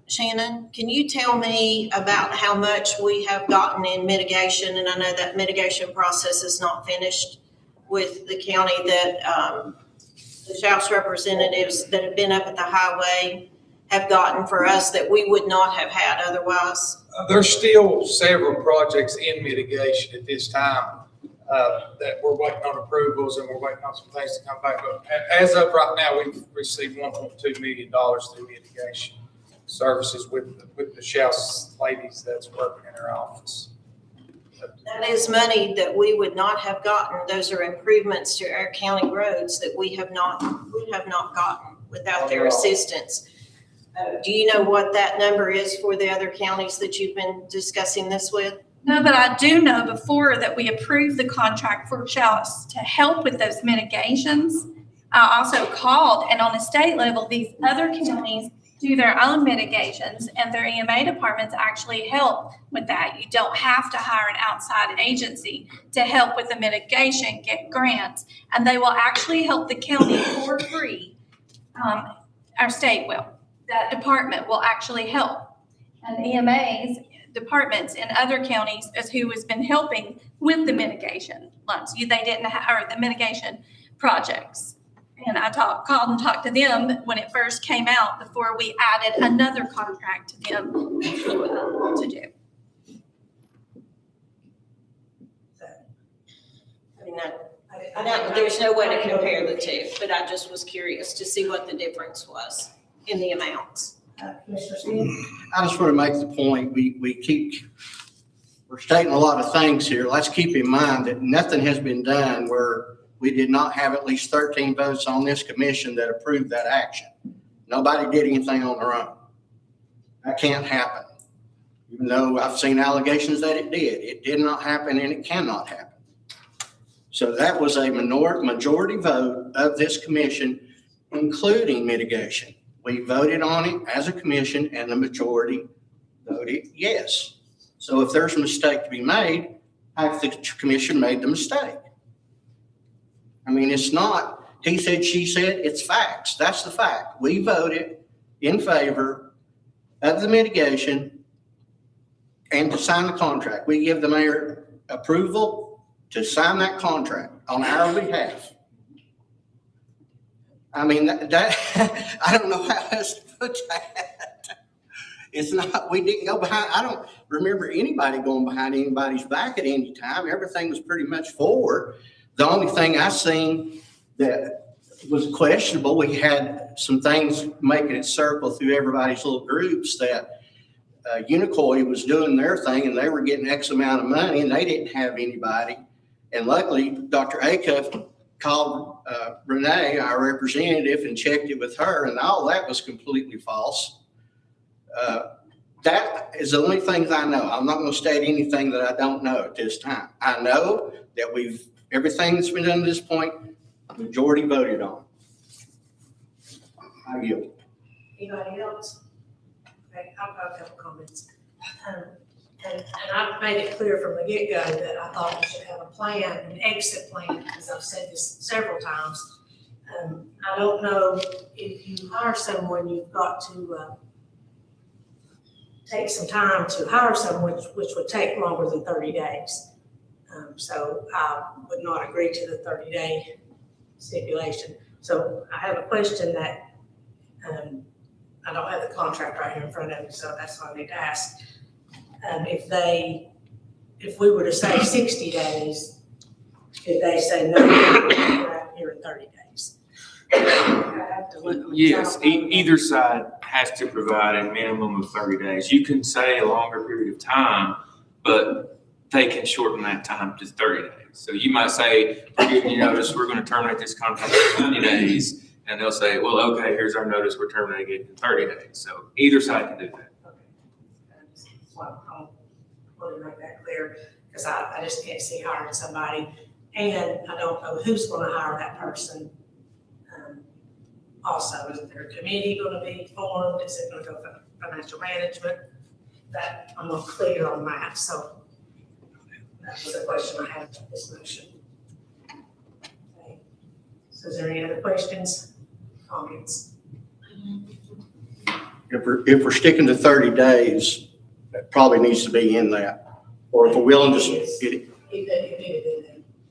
Shannon, can you tell me about how much we have gotten in mitigation? And I know that mitigation process is not finished with the county, that the Shouse representatives that have been up at the highway have gotten for us that we would not have had otherwise?
There's still several projects in mitigation at this time that we're waiting on approvals and we're waiting on some things to come back up. As of right now, we've received $1.2 million through mitigation services with the Shouse ladies that's working in our office.
That is money that we would not have gotten. Those are improvements to our county roads that we have not gotten without their assistance. Do you know what that number is for the other counties that you've been discussing this with?
No, but I do know before that we approved the contract for Chalice to help with those mitigations. I also called, and on a state level, these other counties do their own mitigations, and their EMA departments actually help with that. You don't have to hire an outside agency to help with the mitigation, get grants, and they will actually help the county for free. Our state will. That department will actually help. And EMA's departments in other counties is who has been helping with the mitigation loans. They didn't or the mitigation projects. And I called and talked to them when it first came out before we added another contract to them to do.
I mean, there's no way to compare the two, but I just was curious to see what the difference was in the amounts.
Commissioner Smith?
I just want to make the point, we're stating a lot of things here. Let's keep in mind that nothing has been done where we did not have at least 13 votes on this commission that approved that action. Nobody did anything on their own. That can't happen. Even though I've seen allegations that it did. It did not happen and it cannot happen. So that was a majority vote of this commission, including mitigation. We voted on it as a commission and the majority voted yes. So if there's a mistake to be made, half the commission made the mistake. I mean, it's not, he said, she said, it's facts. That's the fact. We voted in favor of the mitigation and to sign the contract. We give the mayor approval to sign that contract on our behalf. I mean, that I don't know how else to put that. It's not, we didn't go behind, I don't remember anybody going behind anybody's back at any time. Everything was pretty much forward. The only thing I seen that was questionable, we had some things making it circle through everybody's little groups that Unicoi was doing their thing and they were getting X amount of money and they didn't have anybody. And luckily, Dr. Acuff called Renee, our representative, and checked it with her, and all that was completely false. That is the only things I know. I'm not going to state anything that I don't know at this time. I know that everything that's been done to this point, the majority voted on. I yield.
Anybody else? Okay, I've got a couple comments. And I've made it clear from the get-go that I thought we should have a plan, an exit plan, because I've said this several times. I don't know if you hire someone, you've got to take some time to hire someone, which would take longer than 30 days. So I would not agree to the 30-day stipulation. So I have a question that I don't have the contract right here in front of me, so that's what I need to ask. If we were to say 60 days, could they say no, right here in 30 days?
Yes, either side has to provide a minimum of 30 days. You can say a longer period of time, but they can shorten that time to 30 days. So you might say, for giving you notice, we're going to terminate this contract in 90 days. And they'll say, well, okay, here's our notice, we're terminating it in 30 days. So either side can do that.
Well, I want to make that clear, because I just can't see hiring somebody, and I don't know who's going to hire that person. Also, is there a committee going to be formed? Is it going to go for financial management? That I'm not clear on that, so that was a question I had with this motion. Okay. So is there any other questions, comments?
If we're sticking to 30 days, that probably needs to be in that. Or if we're willing to get it,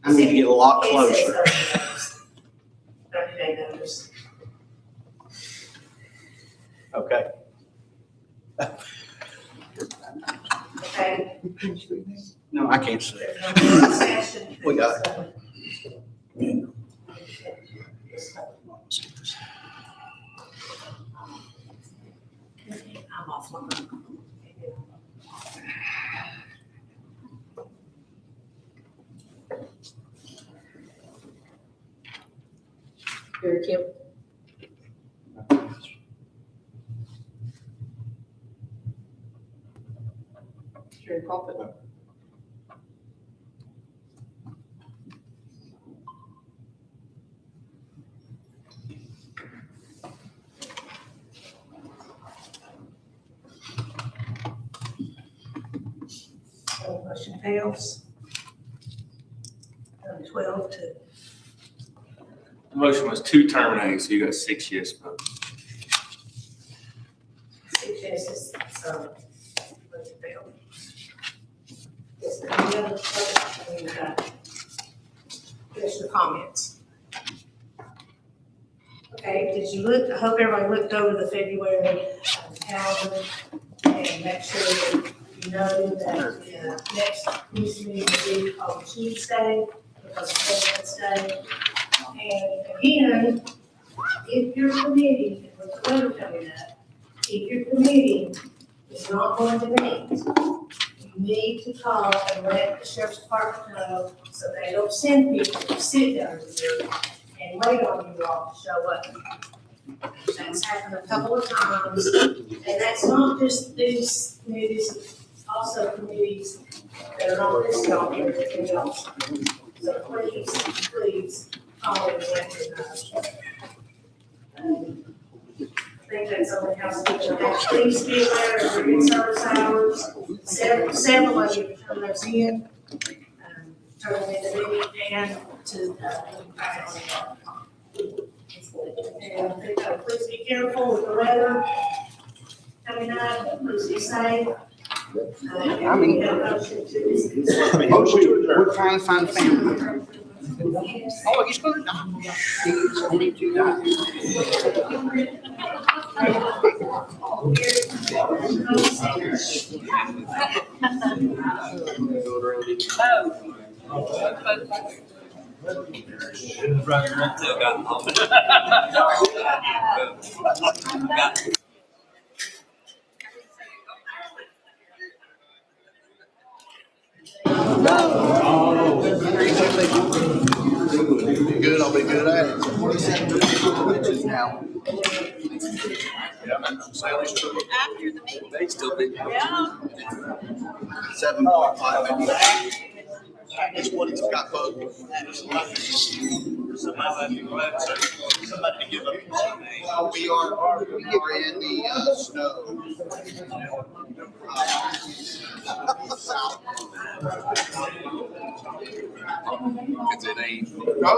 I need to get a lot closer.
30-day notice.
Okay.
Okay.
No, I can't say it.
Discussion.
We got it.
I'm off my.
Here, Kim. Sherry Crawford.
So motion fails. 12 to,
The motion was 2 terminate, so you got 6 yes votes.
6 yeses, so motion failed. Yes, now the other, we've got commissioner comments. Okay, did you look, I hope everybody looked over the February calendar and make sure that you know that the next commission meeting will be on Tuesday because of President's Day. And again, if your committee, with the weather coming up, if your committee is not going to meet, you need to call and let the sheriff's department know so they don't send people to sit down here and wait on you all to show up. That's happened a couple of times, and that's not just these committees, also committees that are not listed on here, everything else. So please, call and let me know. I think that's on the council. Please be aware of your in-service hours. Several of you turn those in, turn them into me and to, and please be careful with the weather coming up. Please be safe.
We're trying to find family. Oh, he's gonna die. He's only 2
Good, I'll be good at it. Now.
After the meeting.
They still be.
Yeah.
7.5. This one has got both.
Somebody to give up.
We are in the snow.
Cause it ain't.
Oh.